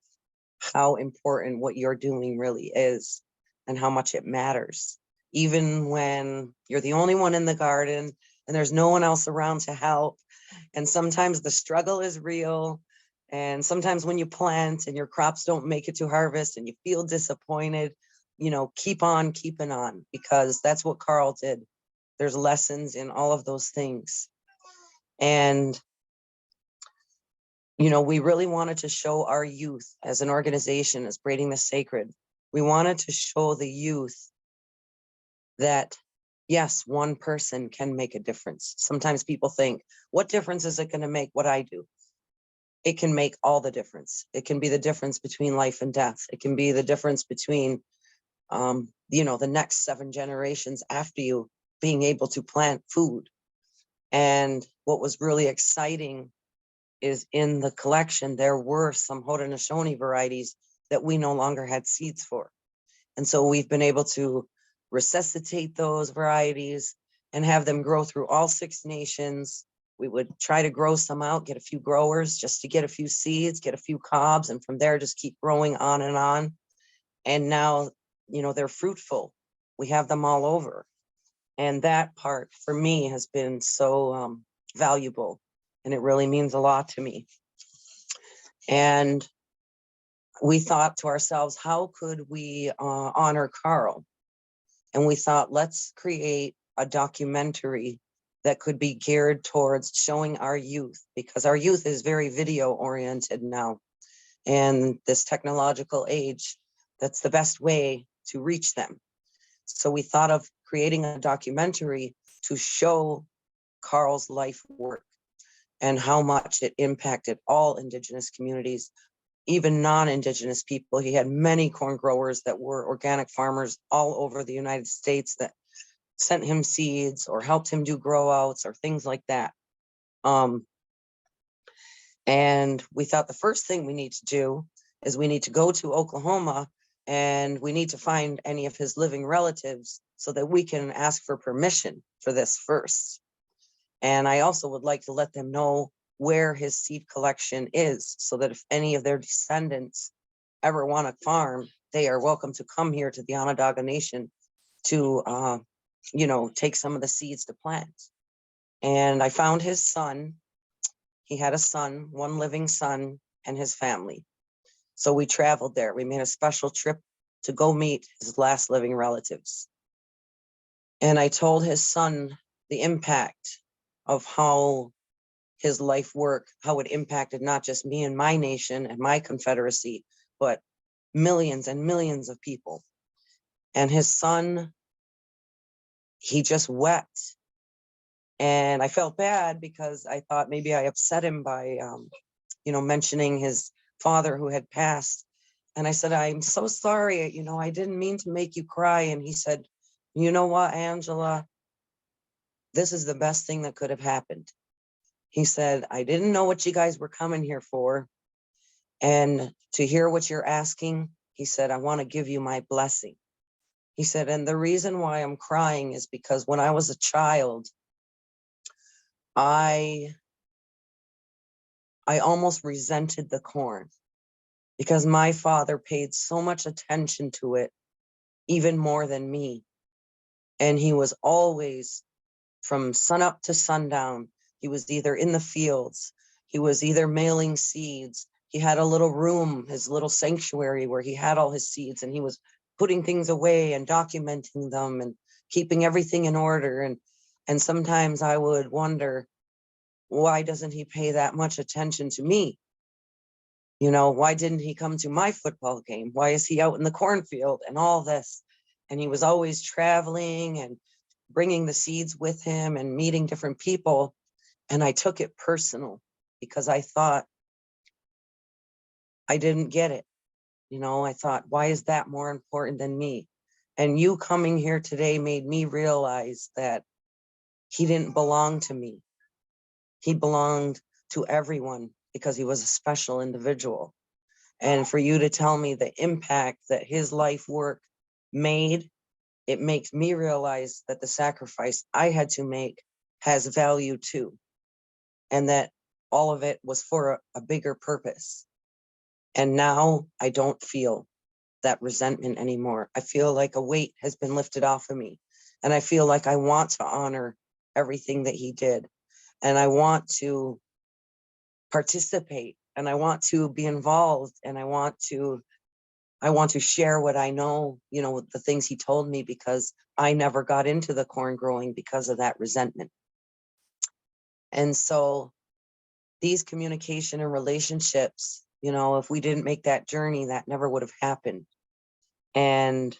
how important what you're doing really is, and how much it matters. Even when you're the only one in the garden and there's no one else around to help. And sometimes the struggle is real. And sometimes when you plant and your crops don't make it to harvest and you feel disappointed, keep on keeping on, because that's what Carl did. There's lessons in all of those things. And, we really wanted to show our youth as an organization, as Braiding the Sacred. We wanted to show the youth that, yes, one person can make a difference. Sometimes people think, what difference is it going to make what I do? It can make all the difference. It can be the difference between life and death. It can be the difference between, the next 7 generations after you being able to plant food. And what was really exciting is in the collection, there were some Haudenosaunee varieties that we no longer had seeds for. And so we've been able to resuscitate those varieties and have them grow through all 6 nations. We would try to grow some out, get a few growers just to get a few seeds, get a few cobs, and from there just keep growing on and on. And now, you know, they're fruitful. We have them all over. And that part for me has been so valuable, and it really means a lot to me. And we thought to ourselves, how could we honor Carl? And we thought, let's create a documentary that could be geared towards showing our youth, because our youth is very video oriented now. And this technological age, that's the best way to reach them. So we thought of creating a documentary to show Carl's life work and how much it impacted all Indigenous communities, even non-Indigenous people. He had many corn growers that were organic farmers all over the United States that sent him seeds or helped him do grow outs or things like that. And we thought the first thing we need to do is we need to go to Oklahoma and we need to find any of his living relatives so that we can ask for permission for this first. And I also would like to let them know where his seed collection is, so that if any of their descendants ever want to farm, they are welcome to come here to the Onondaga Nation to, you know, take some of the seeds to plant. And I found his son. He had a son, one living son, and his family. So we traveled there. We made a special trip to go meet his last living relatives. And I told his son the impact of how his life work, how it impacted not just me and my nation and my confederacy, but millions and millions of people. And his son, he just wept. And I felt bad because I thought maybe I upset him by, you know, mentioning his father who had passed. And I said, I'm so sorry, you know, I didn't mean to make you cry. And he said, you know what, Angela, this is the best thing that could have happened. He said, I didn't know what you guys were coming here for. And to hear what you're asking, he said, I want to give you my blessing. He said, and the reason why I'm crying is because when I was a child, I almost resented the corn because my father paid so much attention to it, even more than me. And he was always, from sunup to sundown, he was either in the fields, he was either mailing seeds. He had a little room, his little sanctuary where he had all his seeds, and he was putting things away and documenting them and keeping everything in order. And sometimes I would wonder, why doesn't he pay that much attention to me? You know, why didn't he come to my football game? Why is he out in the cornfield and all this? And he was always traveling and bringing the seeds with him and meeting different people. And I took it personal because I thought I didn't get it. You know, I thought, why is that more important than me? And you coming here today made me realize that he didn't belong to me. He belonged to everyone because he was a special individual. And for you to tell me the impact that his life work made, it makes me realize that the sacrifice I had to make has value too. And that all of it was for a bigger purpose. And now I don't feel that resentment anymore. I feel like a weight has been lifted off of me. And I feel like I want to honor everything that he did. And I want to participate, and I want to be involved, and I want to share what I know, you know, the things he told me, because I never got into the corn growing because of that resentment. And so these communication and relationships, you know, if we didn't make that journey, that never would have happened. And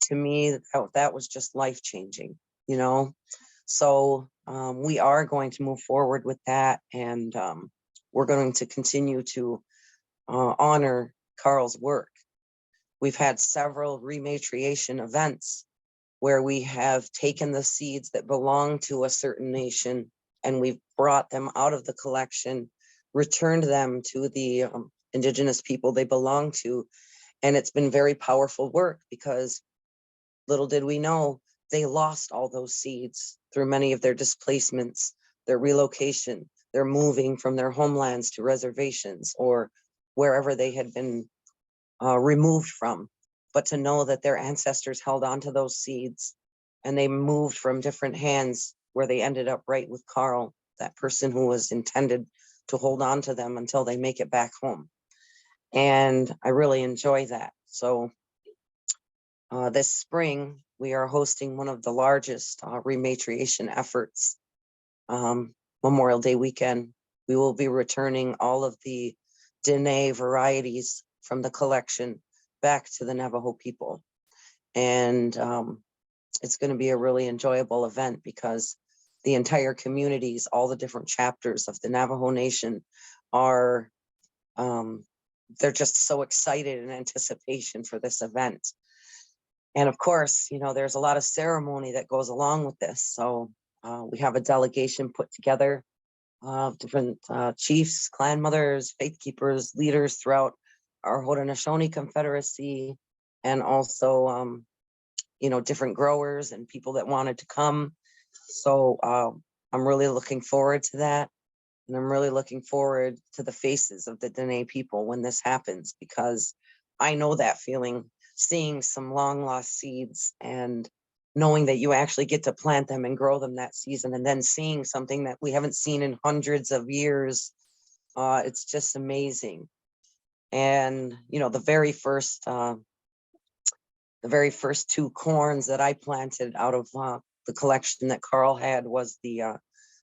to me, that was just life-changing, you know. So we are going to move forward with that, and we're going to continue to honor Carl's work. We've had several rematriation events where we have taken the seeds that belong to a certain nation and we've brought them out of the collection, returned them to the indigenous people they belong to. And it's been very powerful work because little did we know, they lost all those seeds through many of their displacements, their relocation, their moving from their homelands to reservations or wherever they had been removed from. But to know that their ancestors held on to those seeds and they moved from different hands where they ended up right with Carl, that person who was intended to hold on to them until they make it back home. And I really enjoy that. So this spring, we are hosting one of the largest rematriation efforts. Memorial Day weekend, we will be returning all of the Dene varieties from the collection back to the Navajo people. And it's going to be a really enjoyable event because the entire communities, all the different chapters of the Navajo Nation are, they're just so excited in anticipation for this event. And of course, you know, there's a lot of ceremony that goes along with this. So we have a delegation put together of different chiefs, clan mothers, faith keepers, leaders throughout our Haudenosaunee Confederacy, and also, you know, different growers and people that wanted to come. So I'm really looking forward to that. And I'm really looking forward to the faces of the Dene people when this happens, because I know that feeling, seeing some long lost seeds and knowing that you actually get to plant them and grow them that season, and then seeing something that we haven't seen in hundreds of years. It's just amazing. And, you know, the very first 2 corns that I planted out of the collection that Carl had was the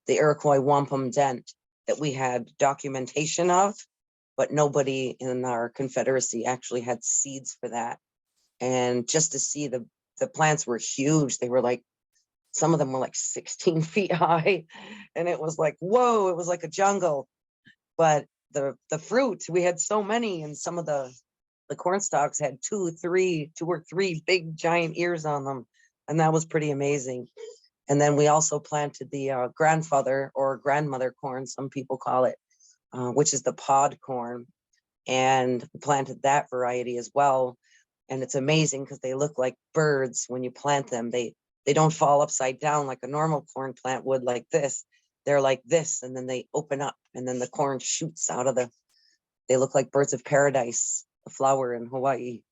Iroquois wampum dent that we had documentation of, but nobody in our Confederacy actually had seeds for that. And just to see the plants were huge. They were like, some of them were like 16 feet high. And it was like, whoa, it was like a jungle. But the fruit, we had so many, and some of the corn stalks had 2 or 3 big giant ears on them. And that was pretty amazing. And then we also planted the grandfather or grandmother corn, some people call it, which is the pod corn. And we planted that variety as well. And it's amazing because they look like birds when you plant them. They don't fall upside down like a normal corn plant would, like this. They're like this, and then they open up, and then the corn shoots out of they look like birds of paradise, the flower in Hawaii.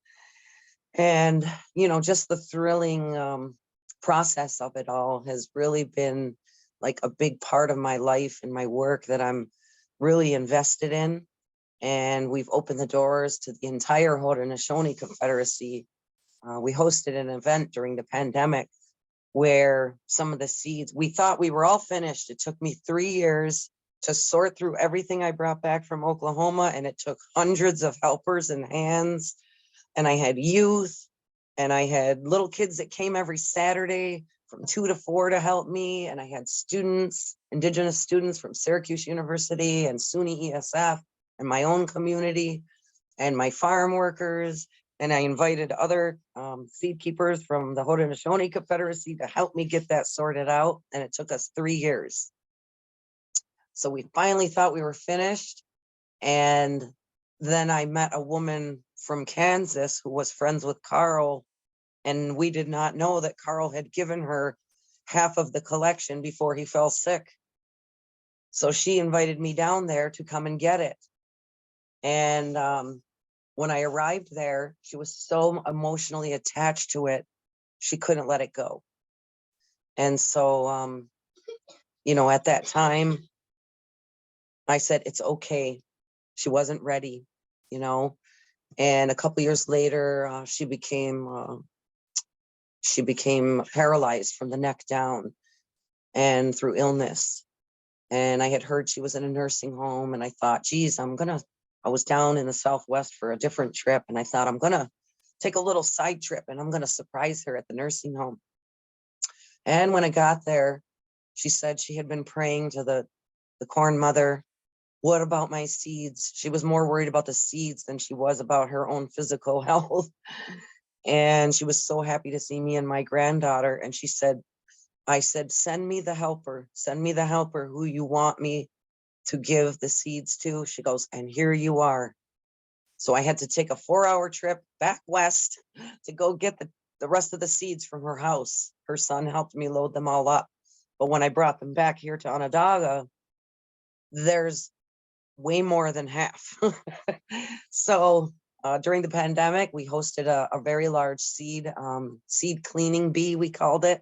And, you know, just the thrilling process of it all has really been like a big part of my life and my work that I'm really invested in. And we've opened the doors to the entire Haudenosaunee Confederacy. We hosted an event during the pandemic where some of the seeds, we thought we were all finished. It took me 3 years to sort through everything I brought back from Oklahoma, and it took hundreds of helpers and hands. And I had youth, and I had little kids that came every Saturday from 2 to 4 to help me. And I had students, indigenous students from Syracuse University and SUNY ESF and my own community and my farm workers. And I invited other seed keepers from the Haudenosaunee Confederacy to help me get that sorted out. And it took us 3 years. So we finally thought we were finished. And then I met a woman from Kansas who was friends with Carl. And we did not know that Carl had given her half of the collection before he fell sick. So she invited me down there to come and get it. And when I arrived there, she was so emotionally attached to it, she couldn't let it go. And so, you know, at that time, I said, it's okay. She wasn't ready, you know. And a couple years later, she became paralyzed from the neck down and through illness. And I had heard she was in a nursing home, and I thought, geez, I was down in the Southwest for a different trip, and I thought, I'm gonna take a little side trip and I'm gonna surprise her at the nursing home. And when I got there, she said she had been praying to the corn mother, what about my seeds? She was more worried about the seeds than she was about her own physical health. And she was so happy to see me and my granddaughter. And she said, I said, send me the helper who you want me to give the seeds to. She goes, and here you are. So I had to take a 4-hour trip back west to go get the rest of the seeds from her house. Her son helped me load them all up. But when I brought them back here to Onondaga, there's way more than half. So during the pandemic, we hosted a very large seed cleaning bee, we called it.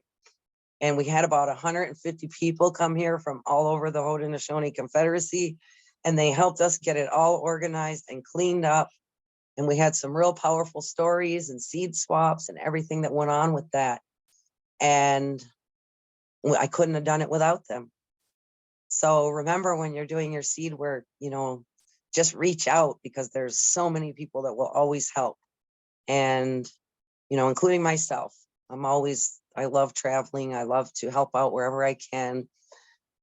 And we had about 150 people come here from all over the Haudenosaunee Confederacy, and they helped us get it all organized and cleaned up. And we had some real powerful stories and seed swaps and everything that went on with that. And I couldn't have done it without them. So remember, when you're doing your seed work, just reach out, because there's so many people that will always help. And, including myself, I love traveling. I love to help out wherever I can.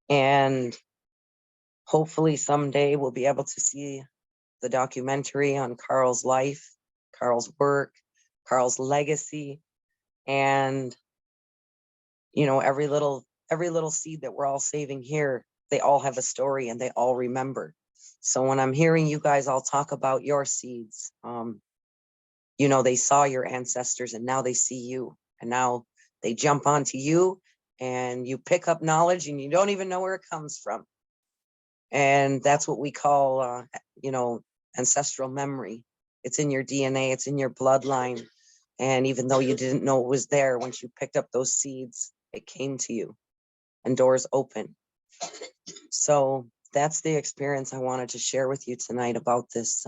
And hopefully someday we'll be able to see the documentary on Carl's life, Carl's work, Carl's legacy. And, every little seed that we're all saving here, they all have a story and they all remember. So when I'm hearing you guys all talk about your seeds, they saw your ancestors and now they see you, and now they jump onto you and you pick up knowledge and you don't even know where it comes from. And that's what we call, ancestral memory. It's in your DNA, it's in your bloodline. And even though you didn't know it was there, once you picked up those seeds, it came to you and doors open. So that's the experience I wanted to share with you tonight about this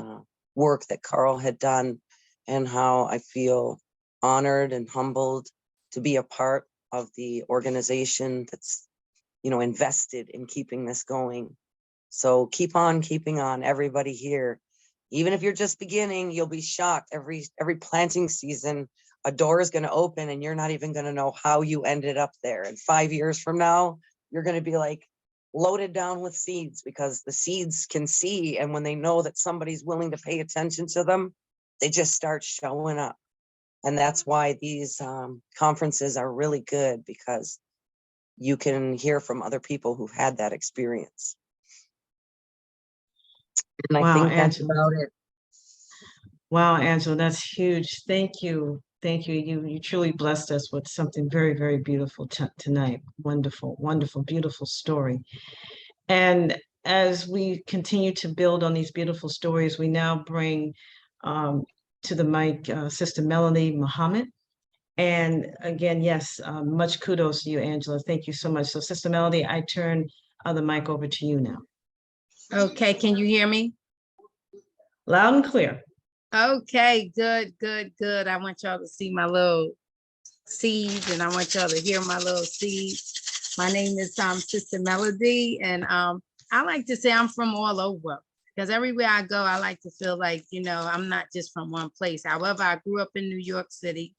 work that Carl had done, and how I feel honored and humbled to be a part of the organization that's, invested in keeping this going. So keep on keeping on, everybody here. Even if you're just beginning, you'll be shocked. Every planting season, a door is going to open and you're not even going to know how you ended up there. And 5 years from now, you're going to be like loaded down with seeds, because the seeds can see. And when they know that somebody's willing to pay attention to them, they just start showing up. And that's why these conferences are really good, because you can hear from other people who've had that experience. And I Wow, think that's Angela. about it. Wow, Angela, that's huge. Thank you. Thank you. You truly blessed us with something very, very beautiful tonight. Wonderful, wonderful, beautiful story. And as we continue to build on these beautiful stories, we now bring to the mic Sister Melody Muhammad. And again, yes, much kudos to you, Angela. Thank you so much. So Sister Melody, I turn the mic over to you now. Okay, can you hear me? Loud and clear. Okay, good. I want y'all to see my little seeds, and I want y'all to hear my little seeds. My name is Sister Melody, and I like to say I'm from all over, because everywhere I go, I like to feel like, I'm not just from one place. However, I grew up in New York City,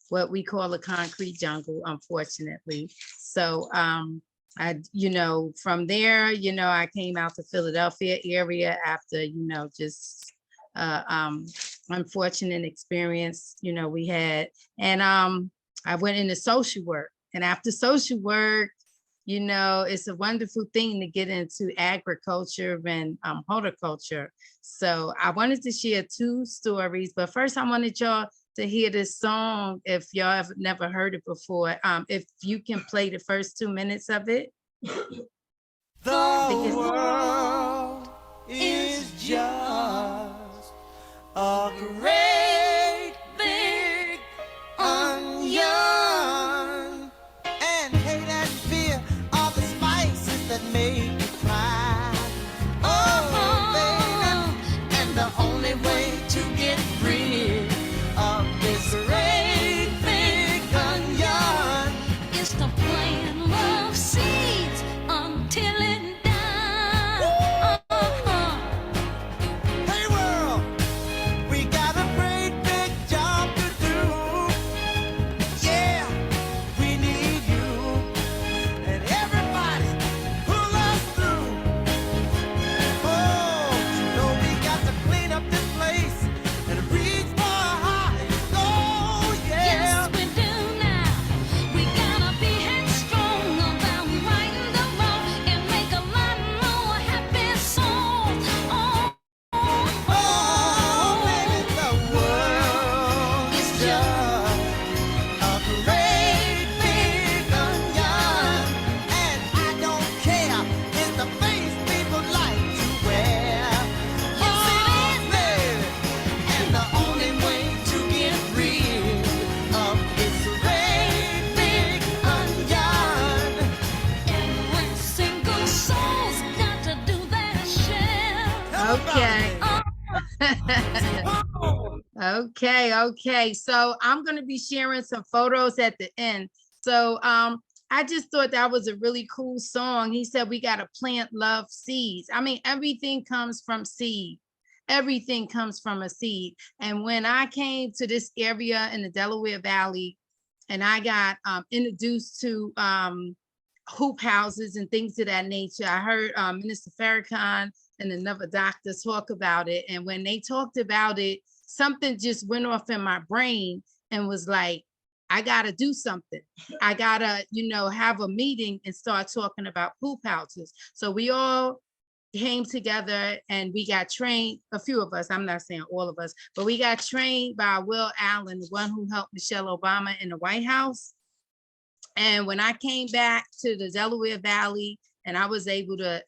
what we call a concrete jungle, unfortunately. So from there, I came out to Philadelphia area after, just unfortunate experience, we had. And I went into social work. And after social work, it's a wonderful thing to get into agriculture and horticulture. So I wanted to share 2 stories, but first I wanted y'all to hear this song if y'all have never heard it before. If you can play the first 2 minutes of it. The world is just a great big onion, and hate and fear are the spices that make you cry. Oh, baby, and the only way to get rid of this great big onion is to plant love seeds until it dies. Okay. So I'm gonna be sharing some photos at the end. So I just thought that was a really cool song. He said we gotta plant love seeds. I mean, everything comes from seed. Everything comes from a seed. And when I came to this area in the Delaware Valley, and I got introduced to hoop houses and things of that nature, I heard Minister Farrakhan and another doctor talk about it. And when they talked about it, something just went off in my brain and was like, I gotta do something. I gotta, have a meeting and start talking about hoop houses. So we all came together and we got trained, a few of us, I'm not saying all of us, but we got trained by Will Allen, the one who helped Michelle Obama in the White House. And when I came back to the Delaware Valley and I was able to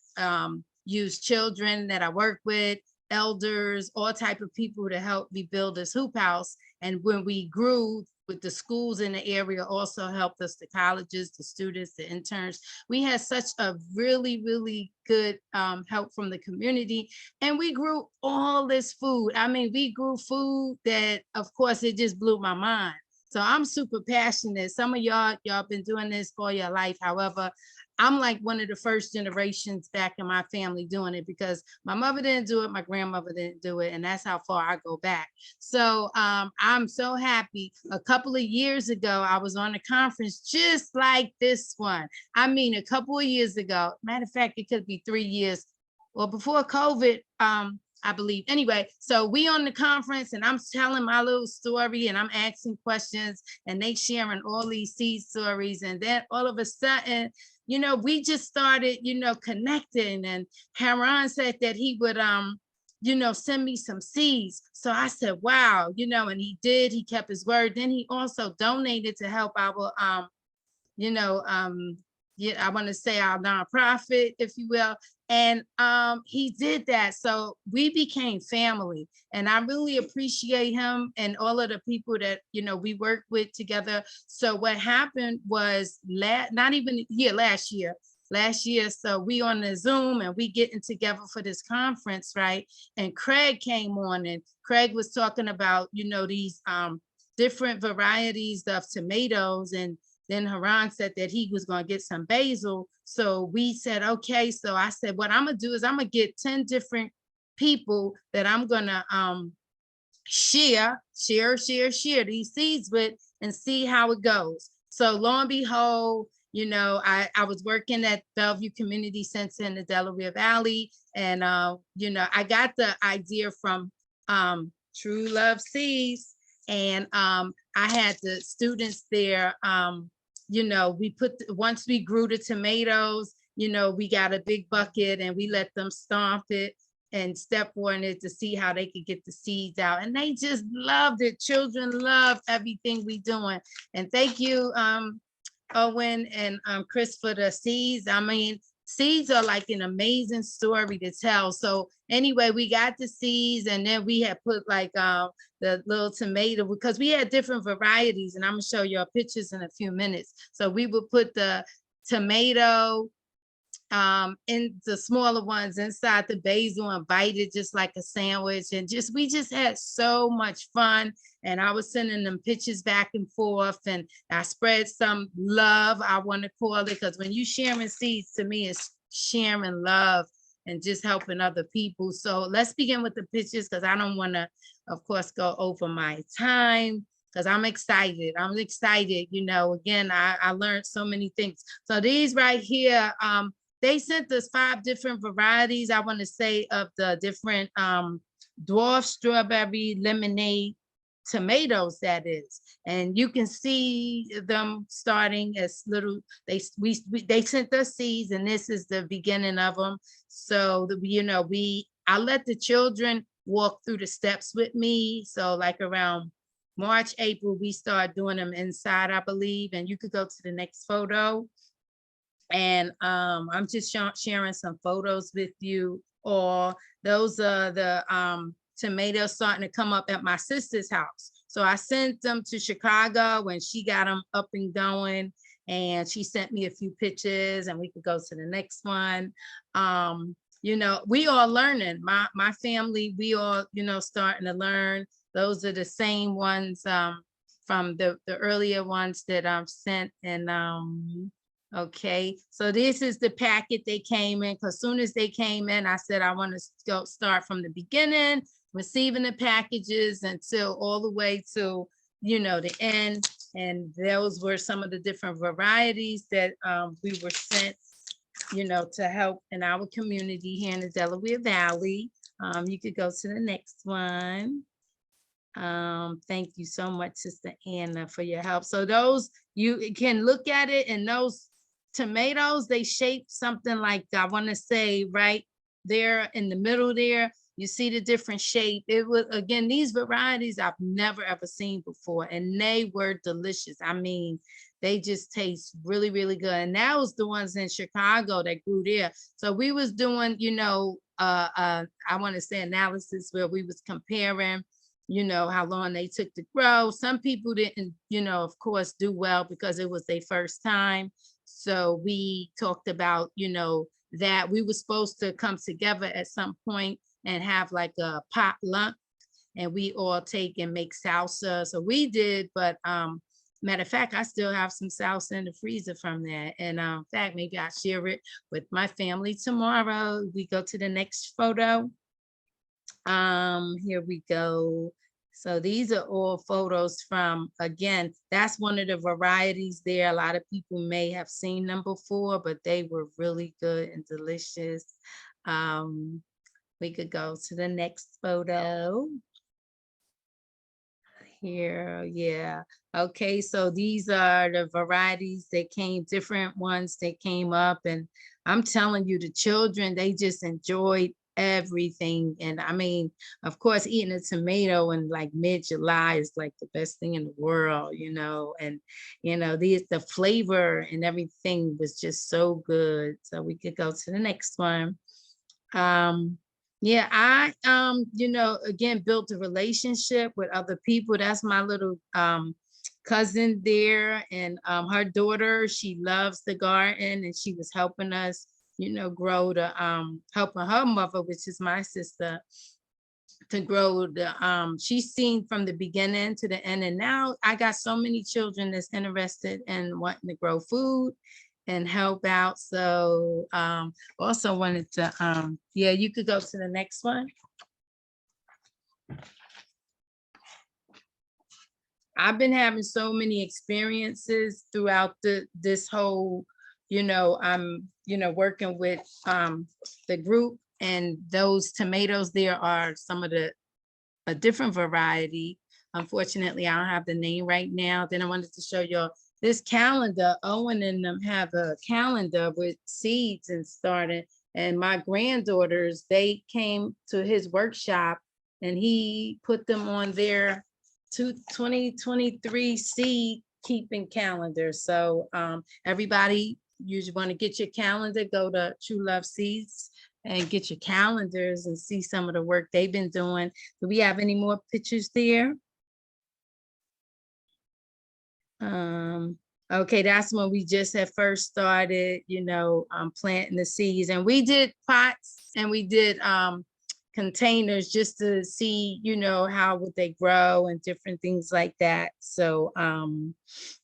use children that I work with, elders, all type of people to help me build this hoop house. And when we grew with the schools in the area also helped us, the colleges, the students, the interns. We had such a really, really good help from the community. And we grew all this food. I mean, we grew food that, of course, it just blew my mind. So I'm super passionate. Some of y'all been doing this for your life. However, I'm like one of the first generations back in my family doing it because my mother didn't do it, my grandmother didn't do it, and that's how far I go back. So I'm so happy. A couple of years ago, I was on a conference just like this one. I mean, a couple of years ago, matter of fact, it could be 3 years. Well, before COVID, I believe. Anyway, so we on the conference and I'm telling my little story and I'm asking questions and they sharing all these seed stories. And then all of a sudden, we just started, connecting. And Haran said that he would, send me some seeds. So I said, wow, and he did, he kept his word. Then he also donated to help our, I want to say our nonprofit, if you will. And he did that. So we became family. And I really appreciate him and all of the people that, we worked with together. So what happened was last year. So we on the Zoom and we getting together for this conference, right? And Craig came on and Craig was talking about, these different varieties of tomatoes. And then Haran said that he was going to get some basil. So we said, okay. So I said, what I'm going to do is I'm going to get 10 different people that I'm going to share these seeds with and see how it goes. So lo and behold, I was working at Bellevue Community Center in the Delaware Valley. And, I got the idea from True Love Seeds. And I had the students there, once we grew the tomatoes, we got a big bucket and we let them stomp it and step on it to see how they could get the seeds out. And they just loved it. Children love everything we doing. And thank you, Owen and Chris for the seeds. I mean, seeds are like an amazing story to tell. So anyway, we got the seeds and then we had put like the little tomato because we had different varieties and I'm gonna show you pictures in a few minutes. So we would put the tomato in the smaller ones inside the basil and bite it just like a sandwich. And we just had so much fun. And I was sending them pictures back and forth and I spread some love, I want to call it, because when you sharing seeds, to me, it's sharing love and just helping other people. So let's begin with the pictures because I don't want to, of course, go over my time because I'm excited. Again, I learned so many things. So these right here, they sent us 5 different varieties, I want to say, of the different dwarf strawberry lemonade tomatoes, that is. And you can see them starting as little, they sent us seeds and this is the beginning of them. So, I let the children walk through the steps with me. So like around March, April, we start doing them inside, I believe. And you could go to the next photo. And I'm just sharing some photos with you all. Those are the tomatoes starting to come up at my sister's house. So I sent them to Chicago when she got them up and going. And she sent me a few pictures and we could go to the next one. you know, we all learning. My family, we all, you know, starting to learn. Those are the same ones from the earlier ones that I've sent. And okay, so this is the packet they came in, because soon as they came in, I said I want to go start from the beginning, receiving the packages until all the way to, you know, the end. And those were some of the different varieties that we were sent, you know, to help in our community here in the Delaware Valley. You could go to the next one. Thank you so much, Sister Anna, for your help. So those, you can look at it, and those tomatoes, they shape something like, I want to say right there in the middle there, you see the different shape. It was, again, these varieties I've never ever seen before, and they were delicious. I mean, they just taste really, really good. And that was the ones in Chicago that grew there. So we was doing, you know, I want to say analysis where we was comparing, you know, how long they took to grow. Some people didn't, you know, of course, do well because it was their first time. So we talked about, you know, that we were supposed to come together at some point and have like a potluck, and we all take and make salsa. So we did, but matter of fact, I still have some salsa in the freezer from that. And in fact, maybe I'll share it with my family tomorrow. We go to the next photo. Here we go. So these are all photos from, again, that's one of the varieties there. A lot of people may have seen them before, but they were really good and delicious. We could go to the next photo. Here, yeah. Okay, so these are the varieties that came, different ones that came up. And I'm telling you, the children, they just enjoyed everything. And I mean, of course, eating a tomato in like mid-July is like the best thing in the world, you know. And you know, the flavor and everything was just so good. So we could go to the next one. Yeah, I you know, again, built a relationship with other people. That's my little cousin there, and her daughter, she loves the garden, and she was helping us, you know, grow the helping her mother, which is my sister, to grow the she's seen from the beginning to the end. And now I got so many children that's interested in wanting to grow food and help out. So also wanted to yeah, you could go to the next one. I've been having so many experiences throughout this whole, you know, I'm, you know, working with the group, and those tomatoes there are some of a different variety. Unfortunately, I don't have the name right now. Then I wanted to show you this calendar. Owen and them have a calendar with seeds and started. And my granddaughters, they came to his workshop and he put them on their 2023 seed keeping calendar. So everybody, you want to get your calendar, go to True Love Seeds and get your calendars and see some of the work they've been doing. Do we have any more pictures there? Okay, that's when we just had first started, you know, planting the seeds. And we did pots and we did containers just to see, you know, how would they grow and different things like that. So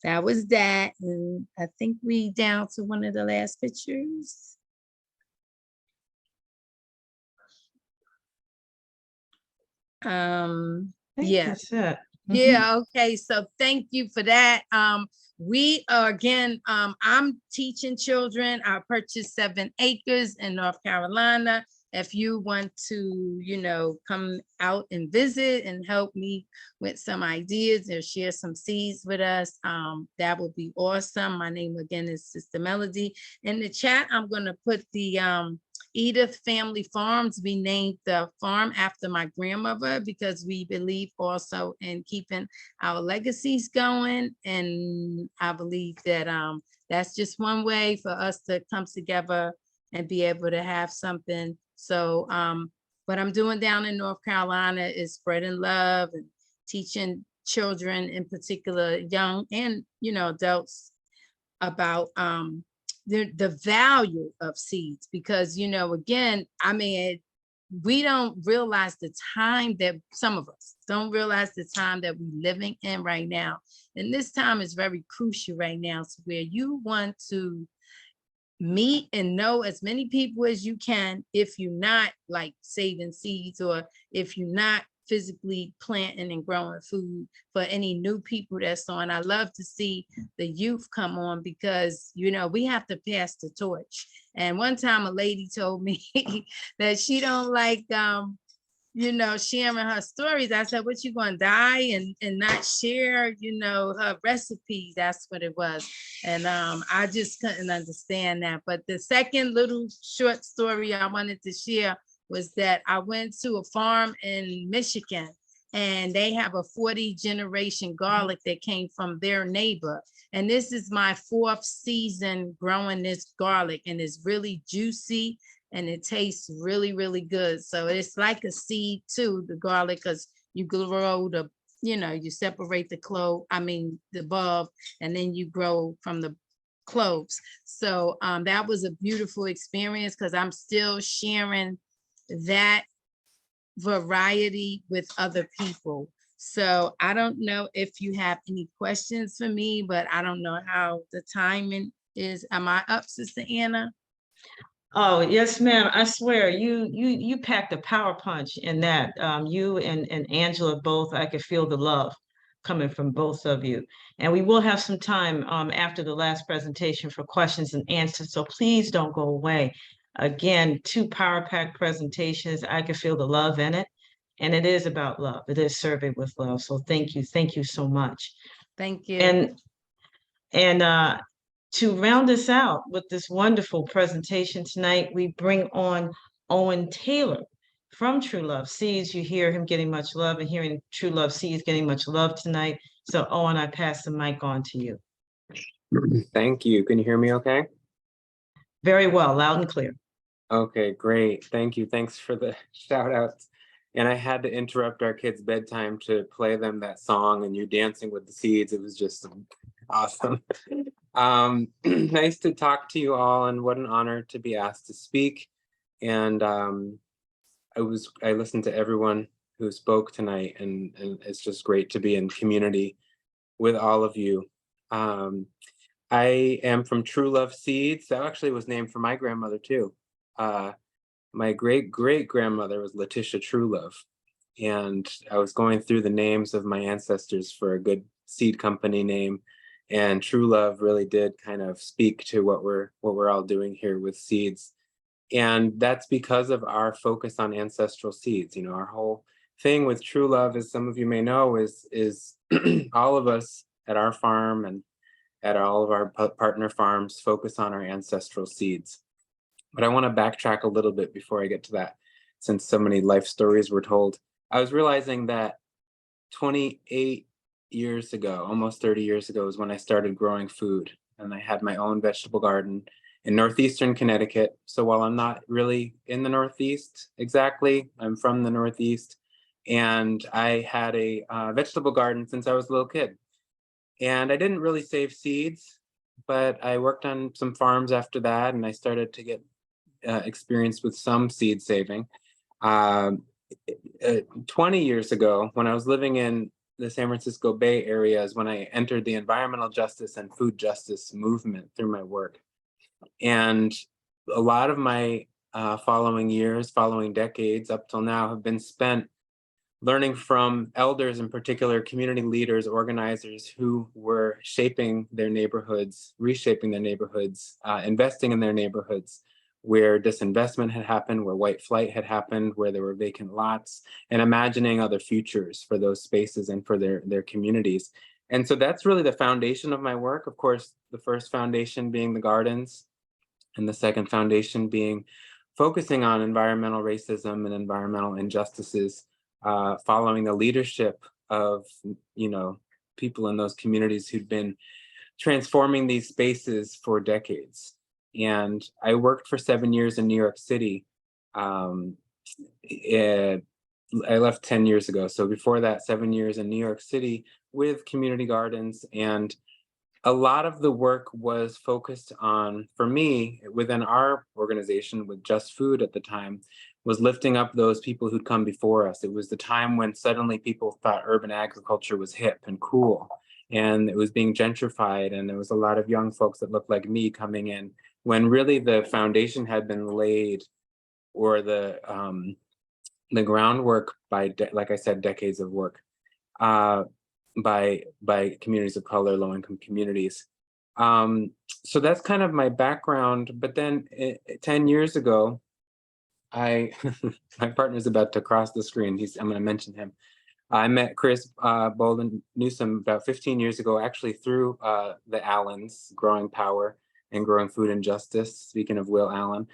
that was that. And I think we down to one of the last pictures. Yeah. That's it. Yeah, okay, so thank you for that. We are, again, I'm teaching children. I purchased 7 acres in North Carolina. If you want to, you know, come out and visit and help me with some ideas or share some seeds with us, that would be awesome. My name again is Sister Melody. In the chat, I'm gonna put the Edith Family Farms. We named the farm after my grandmother because we believe also in keeping our legacies going. And I believe that that's just one way for us to come together and be able to have something. So what I'm doing down in North Carolina is spreading love and teaching children, in particular young and, you know, adults, about the value of seeds, because, you know, again, I mean, we don't realize the time that some of us don't realize the time that we're living in right now. And this time is very crucial right now, so where you want to meet and know as many people as you can, if you're not like saving seeds, or if you're not physically planting and growing food, for any new people that's on. I love to see the youth come on, because, you know, we have to pass the torch. And one time a lady told me that she don't like, you know, sharing her stories. I said, what, you gonna die and not share, you know, her recipes? That's what it was. And I just couldn't understand that. But the second little short story I wanted to share was that I went to a farm in Michigan, and they have a 40-generation garlic that came from their neighbor. And this is my 4th season growing this garlic, and it's really juicy and it tastes really, really good. So it's like a seed too, the garlic, because you grow the, you know, you separate the the bulb, and then you grow from the cloves. So that was a beautiful experience, because I'm still sharing that variety with other people. So I don't know if you have any questions for me, but I don't know how the timing is. Am I up, Sister Anna? Oh, yes, ma'am. I swear you packed a power punch in that. You and Angela both, I could feel the love coming from both of you. And we will have some time after the last presentation for questions and answers. So please don't go away. Again, 2 power pack presentations. I could feel the love in it. And it is about love. It is serving with love. So thank you. Thank you so much. Thank you. And to round us out with this wonderful presentation tonight, we bring on Owen Taylor from True Love Seeds. You hear him getting much love, and hearing True Love Seeds getting much love tonight. So Owen, I pass the mic on to you. Thank you. Can you hear me okay? Very well, loud and clear. Okay, great. Thank you. Thanks for the shout outs. And I had to interrupt our kids' bedtime to play them that song, and you dancing with the seeds. It was just awesome. Nice to talk to you all, and what an honor to be asked to speak. And I listened to everyone who spoke tonight, and it's just great to be in community with all of you. I am from True Love Seeds. That actually was named for my grandmother too. My great-great-grandmother was Letitia Truelove, and I was going through the names of my ancestors for a good seed company name, and True Love really did kind of speak to what we're all doing here with seeds. And that's because of our focus on ancestral seeds. You know, our whole thing with True Love, as some of you may know, is all of us at our farm and at all of our partner farms focus on our ancestral seeds. But I want to backtrack a little bit before I get to that, since so many life stories were told. I was realizing that 28 years ago, almost 30 years ago, is when I started growing food, and I had my own vegetable garden in northeastern Connecticut. So while I'm not really in the Northeast exactly, I'm from the Northeast, and I had a vegetable garden since I was a little kid. And I didn't really save seeds, but I worked on some farms after that, and I started to get experience with some seed saving. 20 years ago, when I was living in the San Francisco Bay Area, is when I entered the environmental justice and food justice movement through my work. And a lot of my following decades up till now have been spent learning from elders, in particular community leaders, organizers who were shaping their neighborhoods, reshaping their neighborhoods, investing in their neighborhoods, where disinvestment had happened, where white flight had happened, where there were vacant lots, and imagining other futures for those spaces and for their communities. And so that's really the foundation of my work. Of course, the first foundation being the gardens, and the second foundation being focusing on environmental racism and environmental injustices, following the leadership of, you know, people in those communities who'd been transforming these spaces for decades. And I worked for 7 years in New York City. I left 10 years ago. So before that, 7 years in New York City with community gardens. And a lot of the work was focused on, for me, within our organization with Just Food at the time, was lifting up those people who'd come before us. It was the time when suddenly people thought urban agriculture was hip and cool, and it was being gentrified, and there was a lot of young folks that looked like me coming in, when really the foundation had been laid, or the groundwork by, like I said, decades of work. By communities of color, low-income communities. So that's kind of my background. But then 10 years ago, my partner's about to cross the screen. I'm going to mention him. I met Chris Bolden Newsom about 15 years ago, actually through the Allens, Growing Power and Growing Food and Justice, speaking of Will Allen.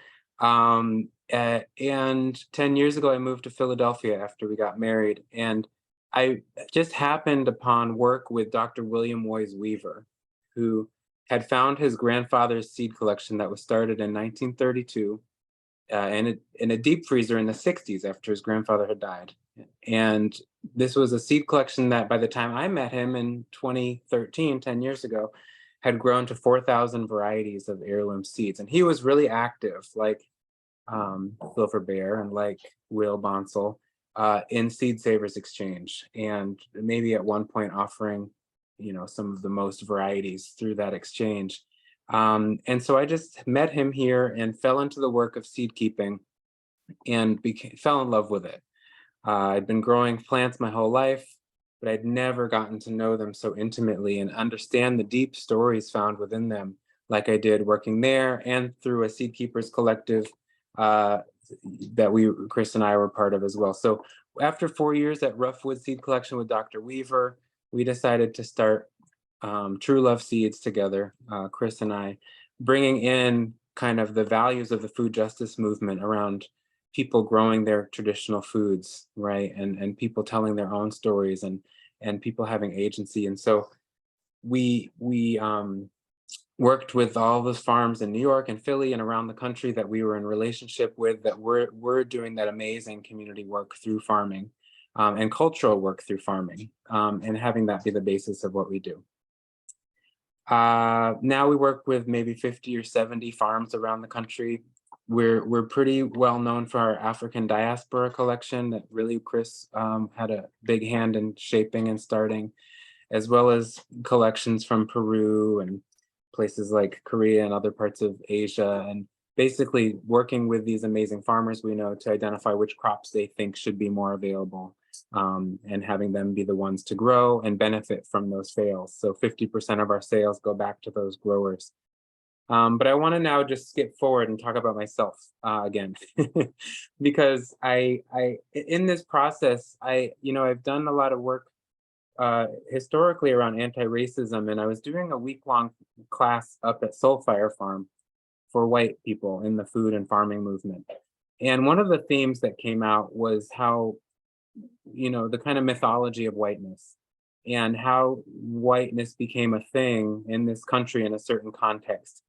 And 10 years ago, I moved to Philadelphia after we got married. And I just happened upon work with Dr. William Woys Weaver, who had found his grandfather's seed collection that was started in 1932 in a deep freezer in the 60s after his grandfather had died. And this was a seed collection that by the time I met him in 2013, 10 years ago, had grown to 4,000 varieties of heirloom seeds. And he was really active, like Wilford Bear and like Will Bonsall, in Seed Savers Exchange, and maybe at one point offering, some of the most varieties through that exchange. And so I just met him here and fell into the work of seed keeping and fell in love with it. I'd been growing plants my whole life, but I'd never gotten to know them so intimately and understand the deep stories found within them, like I did working there and through a Seed Keepers Collective that Chris and I were part of as well. So after 4 years at Roughwood Seed Collection with Dr. Weaver, we decided to start True Love Seeds together, Chris and I, bringing in kind of the values of the food justice movement around people growing their traditional foods, right? And people telling their own stories and people having agency. And so we worked with all those farms in New York and Philly and around the country that we were in relationship with, that were doing that amazing community work through farming and cultural work through farming, and having that be the basis of what we do. Now we work with maybe 50 or 70 farms around the country. We're pretty well known for our African diaspora collection that really Chris had a big hand in shaping and starting, as well as collections from Peru and places like Korea and other parts of Asia, and basically working with these amazing farmers we know to identify which crops they think should be more available, and having them be the ones to grow and benefit from those sales. So 50% of our sales go back to those growers. But I want to now just skip forward and talk about myself again, because in this process, I've done a lot of work historically around anti-racism, and I was doing a week-long class up at Soulfire Farm for white people in the food and farming movement. And one of the themes that came out was how, the kind of mythology of whiteness and how whiteness became a thing in this country in a certain context.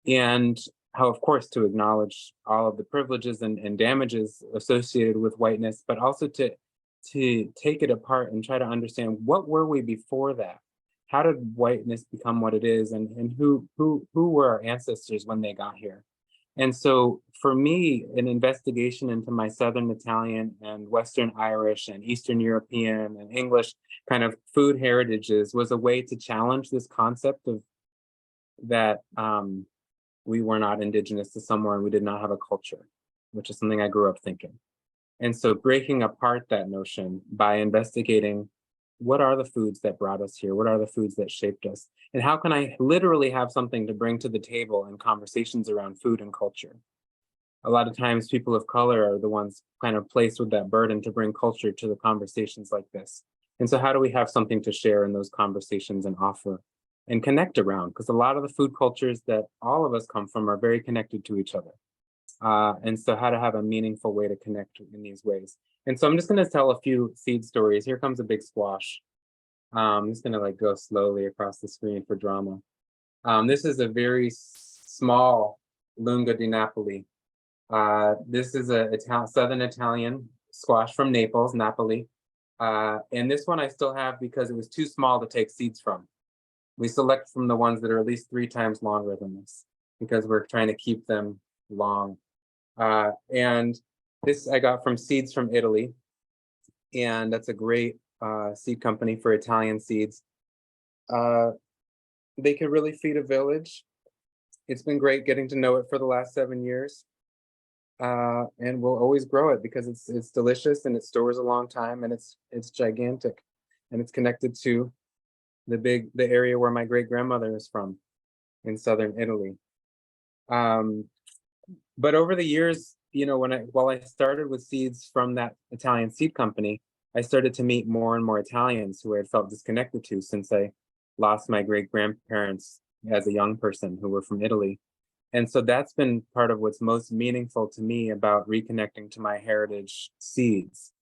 And how, of course, to acknowledge all of the privileges and damages associated with whiteness, but also to take it apart and try to understand what were we before that? How did whiteness become what it is, and who were our ancestors when they got here? And so for me, an investigation into my Southern Italian and Western Irish and Eastern European and English kind of food heritages was a way to challenge this concept of that we were not indigenous to somewhere and we did not have a culture, which is something I grew up thinking. And so breaking apart that notion by investigating what are the foods that brought us here? What are the foods that shaped us? And how can I literally have something to bring to the table in conversations around food and culture? A lot of times people of color are the ones kind of placed with that burden to bring culture to the conversations like this. And so how do we have something to share in those conversations and offer and connect around? Because a lot of the food cultures that all of us come from are very connected to each other. And so how to have a meaningful way to connect in these ways. And so I'm just going to tell a few seed stories. Here comes a big squash. I'm just going to go slowly across the screen for drama. This is a very small Lunga di Napoli. This is a Southern Italian squash from Naples, Napoli. And this one I still have because it was too small to take seeds from. We select from the ones that are at least 3 times longer than this because we're trying to keep them long. And this I got from Seeds from Italy, and that's a great seed company for Italian seeds. They could really feed a village. It's been great getting to know it for the last 7 years. And we'll always grow it because it's delicious and it stores a long time, and it's gigantic, and it's connected to the area where my great grandmother is from in southern Italy. But over the years, you know, while I started with seeds from that Italian seed company, I started to meet more and more Italians who I had felt disconnected to since I lost my great grandparents as a young person who were from Italy. And so that's been part of what's most meaningful to me about reconnecting to my heritage seeds,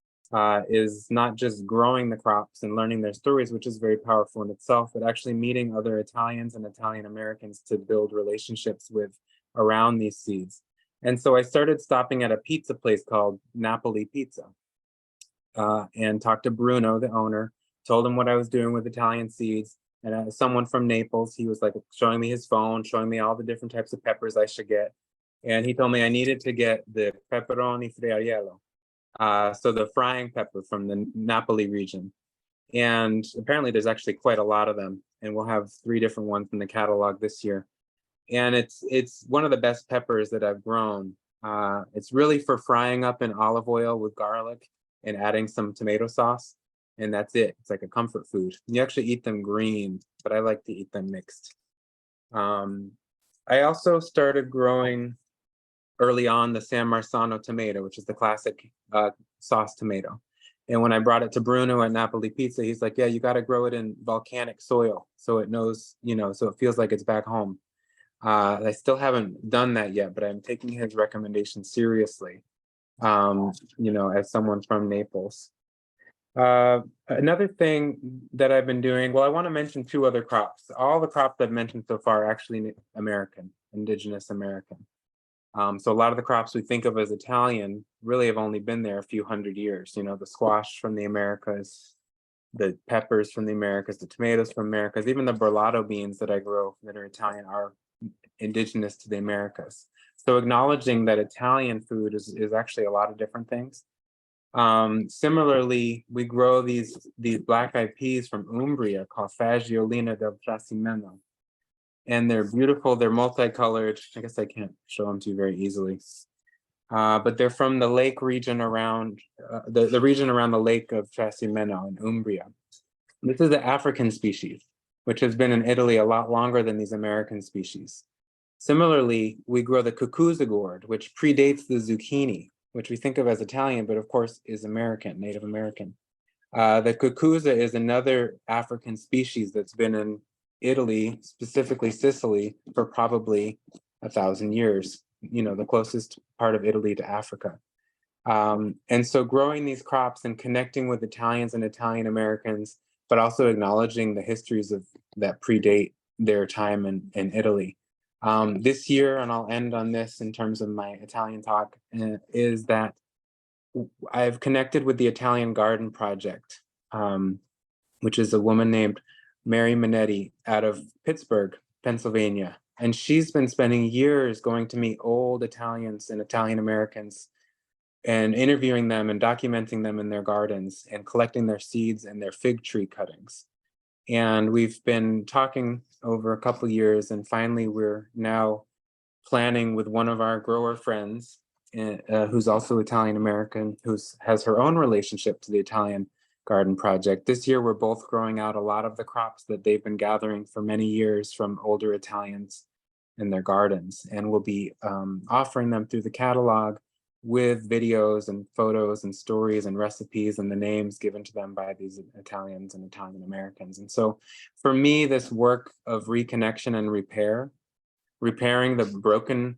is not just growing the crops and learning their stories, which is very powerful in itself, but actually meeting other Italians and Italian Americans to build relationships with around these seeds. And so I started stopping at a pizza place called Napoli Pizza, and talked to Bruno, the owner, told him what I was doing with Italian seeds. And as someone from Naples, he was like showing me his phone, showing me all the different types of peppers I should get. And he told me I needed to get the pepperoni friaiello, so the frying pepper from the Napoli region. And apparently there's actually quite a lot of them, and we'll have 3 different ones in the catalog this year. And it's one of the best peppers that I've grown. It's really for frying up in olive oil with garlic and adding some tomato sauce. And that's it. It's like a comfort food. You actually eat them green, but I like to eat them mixed. I also started growing early on the San Marzano tomato, which is the classic sauce tomato. And when I brought it to Bruno at Napoli Pizza, he's like, yeah, you got to grow it in volcanic soil so it knows, you know, so it feels like it's back home. I still haven't done that yet, but I'm taking his recommendation seriously, you know, as someone from Naples. Another thing that I've been doing, well, I want to mention 2 other crops. All the crops I've mentioned so far are actually American, indigenous American. So a lot of the crops we think of as Italian really have only been there a few hundred years. You know, the squash from the Americas, the peppers from the Americas, the tomatoes from Americas, even the burlado beans that I grow that are Italian are indigenous to the Americas. So acknowledging that Italian food is actually a lot of different things. Similarly, we grow these black-eyed peas from Umbria called Fagiolina del Trasimeno. And they're beautiful, they're multicolored. I guess I can't show them to you very easily. But they're from the lake region around, the region around the lake of Trasimeno in Umbria. This is the African species, which has been in Italy a lot longer than these American species. Similarly, we grow the cucuzza gourd, which predates the zucchini, which we think of as Italian, but of course is American, Native American. The cucuzza is another African species that's been in Italy, specifically Sicily, for probably 1,000 years, you know, the closest part of Italy to Africa. And so growing these crops and connecting with Italians and Italian Americans, but also acknowledging the histories of that predate their time in Italy. This year, and I'll end on this in terms of my Italian talk, is that I've connected with the Italian Garden Project, which is a woman named Mary Minetti out of Pittsburgh, Pennsylvania. And she's been spending years going to meet old Italians and Italian Americans and interviewing them and documenting them in their gardens and collecting their seeds and their fig tree cuttings. And we've been talking over a couple years, and finally we're now planning with one of our grower friends, who's also Italian American, who has her own relationship to the Italian Garden Project. This year, we're both growing out a lot of the crops that they've been gathering for many years from older Italians in their gardens. And we'll be offering them through the catalog with videos and photos and stories and recipes and the names given to them by these Italians and Italian Americans. And so for me, this work of reconnection and repairing the broken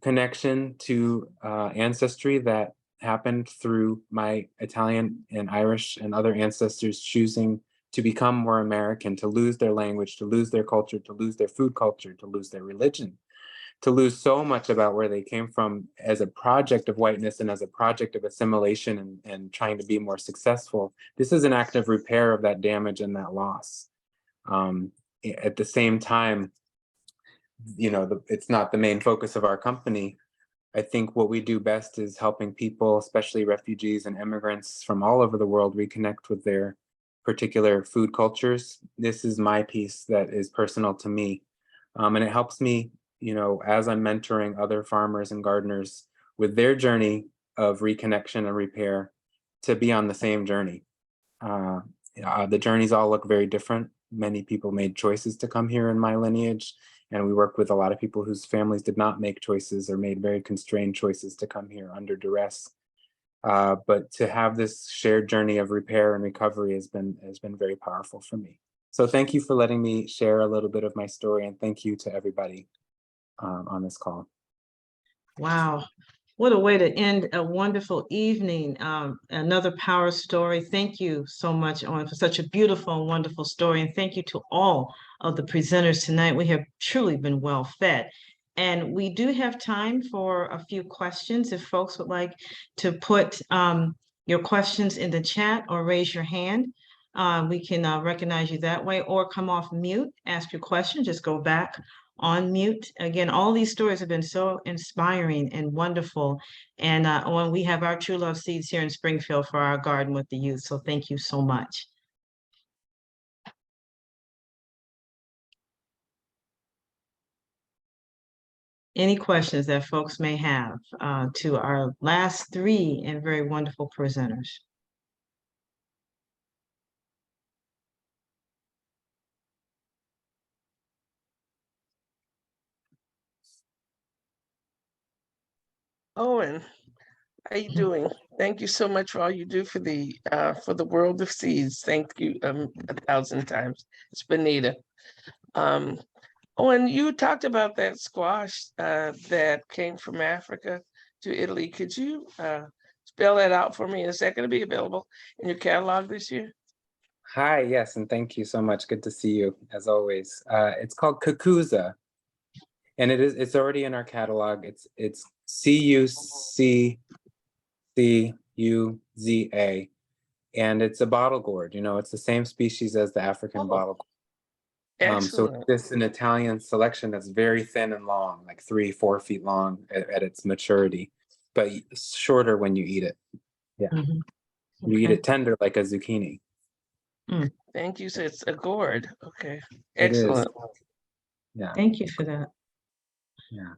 connection to ancestry that happened through my Italian and Irish and other ancestors choosing to become more American, to lose their language, to lose their culture, to lose their food culture, to lose their religion, to lose so much about where they came from as a project of whiteness and as a project of assimilation and trying to be more successful. This is an act of repair of that damage and that loss. at the same time, you know, it's not the main focus of our company. I think what we do best is helping people, especially refugees and immigrants from all over the world, reconnect with their particular food cultures. This is my piece that is personal to me. And it helps me, you know, as I'm mentoring other farmers and gardeners with their journey of reconnection and repair, to be on the same journey. The journeys all look very different. Many people made choices to come here in my lineage, and we work with a lot of people whose families did not make choices or made very constrained choices to come here under duress. But to have this shared journey of repair and recovery has been very powerful for me. So thank you for letting me share a little bit of my story, and thank you to everybody on this call. Wow. What a way to end a wonderful evening. Another power story. Thank you so much, Owen, for such a beautiful and wonderful story. And thank you to all of the presenters tonight. We have truly been well fed. And we do have time for a few questions. If folks would like to put your questions in the chat or raise your hand, we can recognize you that way, or come off mute, ask your question, just go back on mute. Again, all these stories have been so inspiring and wonderful. And when we have our True Love Seeds here in Springfield for our garden with the youth. So thank you so much. Any questions that folks may have to our last three and very wonderful presenters? Owen, how you doing? Thank you so much for all you do for the world of seeds. Thank you 1,000 times. It's Benita. Owen, you talked about that squash that came from Africa to Italy. Could you spell that out for me? Is that going to be available in your catalog this year? Hi, yes, and thank you so much. Good to see you, as always. It's called Cucuzza, and it's already in our catalog. It's Cuccuza, and it's a bottle gourd. You know, it's the same species as the African bottle gourd. So this is an Italian selection that's very thin and long, like 3-4 feet long at its maturity, but shorter when you eat it. Yeah, you eat it tender like a zucchini. Thank you. So it's a gourd. Okay, It is. excellent. Yeah. Thank you for that. Yeah.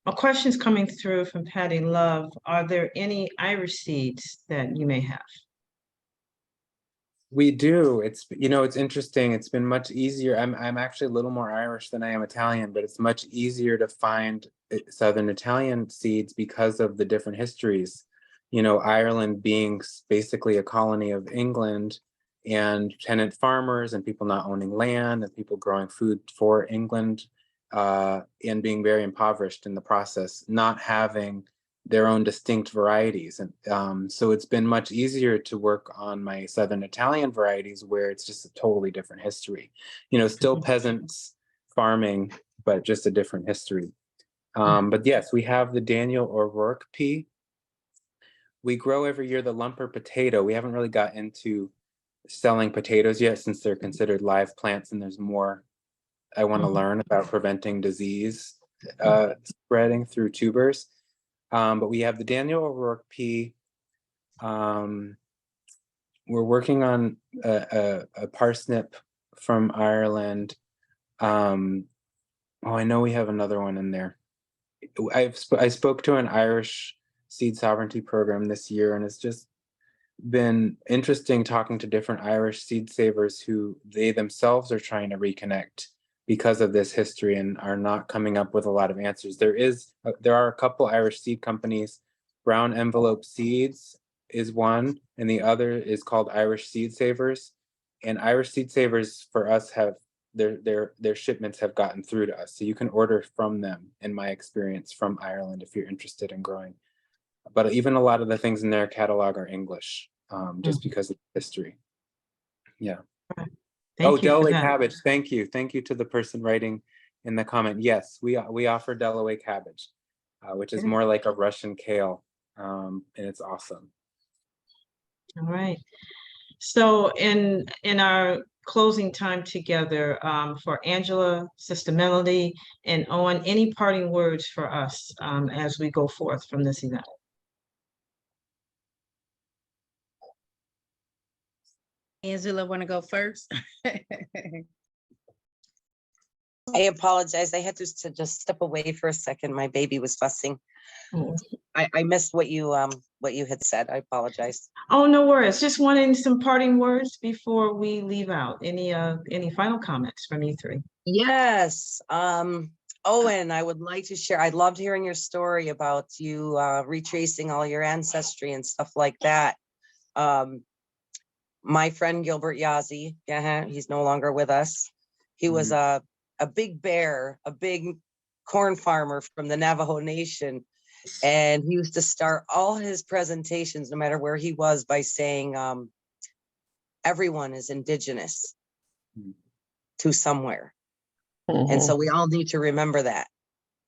A question's coming through from Patty Love. Are there any Irish seeds that you may have? We do. It's, you know, it's interesting. It's been much easier. I'm actually a little more Irish than I am Italian, but it's much easier to find Southern Italian seeds because of the different histories. You know, Ireland being basically a colony of England, and tenant farmers and people not owning land and people growing food for England, and being very impoverished in the process, not having their own distinct varieties. And so it's been much easier to work on my Southern Italian varieties where it's just a totally different history. You know, still peasants farming, but just a different history. But yes, we have the Daniel O'Rourke pea. We grow every year the lumper potato. We haven't really got into selling potatoes yet since they're considered live plants, and there's more I want to learn about preventing disease spreading through tubers. But we have the Daniel O'Rourke pea. We're working on a parsnip from Ireland. Oh, I know we have another one in there. I spoke to an Irish seed sovereignty program this year, and it's just been interesting talking to different Irish seed savers who they themselves are trying to reconnect because of this history and are not coming up with a lot of answers. There are a couple Irish seed companies. Brown Envelope Seeds is one, and the other is called Irish Seed Savers. And Irish Seed Savers for us have their shipments have gotten through to us. So you can order from them, in my experience, from Ireland if you're interested in growing. But even a lot of the things in their catalog are English, just because of history. Yeah. Delaware cabbage. Thank you. Thank you to the person writing in the comment. Yes, we offer Delaware cabbage, which is more like a Russian kale, and it's awesome. All right. So in our closing time together for Angela, Sister Melody, and Owen. Any parting words for us as we go forth from this event? Angela, want to go first? I apologize. I had to just step away for a second. My baby was fussing. Oh. I missed what you had said. I apologize. Oh, no worries. Just wanting some parting words before we leave out. Any final comments from you three? Yes. Owen, I would like to share. I loved hearing your story about you retracing all your ancestry and stuff like that. My friend Gilbert Yazzie, he's no longer with us. He was a big bear, a big corn farmer from the Navajo Nation. And he used to start all his presentations, no matter where he was, by saying, everyone is indigenous to somewhere. And so we all need to remember that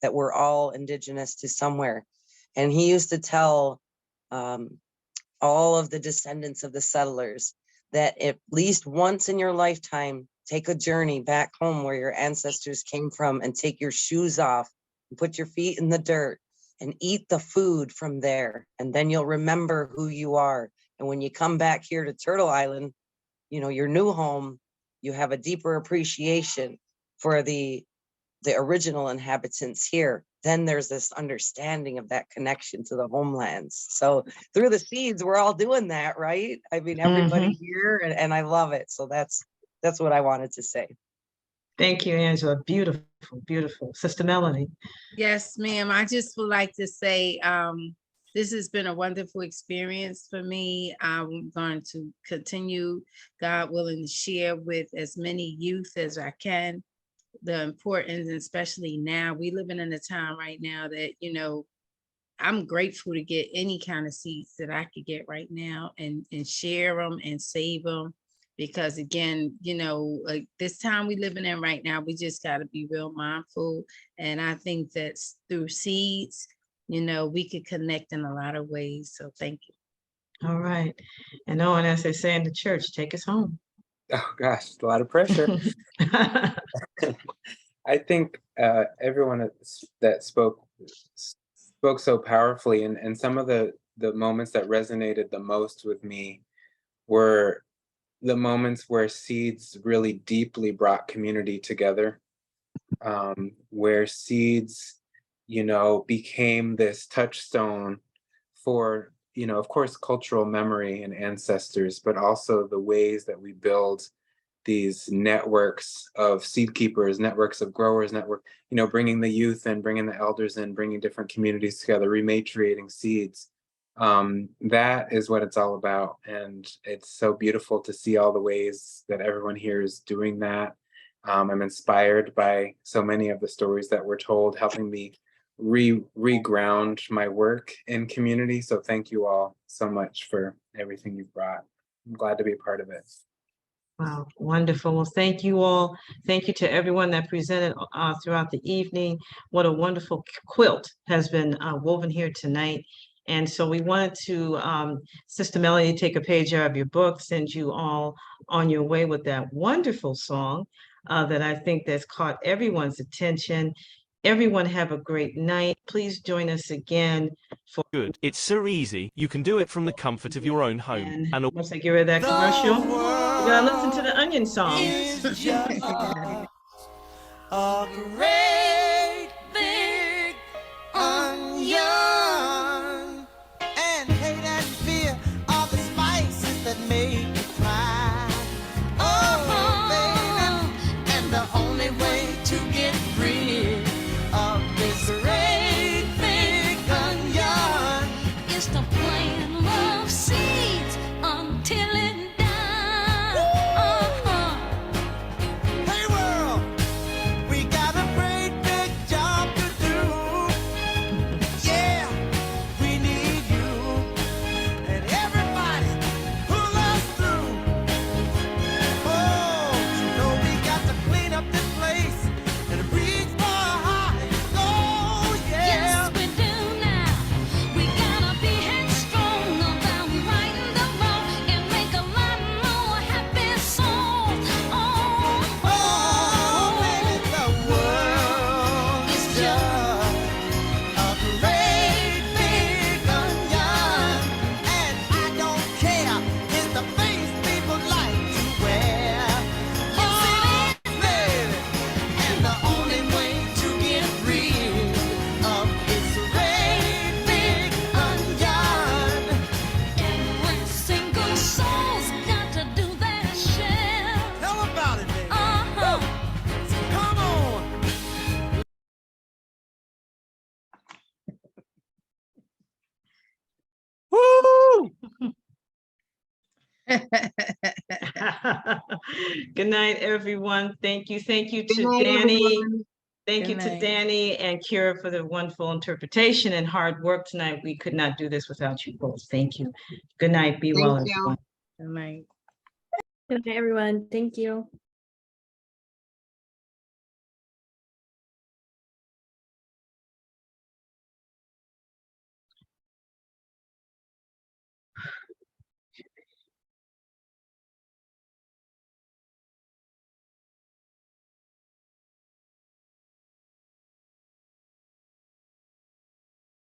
we're all indigenous to somewhere. And he used to tell all of the descendants of the settlers that at least once in your lifetime, take a journey back home where your ancestors came from and take your shoes off and put your feet in the dirt and eat the food from there. And then you'll remember who you are. And when you come back here to Turtle Island, your new home, you have a deeper appreciation for the original inhabitants here. Then there's this understanding of that connection to the homelands. So through the seeds, we're all doing that, right? I mean, everybody here, and I love it. So that's what I wanted to say. Thank you, Angela. Beautiful, beautiful. Sister Melody. Yes, ma'am. I just would like to say this has been a wonderful experience for me. I'm going to continue, God willing, to share with as many youth as I can the importance, especially now. We living in a time right now that, I'm grateful to get any kind of seeds that I could get right now and share them and save them. Because again, like this time we living in right now, we just got to be real mindful. And I think that through seeds, we could connect in a lot of ways. So thank you. All right. And Owen, as they say in the church, take us home. Oh gosh, a lot of pressure. I think everyone that spoke so powerfully, and some of the moments that resonated the most with me were the moments where seeds really deeply brought community together, where seeds, became this touchstone for, of course, cultural memory and ancestors, but also the ways that we build these networks of seed keepers, networks of growers, bringing the youth in, bringing the elders in, bringing different communities together, rematriating seeds. That is what it's all about. And it's so beautiful to see all the ways that everyone here is doing that. I'm inspired by so many of the stories that were told, helping me reground my work in community. So thank you all so much for everything you've brought. I'm glad to be a part of it. Wow, wonderful. Well, thank you all. Thank you to everyone that presented throughout the evening. What a wonderful quilt has been woven here tonight. And so we wanted to, Sister Melody, take a page out of your book, send you all on your way with that wonderful song that I think that's caught everyone's attention. Everyone have a great night. Please join us again for good. It's so easy. You can do it from the comfort of your own home. And once I get rid of that commercial, we're gonna listen to the Onion song. A great big onion, and hate and fear are the spices that make you cry. Oh, baby, and the only way to get rid of this great big onion is to plant love seeds until it dies. Hey world, we got a great big job to do. Yeah, we need you and everybody pull us through. Oh, you know we got to clean up this place and reach for high. Oh yeah. Yes, we do now. We gotta be headstrong about righting the wrong and make a Good night, everyone. Thank you. Thank you to night, Danny. everyone. Thank you Good to night. Danny and Kira for the wonderful interpretation and hard work tonight. We could not do this without you both. Thank you. Good night. Be well, Thank you. everyone. Good night. Good night, everyone. Thank you.